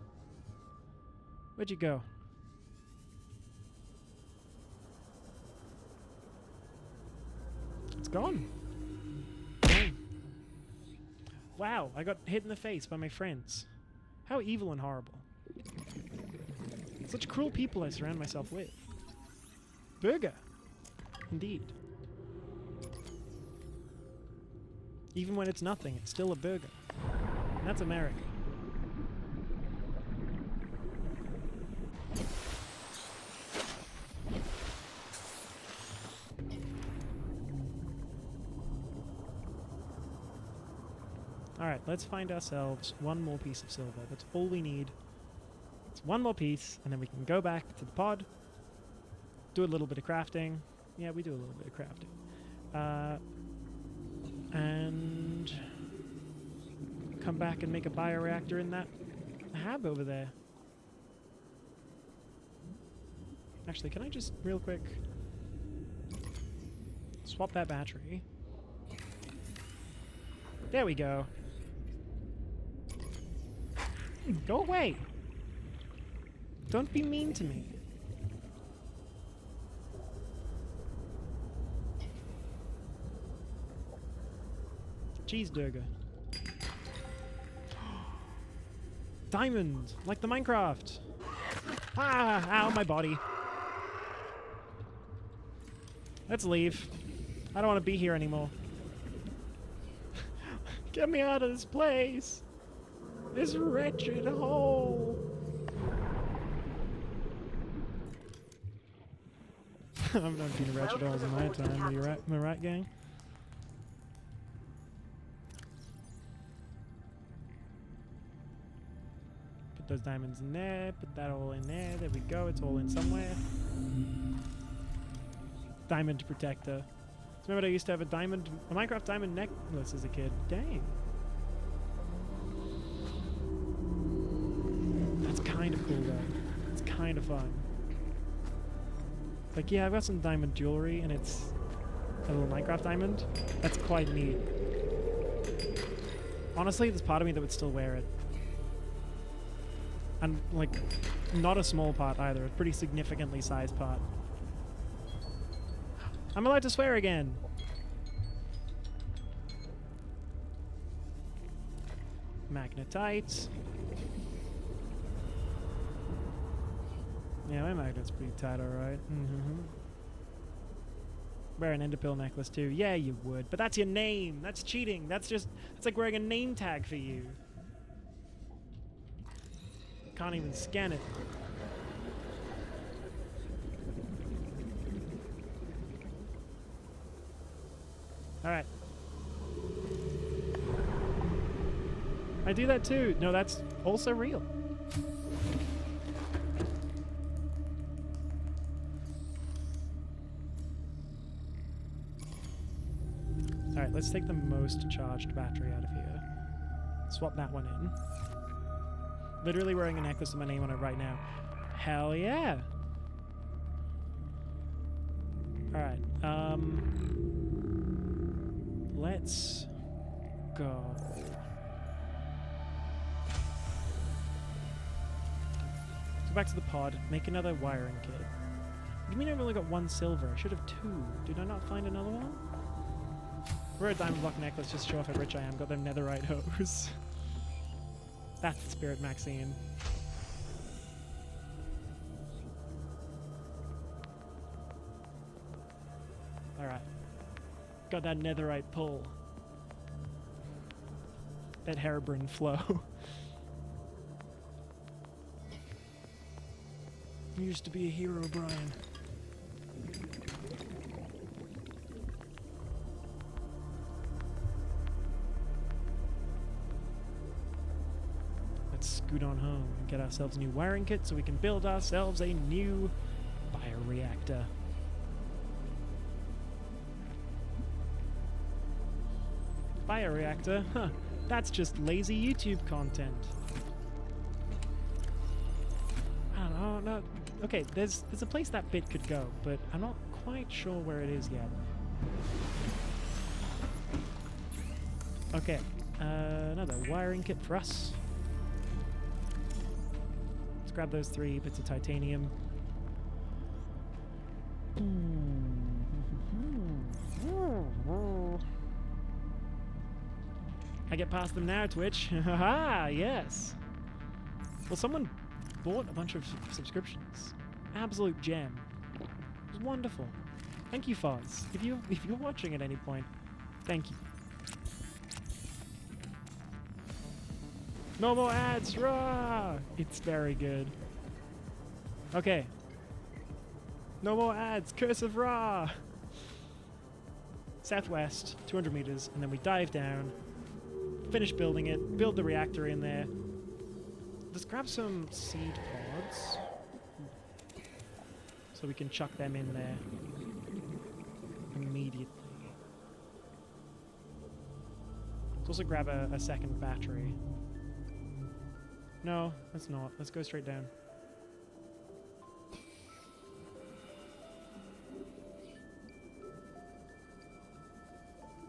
Where'd you go? It's gone. Dang. Wow, I got hit in the face by my friends. How evil and horrible. Such cruel people I surround myself with. Burger. Indeed. Even when it's nothing, it's still a burger. And that's America. Alright, let's find ourselves one more piece of silver. That's all we need. It's one more piece, and then we can go back to the pod, do a little bit of crafting. Yeah, we do a little bit of crafting. And come back and make a bioreactor in that hab over there. Actually, can I just real quick swap that battery? There we go. Go away! Don't be mean to me. Cheeseburger. Diamond! Like the Minecraft! Ah! Ow, my body. Let's leave. I don't want to be here anymore. Get me out of this place! This wretched hole! I've not been wretched holes in my time, am I right, gang? Put those diamonds in there, put that all in there, there we go, it's all in somewhere. Diamond protector. So remember I used to have a Minecraft diamond necklace as a kid. Dang. That's kind of cool though. It's kind of fun. Like, yeah, I've got some diamond jewelry and it's a little Minecraft diamond. That's quite neat. Honestly, there's part of me that would still wear it. And, like, not a small part either. A pretty significantly sized part. I'm allowed to swear again! Magnetite. Yeah, my magnet's pretty tight, alright. Wear an enderpearl necklace too. Yeah, you would. But that's your name! That's cheating! That's like wearing a name tag for you. Can't even scan it. Alright. I do that too. No, that's also real. Alright, let's take the most charged battery out of here. Swap that one in. Literally wearing a necklace with my name on it right now. Hell yeah! Alright, let's go. Go back to the pod, make another wiring kit. What do you mean I've only got one silver? I should have two. Did I not find another one? Wear a diamond block necklace just to show off how rich I am. Got them netherite hose. That's the spirit, Maxine. Alright. Got that netherite pull. That harebrained flow. You used to be a hero, Brian. Let's scoot on home and get ourselves a new wiring kit so we can build ourselves a new bioreactor. Bioreactor? Huh. That's just lazy YouTube content. I don't know, no. Okay, there's a place that bit could go, but I'm not quite sure where it is yet. Okay, another wiring kit for us. Let's grab those 3 bits of titanium. I get past them now, Twitch. Haha, yes. Well, someone bought a bunch of subscriptions. Absolute gem. It was wonderful. Thank you, Foz. If you're watching at any point, thank you. No more ads, rah! It's very good. Okay. No more ads, Curse of Ra! Southwest, 200 meters, and then we dive down, finish building it, build the reactor in there. Let's grab some seed pods, so we can chuck them in there immediately. Let's also grab a second battery. No, let's not. Let's go straight down.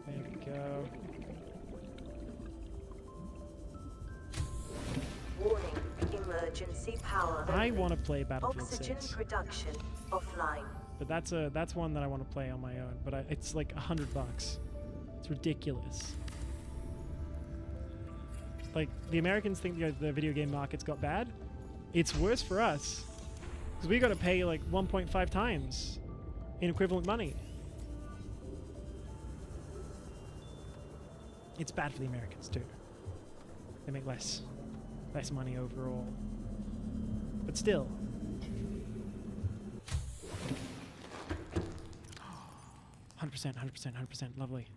There we go. Warning, emergency power. I want to play Battlefield Oxygen 6. production offline. But that's one that I want to play on my own. But it's like $100. It's ridiculous. Like, the Americans think the video game market's got bad. It's worse for us. Because we got to pay like 1.5 times in equivalent money. It's bad for the Americans too. They make less money overall. But still. 100%, 100%, 100%. Lovely.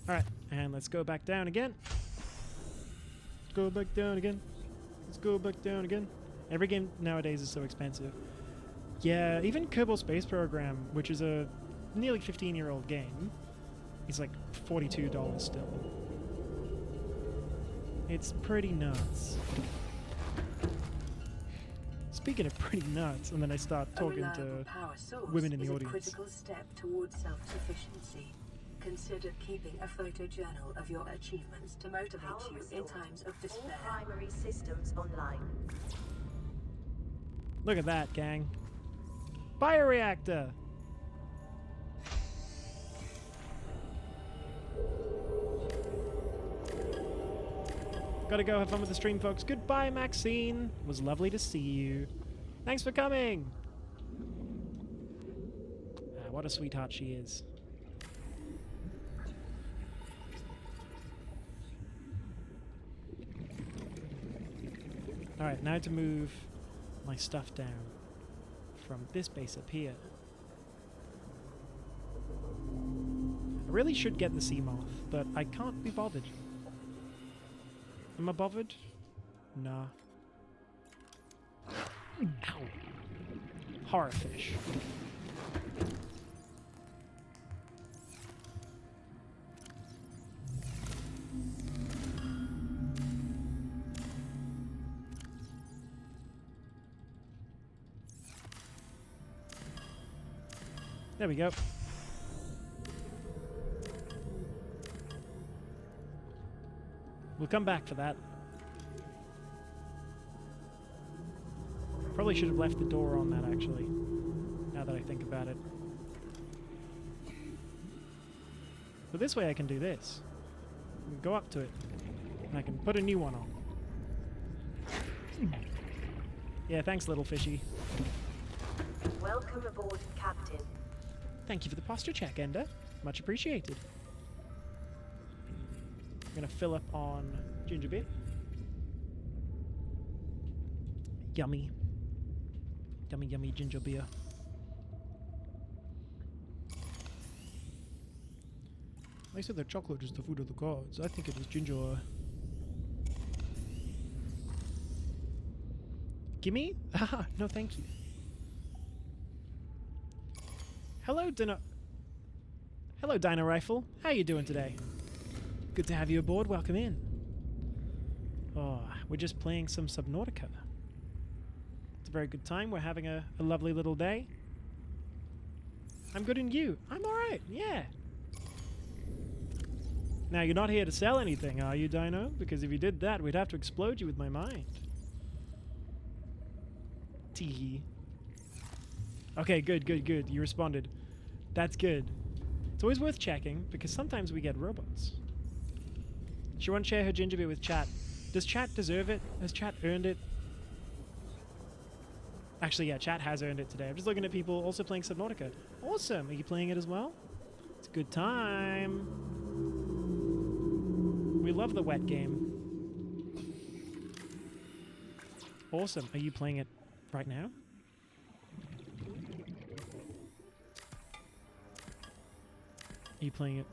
Alright, and let's go back down again. Let's go back down again. Let's go back down again. Every game nowadays is so expensive. Yeah, even Kerbal Space Program, which is a nearly 15-year-old game, is like $42 still. It's pretty nuts. Speaking of pretty nuts, and then I start talking to women in the audience. A critical step towards self-sufficiency. Consider keeping a photojournal of your achievements to motivate you in times of despair. All primary systems online. Look at that, gang. Bioreactor! Gotta go have fun with the stream, folks. Goodbye, Maxine. It was lovely to see you. Thanks for coming. What a sweetheart she is. Alright, now to move my stuff down from this base up here. I really should get the sea moth, but I can't be bothered. Am I bothered? Nah. Ow. Horror fish. There we go. We'll come back for that. Probably should have left the door on that, actually, now that I think about it. But this way I can do this. I can go up to it, and I can put a new one on. Yeah, thanks, little fishy. Welcome aboard, Captain. Thank you for the posture check, Ender. Much appreciated. I'm gonna fill up on ginger beer. Yummy. Yummy, yummy ginger beer. I said that chocolate is the food of the gods. I think it is ginger. Gimme? Haha, no thank you. Hello, Dino Rifle. How you doing today? Good to have you aboard. Welcome in. Oh, we're just playing some Subnautica. It's a very good time. We're having a lovely little day. I'm good, and you? I'm alright, yeah. Now, you're not here to sell anything, are you, Dino? Because if you did that, we'd have to explode you with my mind. Teehee. Okay, good, good, good. You responded. That's good. It's always worth checking, because sometimes we get robots. She won't share her ginger beer with chat. Does chat deserve it? Has chat earned it? Actually, yeah, chat has earned it today. I'm just looking at people also playing Subnautica. Awesome! Are you playing it as well? It's a good time. We love the wet game. Awesome. Are you playing it right now? Are you playing it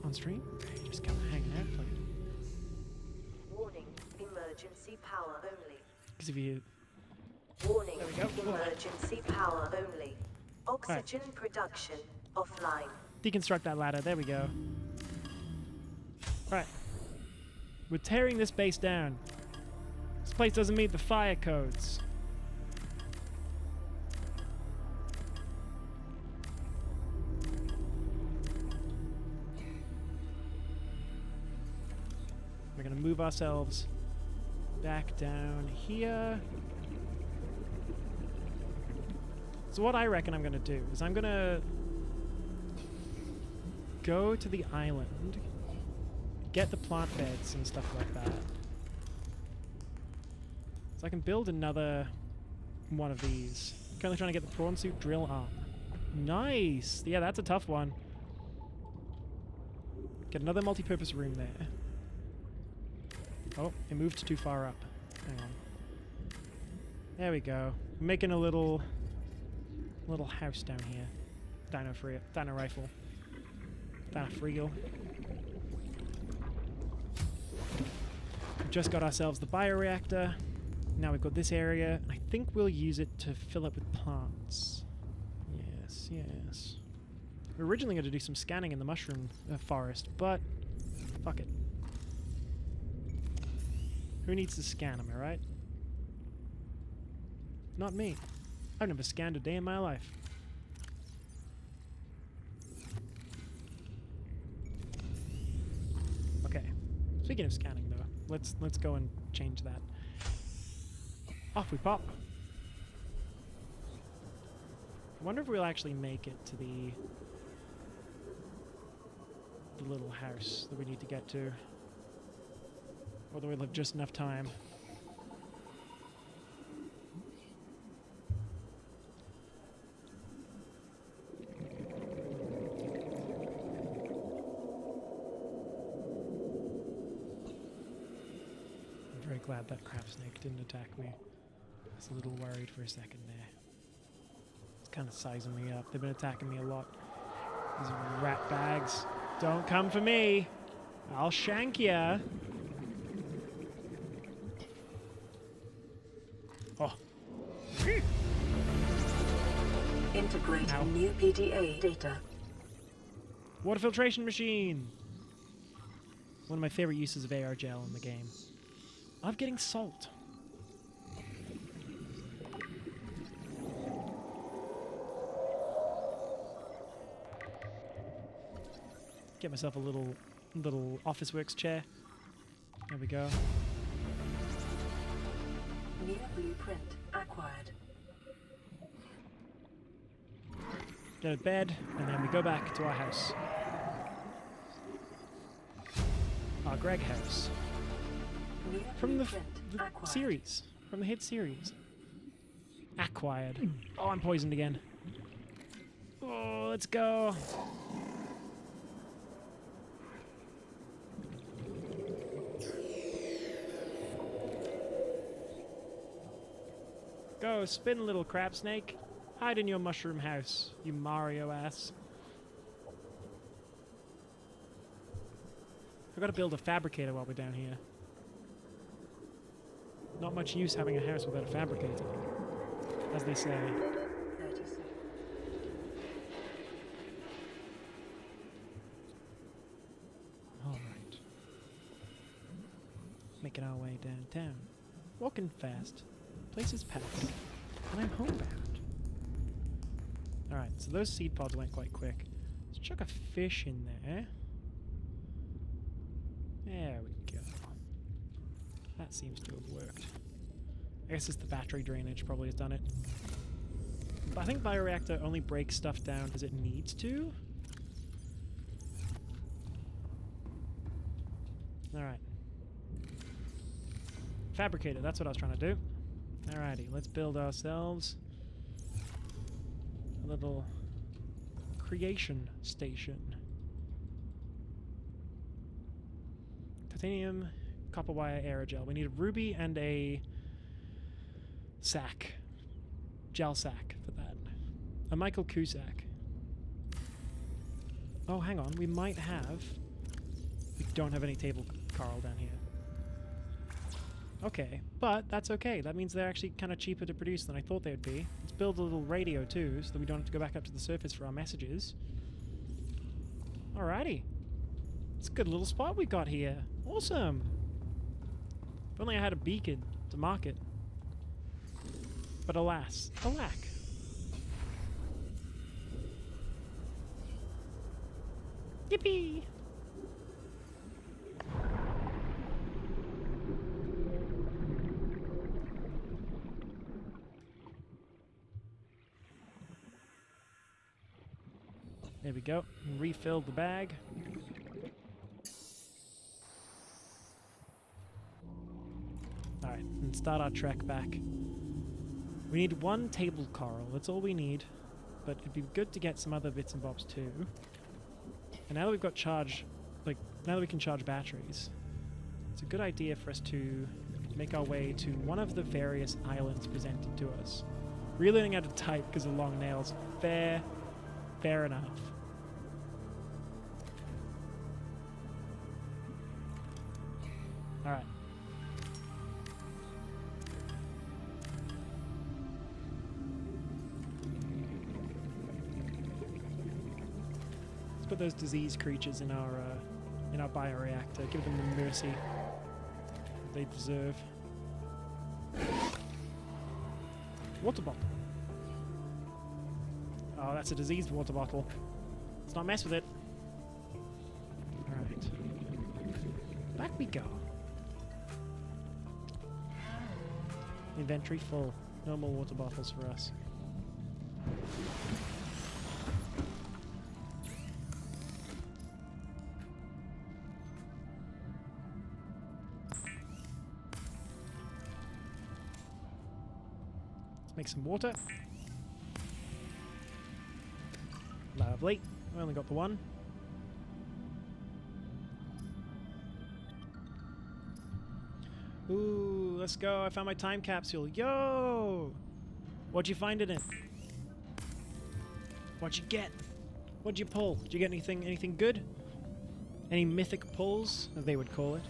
on stream? Or are you just kind of hanging out playing it? Warning, emergency power only. Because if you... Warning, There we go. emergency power only. Oxygen production offline. Deconstruct that ladder. There we go. Right. We're tearing this base down. This place doesn't meet the fire codes. We're gonna move ourselves back down here. So what I reckon I'm gonna do is I'm gonna go to the island, get the plant beds and stuff like that. So I can build another one of these. Currently trying to get the prawn suit drill arm. Nice! Yeah, that's a tough one. Get another multi-purpose room there. Oh, it moved too far up. Hang on. There we go. Making a little house down here. Dino rifle. Dino Freagle. We've just got ourselves the bioreactor. Now we've got this area. I think we'll use it to fill it with plants. Yes, yes. We were originally going to do some scanning in the mushroom forest, but fuck it. Who needs to scan, am I right? Not me. I've never scanned a day in my life. Okay. Speaking of scanning though, let's go and change that. Off we pop. I wonder if we'll actually make it to the little house that we need to get to. Whether we'll have just enough time. I'm very glad that crab snake didn't attack me. I was a little worried for a second there. It's kind of sizing me up. They've been attacking me a lot. These rat bags. Don't come for me. I'll shank ya. Oh. Integrating Ow. new PDA data. Water filtration machine. One of my favorite uses of AR gel in the game. I love getting salt. Get myself a little office works chair. There we go. New blueprint acquired. Get a bed, and then we go back to our house. Our Greg house. New From the blueprint acquired. series. From the hit series. Acquired. Oh, I'm poisoned again. Oh, let's go. Go, spin, little crab snake. Hide in your mushroom house, you Mario ass. I've got to build a fabricator while we're down here. Not much use having a house without a fabricator, as they say. 30 seconds. Alright. Making our way downtown. Walking fast. Places packed. And I'm homebound. Alright, so those seed pods went quite quick. Let's chuck a fish in there. There we go. That seems to have worked. I guess it's the battery drainage probably has done it. But I think bioreactor only breaks stuff down as it needs to. Alright. Fabricator, that's what I was trying to do. Alrighty, let's build ourselves a little creation station. Titanium, copper wire, aerogel. We need a ruby and a sack. Gel sack for that. A Michael Cusack. Oh, hang on. We might have... We don't have any table coral down here. Okay, but that's okay. That means they're actually kind of cheaper to produce than I thought they would be. Let's build a little radio too, so that we don't have to go back up to the surface for our messages. Alrighty. It's a good little spot we got here. Awesome. If only I had a beacon to mark it. But alas, alack. Yippee! There we go. Refill the bag. Alright, and start our trek back. We need one table coral. That's all we need. But it'd be good to get some other bits and bobs too. And now that we've got charge, now that we can charge batteries, it's a good idea for us to make our way to one of the various islands presented to us. Really learning how to type because of long nails. Fair enough. Alright. Let's put those disease creatures in our bioreactor. Give them the mercy they deserve. Water bottle. Oh, that's a diseased water bottle. Let's not mess with it. Alright. Back we go. Inventory full. No more water bottles for us. Let's make some water. Lovely. I only got the one. Ooh, let's go. I found my time capsule. Yo! What'd you find in it? What'd you get? What'd you pull? Did you get anything good? Any mythic pulls, as they would call it?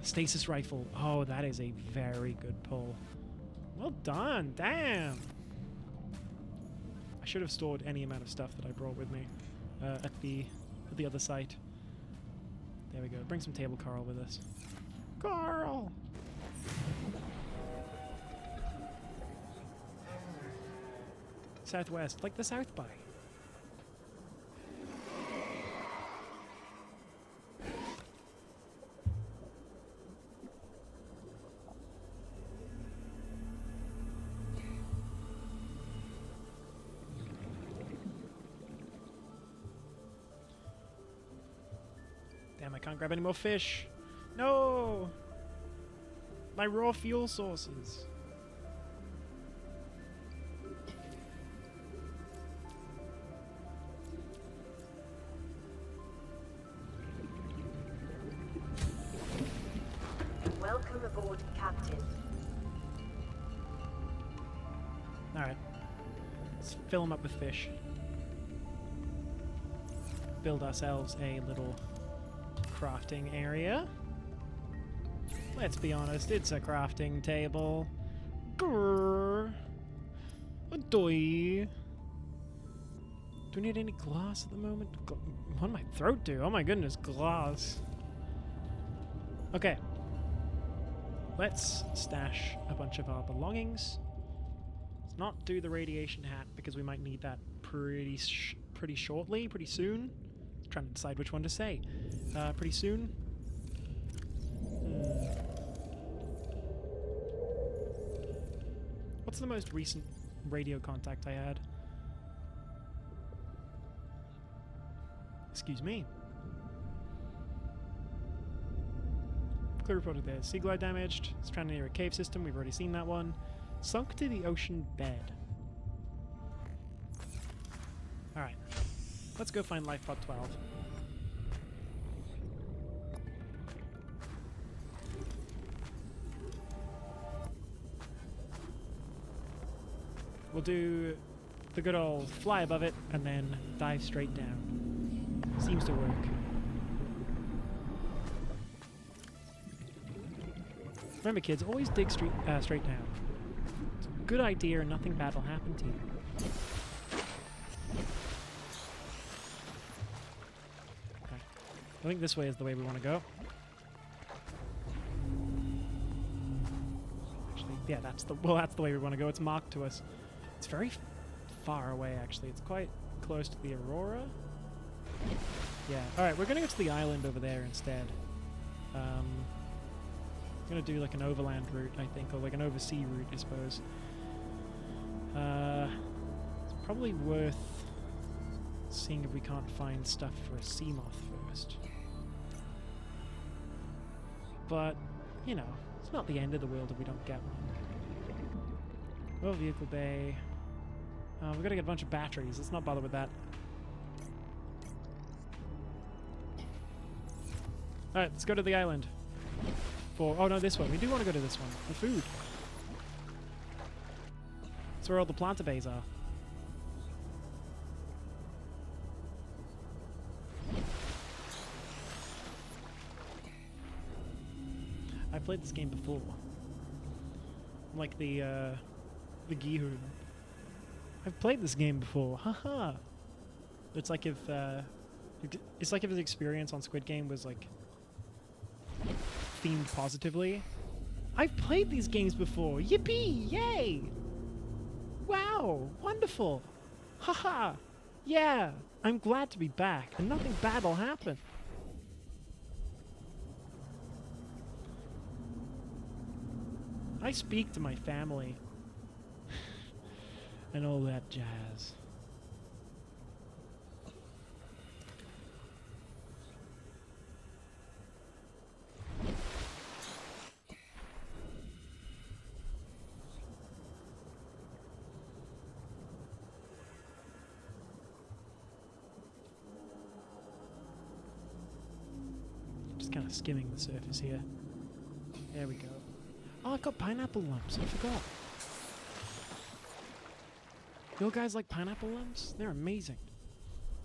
Stasis rifle. Oh, that is a very good pull. Well done. Damn. I should have stored any amount of stuff that I brought with me at the other site. There we go. Bring some table coral with us. Coral! Southwest, like the South by. Damn, I can't grab any more fish. No! My raw fuel sources. Welcome aboard, Captain. Alright. Let's fill them up with fish. Build ourselves a little crafting area. Let's be honest, it's a crafting table. Grrr. Adoy. Do we need any glass at the moment? What my throat do? Oh my goodness, glass. Okay. Let's stash a bunch of our belongings. Let's not do the radiation hat because we might need that pretty shortly, pretty soon. Trying to decide which one to say. Pretty soon. What's the most recent radio contact I had? Excuse me. Clear reported there. Sea glide damaged. Stranded near a cave system. We've already seen that one. Sunk to the ocean bed. Alright. Let's go find life pod 12. We'll do the good old fly above it and then dive straight down. Seems to work. Remember kids, always dig straight down. It's a good idea and nothing bad will happen to you. Okay. I think this way is the way we want to go. Actually, yeah, that's the way we want to go. It's marked to us. It's very far away, actually. It's quite close to the Aurora. Yeah. Alright, we're going to go to the island over there instead. I'm going to do like an overland route, I think, or like an oversea route, I suppose. It's probably worth seeing if we can't find stuff for a sea moth first. But, you know, it's not the end of the world if we don't get one. Oh, vehicle bay. We've got to get a bunch of batteries. Let's not bother with that. Alright, let's go to the island. Oh no, this one. We do want to go to this one. For food. That's where all the planta bays are. I played this game before. Like the Gihu. I've played this game before. Haha. It's like if his experience on Squid Game was like themed positively. I've played these games before. Yippee! Yay! Wow! Wonderful! Haha! Yeah! I'm glad to be back, and nothing bad will happen. I speak to my family. And all that jazz. Just kind of skimming the surface here. There we go. Oh, I've got pineapple lumps. I forgot. You guys like pineapple lumps? They're amazing.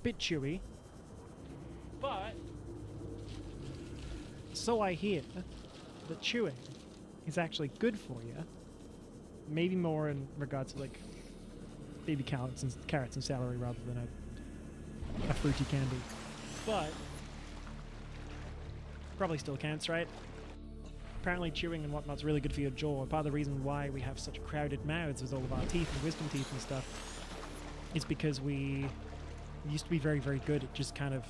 Bit chewy. But, so I hear that chewing is actually good for you. Maybe more in regards to like baby carrots and celery rather than a fruity candy. But, probably still counts, right? Apparently chewing and whatnot's really good for your jaw. Part of the reason why we have such crowded mouths with all of our teeth and wisdom teeth and stuff is because we used to be very, very good at just kind of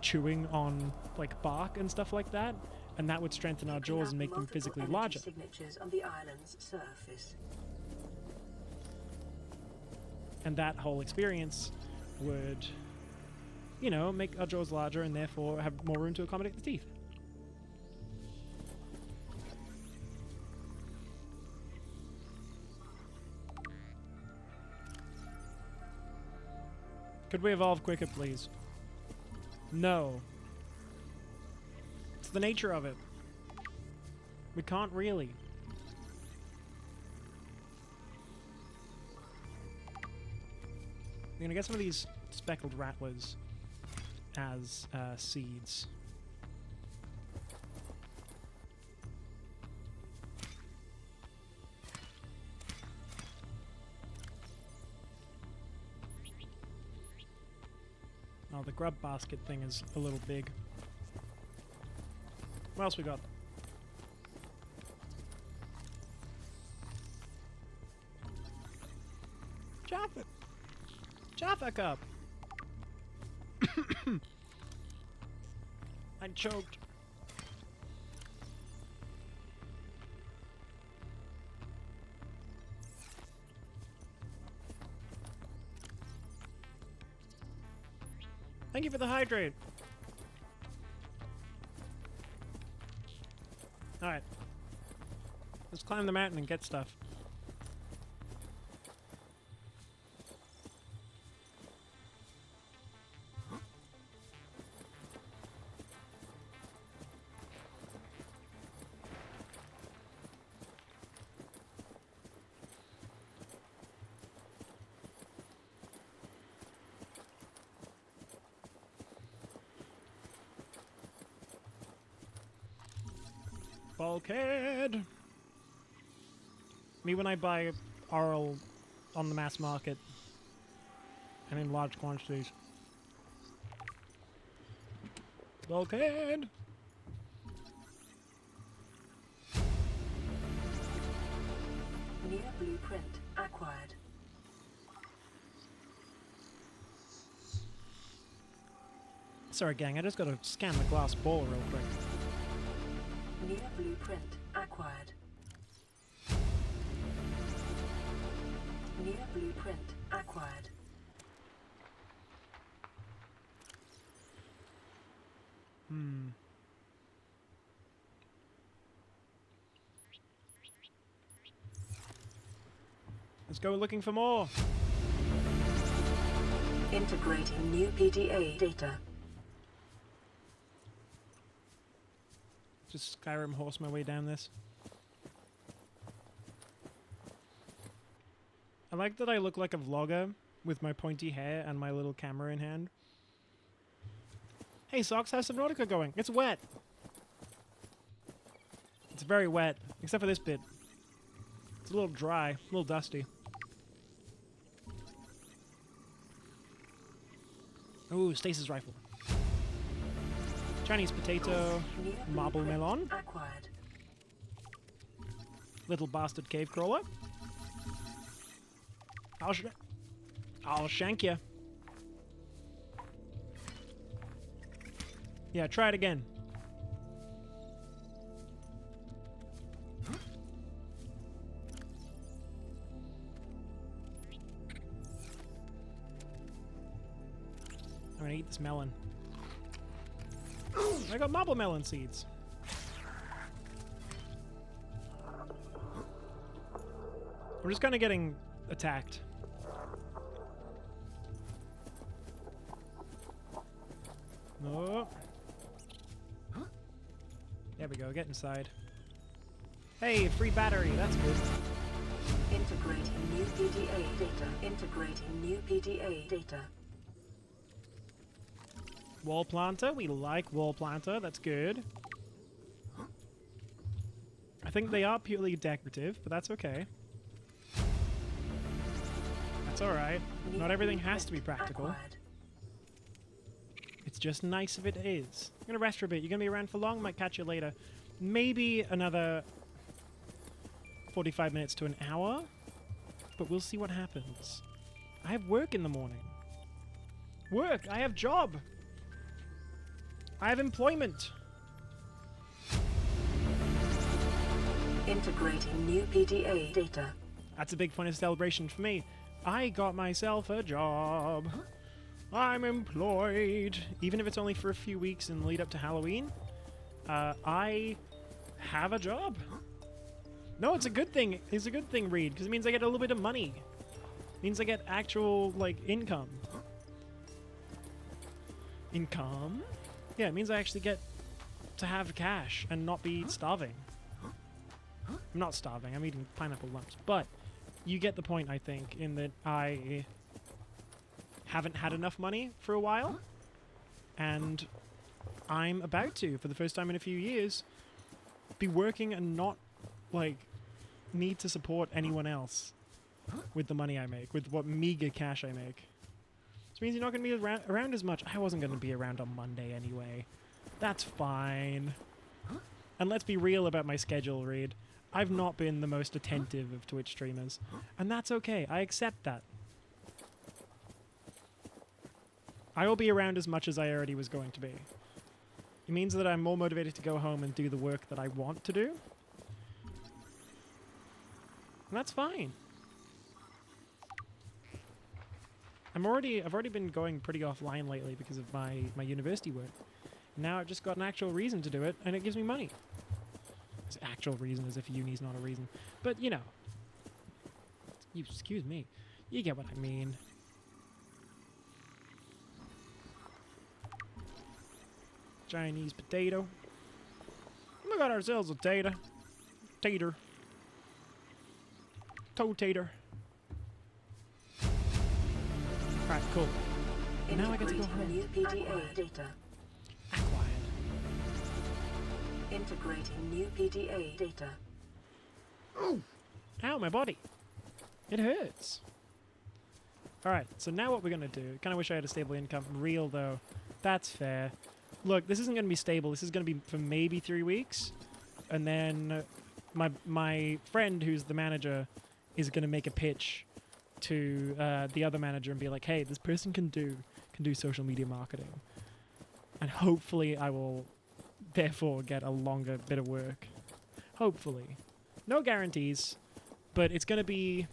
chewing on like bark and stuff like that, and that would strengthen our jaws and make them physically larger. Signatures on the island's surface. And that whole experience would, you know, make our jaws larger and therefore have more room to accommodate the teeth. Could we evolve quicker, please? No. It's the nature of it. We can't really. I'm gonna get some of these speckled rattlers as seeds. Oh, the grub basket thing is a little big. What else we got? Jaffa! Jaffa cup! I choked. Thank you for the hydrate. Alright. Let's climb the mountain and get stuff. Bulkhead! Me when I buy oral on the mass market and in large quantities. Bulkhead! Near blueprint acquired. Sorry gang, I just gotta scan the glass ball real quick. Near blueprint acquired. Near blueprint acquired. Let's go looking for more. Integrating new PDA data. Just Skyrim horse my way down this. I like that I look like a vlogger with my pointy hair and my little camera in hand. Hey Socks, how's Subnautica going? It's wet. It's very wet, except for this bit. It's a little dry, a little dusty. Ooh, stasis rifle. Chinese potato, marble melon, Acquired. little bastard cave crawler. I'll shank ya. Yeah, try it again. I'm gonna eat this melon. I got marble melon seeds. We're just kind of getting attacked. Oh. There we go, get inside. Hey, free battery, that's good. Integrating new PDA data. Integrating new PDA data. Wall planter, we like wall planter, that's good. I think they are purely decorative, but that's okay. That's alright. Not everything has to be practical. Acquired. It's just nice if it is. I'm gonna rest for a bit. You're gonna be around for long? Might catch you later. Maybe another 45 minutes to an hour, but we'll see what happens. I have work in the morning. Work! I have job! I have employment! Integrating new PDA data. That's a big point of celebration for me. I got myself a job. I'm employed. Even if it's only for a few weeks in the lead up to Halloween, I have a job. No, it's a good thing. It's a good thing, Reed, because it means I get a little bit of money. It means I get actual, like, income. Income? Yeah, it means I actually get to have cash and not be starving. I'm not starving, I'm eating pineapple lumps. But you get the point, I think, in that I haven't had enough money for a while. And I'm about to, for the first time in a few years, be working and not, like, need to support anyone else with the money I make, with what meager cash I make. Which means you're not going to be around as much. I wasn't going to be around on Monday anyway. That's fine. And let's be real about my schedule, Reed. I've not been the most attentive of Twitch streamers. And that's okay. I accept that. I will be around as much as I already was going to be. It means that I'm more motivated to go home and do the work that I want to do. And that's fine. I've already been going pretty offline lately because of my university work. Now I've just got an actual reason to do it, and it gives me money. It's actual reason, as if uni's not a reason. But, you know. You, excuse me. You get what I mean. Chinese potato. We got ourselves a tater. Tater. Toe tater. Alright, cool. Now I get to go home. New PDA data. Acquired. Integrating new PDA data. Ow, my body. It hurts. Alright, so now what we're going to do... Kind of wish I had a stable income. Real, though. That's fair. Look, this isn't going to be stable. This is going to be for maybe 3 weeks. And then my friend, who's the manager, is going to make a pitch to the other manager and be like, hey, this person can do social media marketing. And hopefully I will, therefore, get a longer bit of work. Hopefully. No guarantees, but it's going to be...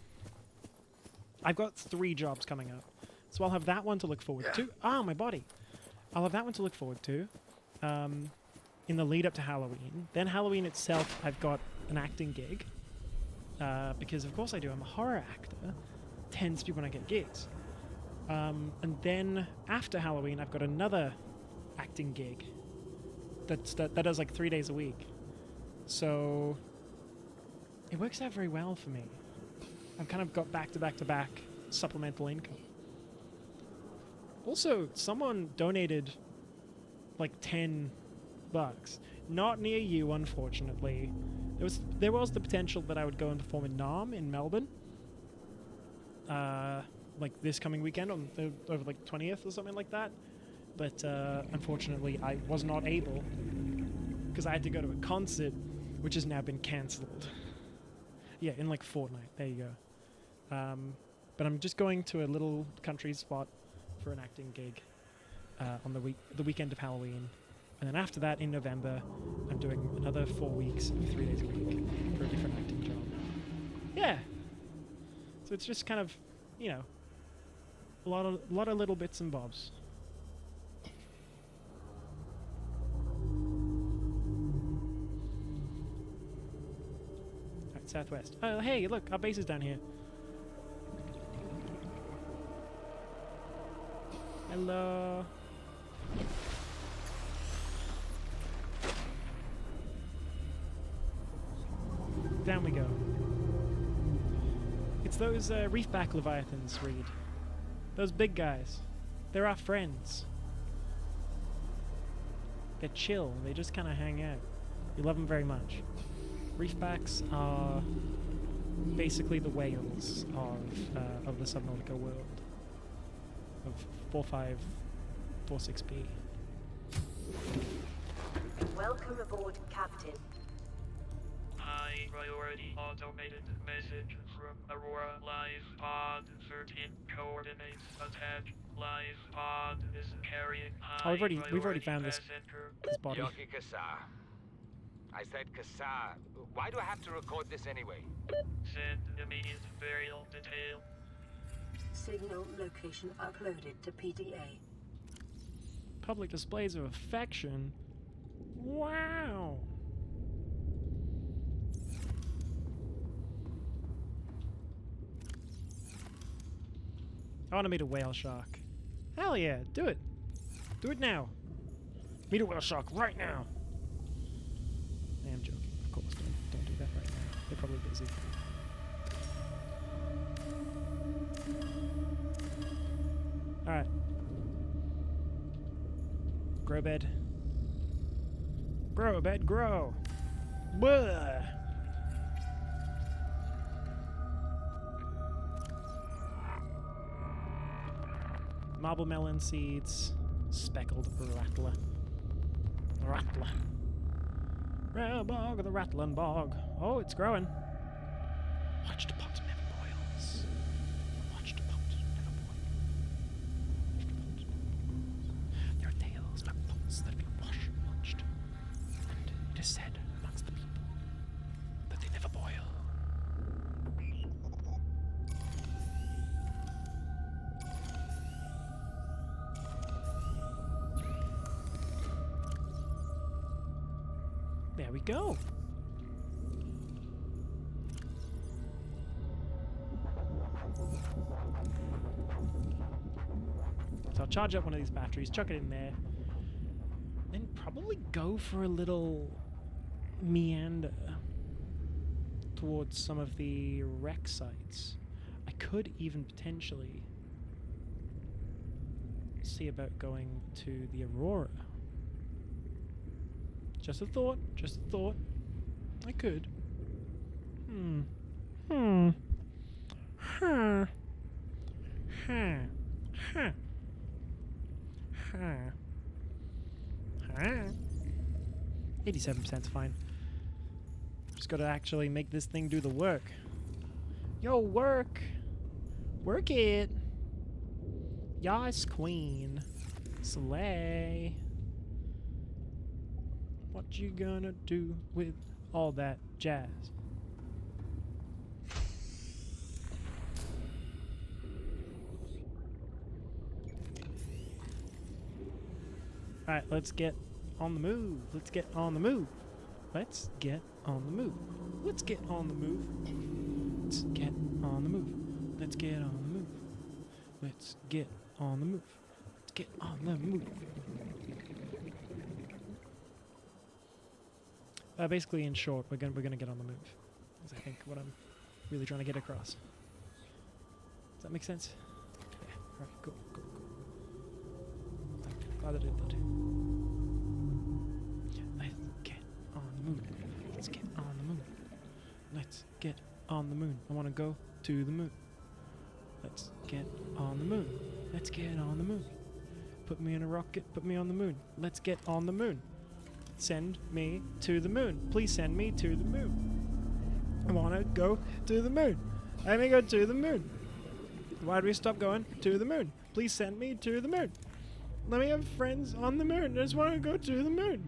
I've got 3 jobs coming up. So I'll have that one to look forward to. Ah, my body. I'll have that one to look forward to in the lead up to Halloween. Then Halloween itself, I've got an acting gig. Because, of course, I do. I'm a horror actor. Tends to be when I get gigs. And then after Halloween, I've got another acting gig that does like 3 days a week. So it works out very well for me. I've kind of got back-to-back-to-back supplemental income. Also, someone donated like $10. Not near you, unfortunately. There was the potential that I would go and perform in Nam in Melbourne. Like this coming weekend on over like 20th or something like that. But unfortunately, I was not able because I had to go to a concert, which has now been cancelled. Yeah, in like fortnight. There you go. But I'm just going to a little country spot for an acting gig on the weekend of Halloween. And then after that, in November, I'm doing another 4 weeks of 3 days a week for a different acting job. Yeah. So it's just kind of, you know, a lot of little bits and bobs. Alright, southwest. Oh, hey, look, our base is down here. Hello. Down we go. It's those reefback leviathans, Reed. Those big guys. They're our friends. They're chill. They just kind of hang out. We love them very much. Reefbacks are basically the whales of the Subnautica world. Of 4546B. Welcome aboard, Captain. High priority automated message from Aurora Live Pod 13 coordinates attack. Live Pod is carrying high we've already found this body. Yoki Kasa. I said Kasa. Why do I have to record this anyway? Send immediate burial detail. Signal location uploaded to PDA. Public displays of affection? Wow! I want to meet a whale shark. Hell yeah, do it. Do it now. Meet a whale shark right now. I am joking, of course. Don't do that right now. They're probably busy. Alright. Grow bed. Grow bed, grow. Blah. Marble melon seeds. Speckled rattler. Rattler. Rail bog, the rattling bog. Oh, it's growing. Watch the pot never boils. Watch the pot never boils. Watch the pot never boils. There are tales about pots that have been watched. And it is said amongst the people that they never boil. There we go. So I'll charge up one of these batteries, chuck it in there, then probably go for a little meander towards some of the wreck sites. I could even potentially see about going to the Aurora. Just a thought, just a thought. I could. Huh. Huh. 87%'s fine. Just gotta actually make this thing do the work. Yo, work! Work it! Yas, queen. Slay. What you gonna do with all that jazz? Alright, let's get on the move. Let's get on the move. Let's get on the move. Let's get on the move. Let's get on the move. Let's get on the move. Let's get on the move. Let's get on the move. Basically, in short, we're gonna get on the move. Is I think what I'm really trying to get across. Does that make sense? Yeah. Alright, cool, cool, cool. Glad I did that. Let's get on the moon. Let's get on the moon. Let's get on the moon. I want to go to the moon. Let's get on the moon. Let's get on the moon. Put me in a rocket, put me on the moon. Let's get on the moon. Send me to the moon. Please send me to the moon. I want to go to the moon. Let me go to the moon. Why do we stop going to the moon? Please send me to the moon. Let me have friends on the moon. I just want to go to the moon.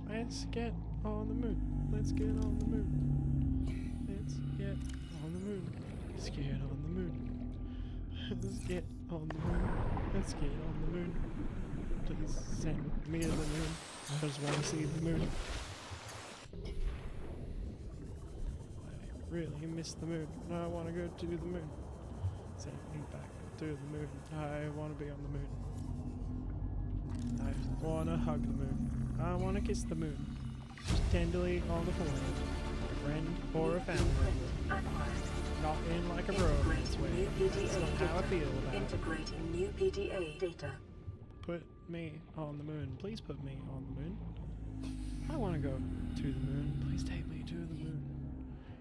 Let's get on the moon. Let's get on the moon. Let's get on the moon. Let's get on the moon. Let's get on the moon. Let's get on the moon. Please send me to the moon. I just want to see the moon. I really miss the moon. I want to go to the moon. Send me back to the moon. I want to be on the moon. I want to hug the moon. I want to kiss the moon. Just tenderly on the forehead. A friend or a family member. Not in like a bro. That's not how I feel about it. Integrating new PDA data. Put me on the moon. Please put me on the moon. I want to go to the moon. Please take me to the moon.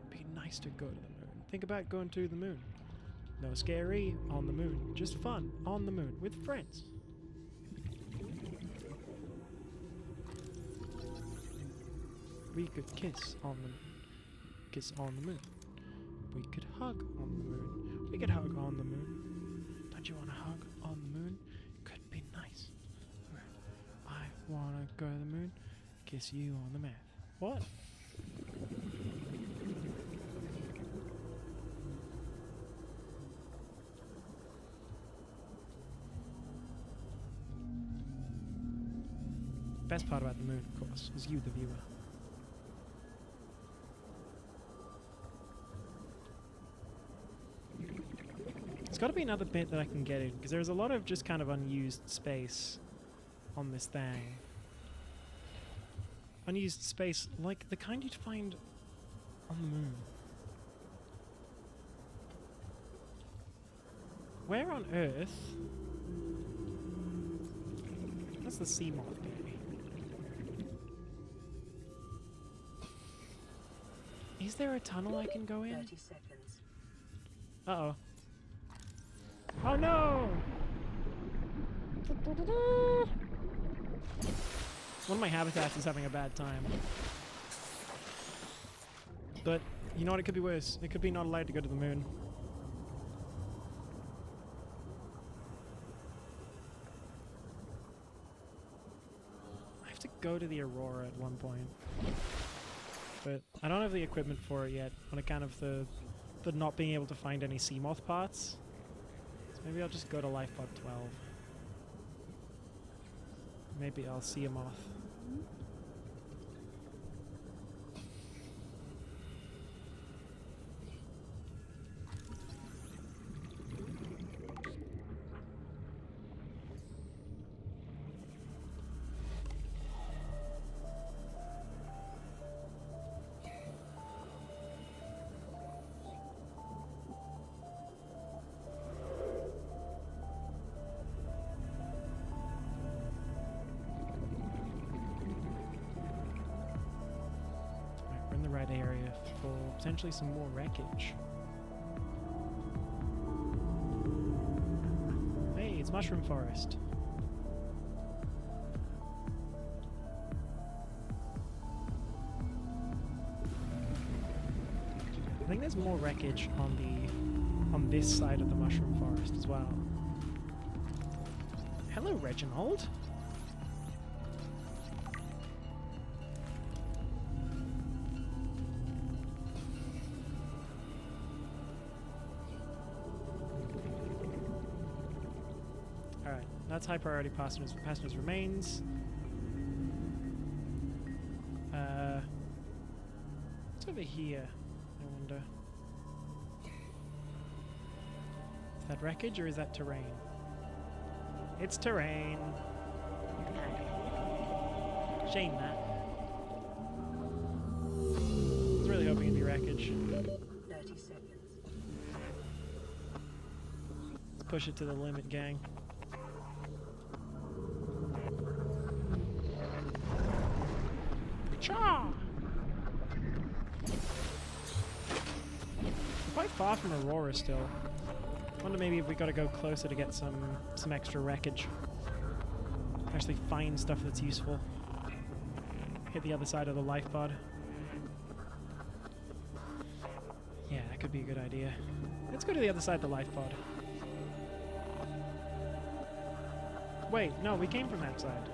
Be nice to go to the moon. Think about going to the moon. No scary on the moon. Just fun on the moon with friends. We could kiss on the moon. Kiss on the moon. We could hug on the moon. We could hug on the moon. Don't you want to hug on the moon? Could be nice. I want to go to the moon. Kiss you on the mouth. What? Best part about the moon, of course, is you, the viewer. There's got to be another bit that I can get in, because there's a lot of just kind of unused space on this thing. Unused space, like the kind you'd find on the moon. Where on Earth? That's the sea moth baby. Is there a tunnel I can go in? 30 seconds. Uh-oh. Oh no! One of my habitats is having a bad time. But, you know what, it could be worse. It could be not allowed to go to the moon. I have to go to the Aurora at one point. But I don't have the equipment for it yet, on account of the not being able to find any Seamoth parts. So maybe I'll just go to Lifepod 12. Maybe I'll see a moth. We're in the right area for potentially some more wreckage. Hey, it's Mushroom Forest. I think there's more wreckage on this side of the Mushroom Forest as well. Hello, Reginald. Alright, that's high priority passengers remains. What's over here? I wonder. Is that wreckage or is that terrain? It's terrain. Shame that. I was really hoping it'd be wreckage. 30 seconds. Let's push it to the limit, gang. Cha! Quite far from Aurora still. Wonder maybe if we gotta go closer to get some extra wreckage. Actually find stuff that's useful. Hit the other side of the life pod. Yeah, that could be a good idea. Let's go to the other side of the life pod. Wait, no, we came from that side.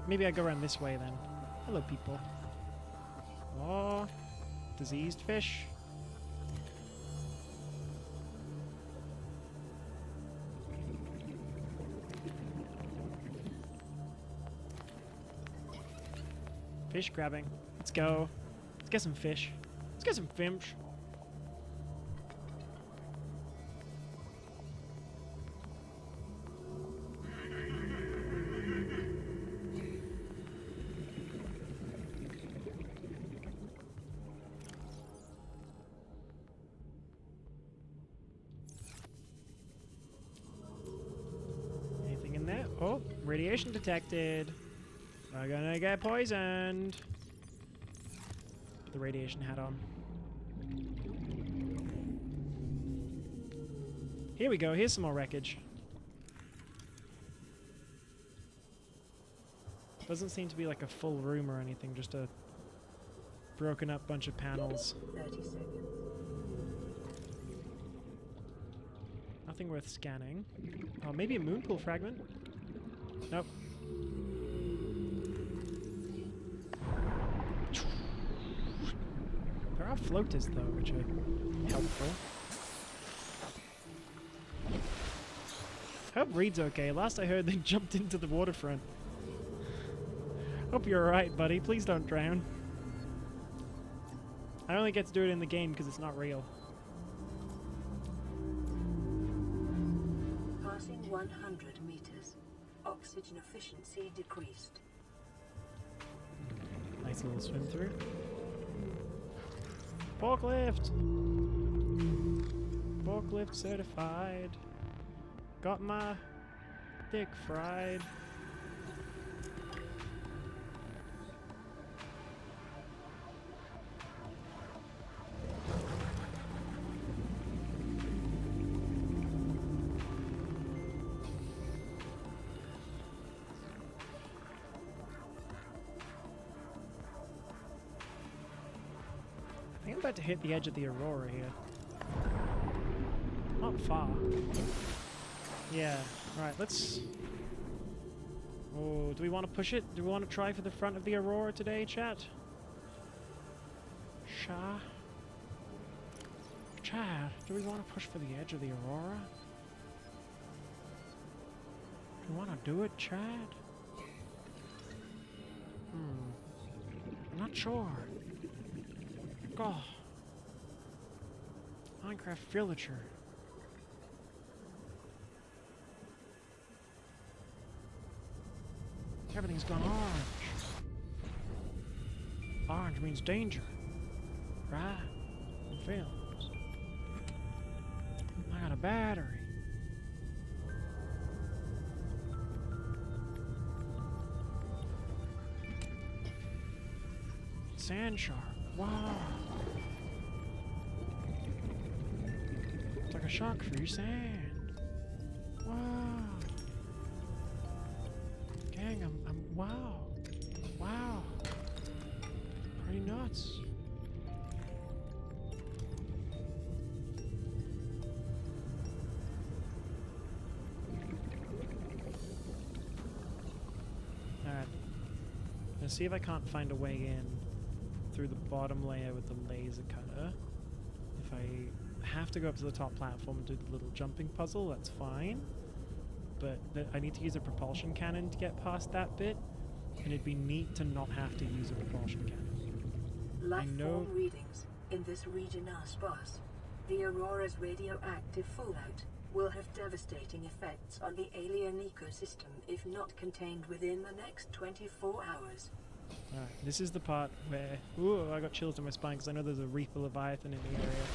Maybe I go around this way then. Hello, people. Oh, diseased fish. Fish grabbing. Let's go. Let's get some fish. Let's get some fish. Anything in there? Oh, radiation detected. We're gonna get poisoned. Put the radiation hat on. Here we go. Here's some more wreckage. Doesn't seem to be like a full room or anything, just a broken up bunch of panels. 30 seconds. Nothing worth scanning. Oh, maybe a moon pool fragment? Nope. There are floaters though, which are helpful. Hope Reed's okay. Last I heard they jumped into the waterfront. Hope you're alright, buddy. Please don't drown. I only get to do it in the game because it's not real. Passing 100 meters. Oxygen efficiency decreased. Nice little swim through. Forklift! Forklift certified. Got my dick fried. I think I'm about to hit the edge of the Aurora here. Not far. Yeah, right, let's... Oh, do we want to push it? Do we want to try for the front of the Aurora today, chat? Chad, do we want to push for the edge of the Aurora? Do you want to do it, Chad? I'm not sure. God. Minecraft Villager. Everything's gone orange. Orange means danger. Right? In films. I got a battery. Sand shark. Wow. It's like a shark through sand. Wow. Gang, I'm wow. Wow. Pretty nuts. Alright. Let's see if I can't find a way in through the bottom layer with the laser cutter. If I have to go up to the top platform and do the little jumping puzzle, that's fine. But I need to use a propulsion cannon to get past that bit, and it'd be neat to not have to use a propulsion cannon. Life form readings in this region are sparse. The Aurora's radioactive fallout will have devastating effects on the alien ecosystem if not contained within the next 24 hours. Alright, this is the part where... Ooh, I got chills to my spine because I know there's a Reaper Leviathan in the area.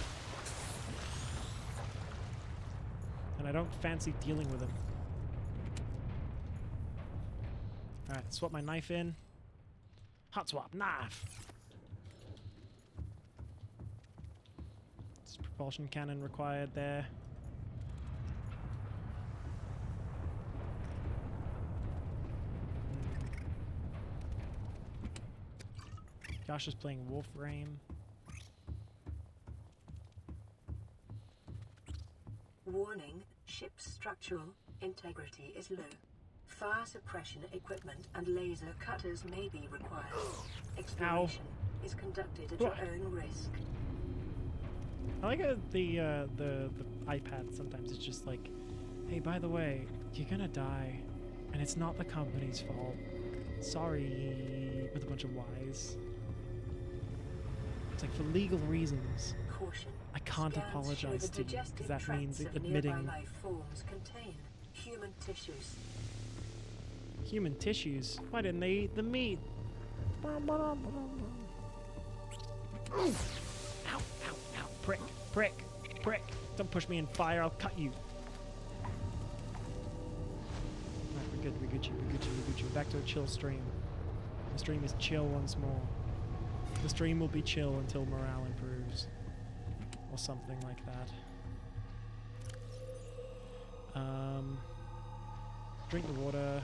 And I don't fancy dealing with him. Alright, swap my knife in. Hot swap, knife! There's propulsion cannon required there. Josh is playing Warframe. Warning, ship's structural integrity is low. Fire suppression equipment and laser cutters may be required. Exploration is conducted at your own risk. I like the iPad sometimes it's just like, hey, by the way, you're gonna die, and it's not the company's fault. Sorry, with a bunch of Ys. It's like for legal reasons. Caution. I can't apologize to you because that means admitting life forms contain human tissues. Human tissues. Why didn't they eat the meat? Ow! Ow! Ow! Prick! Prick! Prick! Don't push me in fire. I'll cut you. Alright, we're good. We Gucci. Back to a chill stream. The stream is chill once more. The stream will be chill until morale improves. Or something like that. Drink the water.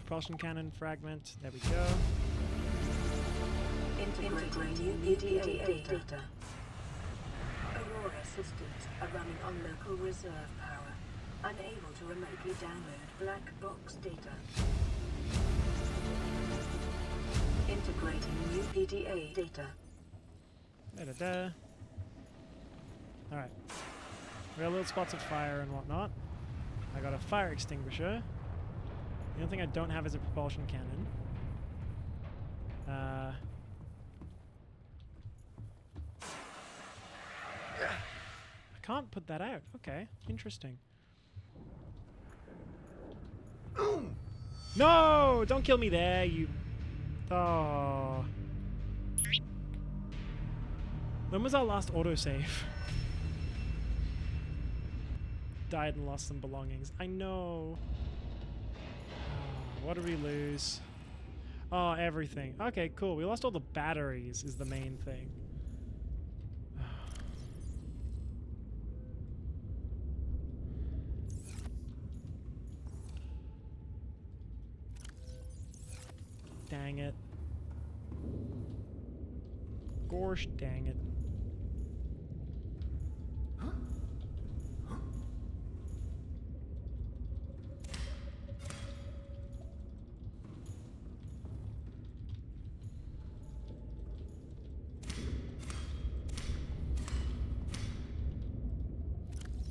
Propulsion cannon fragment. There we go. Integrating EDA data. Aurora systems are running on local reserve power, unable to remotely download black box data. Integrating new PDA data. Da-da-da. Alright. We got little spots of fire and whatnot. I got a fire extinguisher. The only thing I don't have is a propulsion cannon. I can't put that out. Okay, interesting. No! Don't kill me there, you... Oh. When was our last autosave? Died and lost some belongings. I know. What did we lose? Oh, everything. Okay, cool. We lost all the batteries is the main thing. Dang it. Gosh dang it.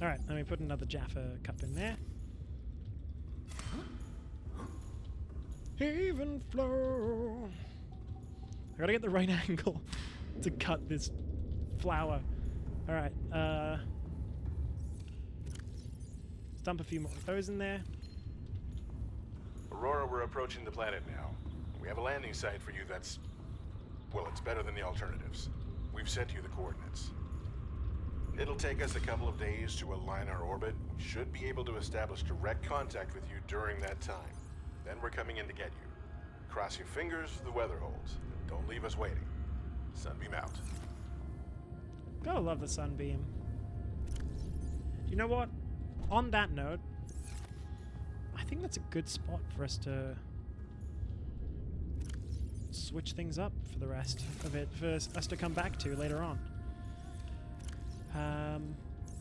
Alright, let me put another Jaffa cup in there. Even flow. I gotta get the right angle to cut this flower. Alright, let's dump a few more of those in there. Aurora, we're approaching the planet now. We have a landing site for you that's... well, it's better than the alternatives. We've sent you the coordinates. It'll take us a couple of days to align our orbit. We should be able to establish direct contact with you during that time. Then we're coming in to get you. Cross your fingers the weather holds. Don't leave us waiting. Sunbeam out. Gotta love the sunbeam. You know what? On that note, I think that's a good spot for us to switch things up for the rest of it, for us to come back to later on.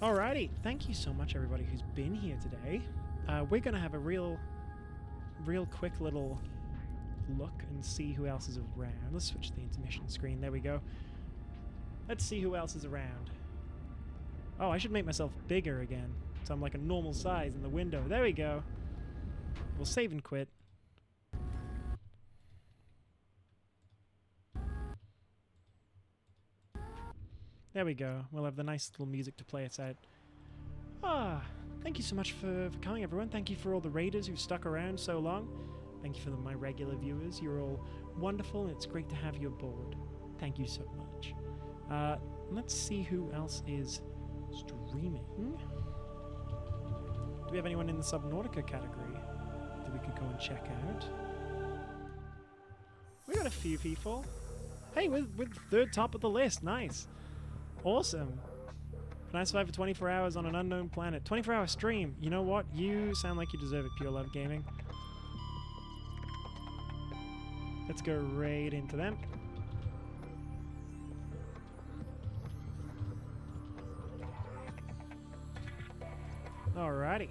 Alrighty, thank you so much everybody who's been here today. We're gonna have a real quick little look and see who else is around. Let's switch the intermission screen, there we go. Let's see who else is around. Oh, I should make myself bigger again, so I'm like a normal size in the window. There we go. We'll save and quit. There we go. We'll have the nice little music to play us out. Thank you so much for coming, everyone. Thank you for all the raiders who've stuck around so long. Thank you for my regular viewers. You're all wonderful, and it's great to have you aboard. Thank you so much. Let's see who else is streaming. Do we have anyone in the Subnautica category that we could go and check out? We got a few people. Hey, we're third top of the list. Nice. Awesome. Can I survive for 24 hours on an unknown planet? 24-hour stream. You know what? You sound like you deserve it, Pure Love Gaming. Let's go right into them. Alrighty.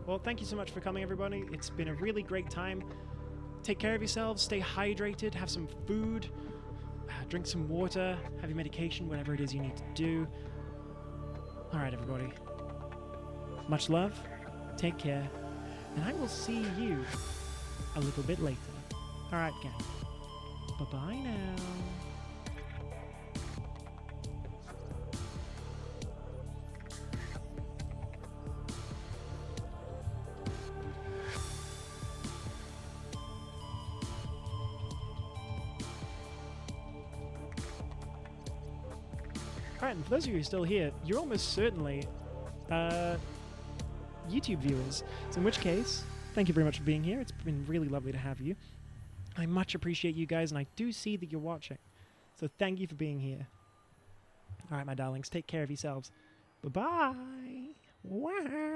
Well, thank you so much for coming, everybody. It's been a really great time. Take care of yourselves, stay hydrated, have some food, drink some water, have your medication, whatever it is you need to do. Alright, everybody. Much love, take care, and I will see you a little bit later. Alright, gang. Bye-bye now. Alright, and for those of you who are still here, you're almost certainly YouTube viewers. So in which case, thank you very much for being here. It's been really lovely to have you. I much appreciate you guys, and I do see that you're watching. So thank you for being here. Alright, my darlings, take care of yourselves. Bye-bye. Wow.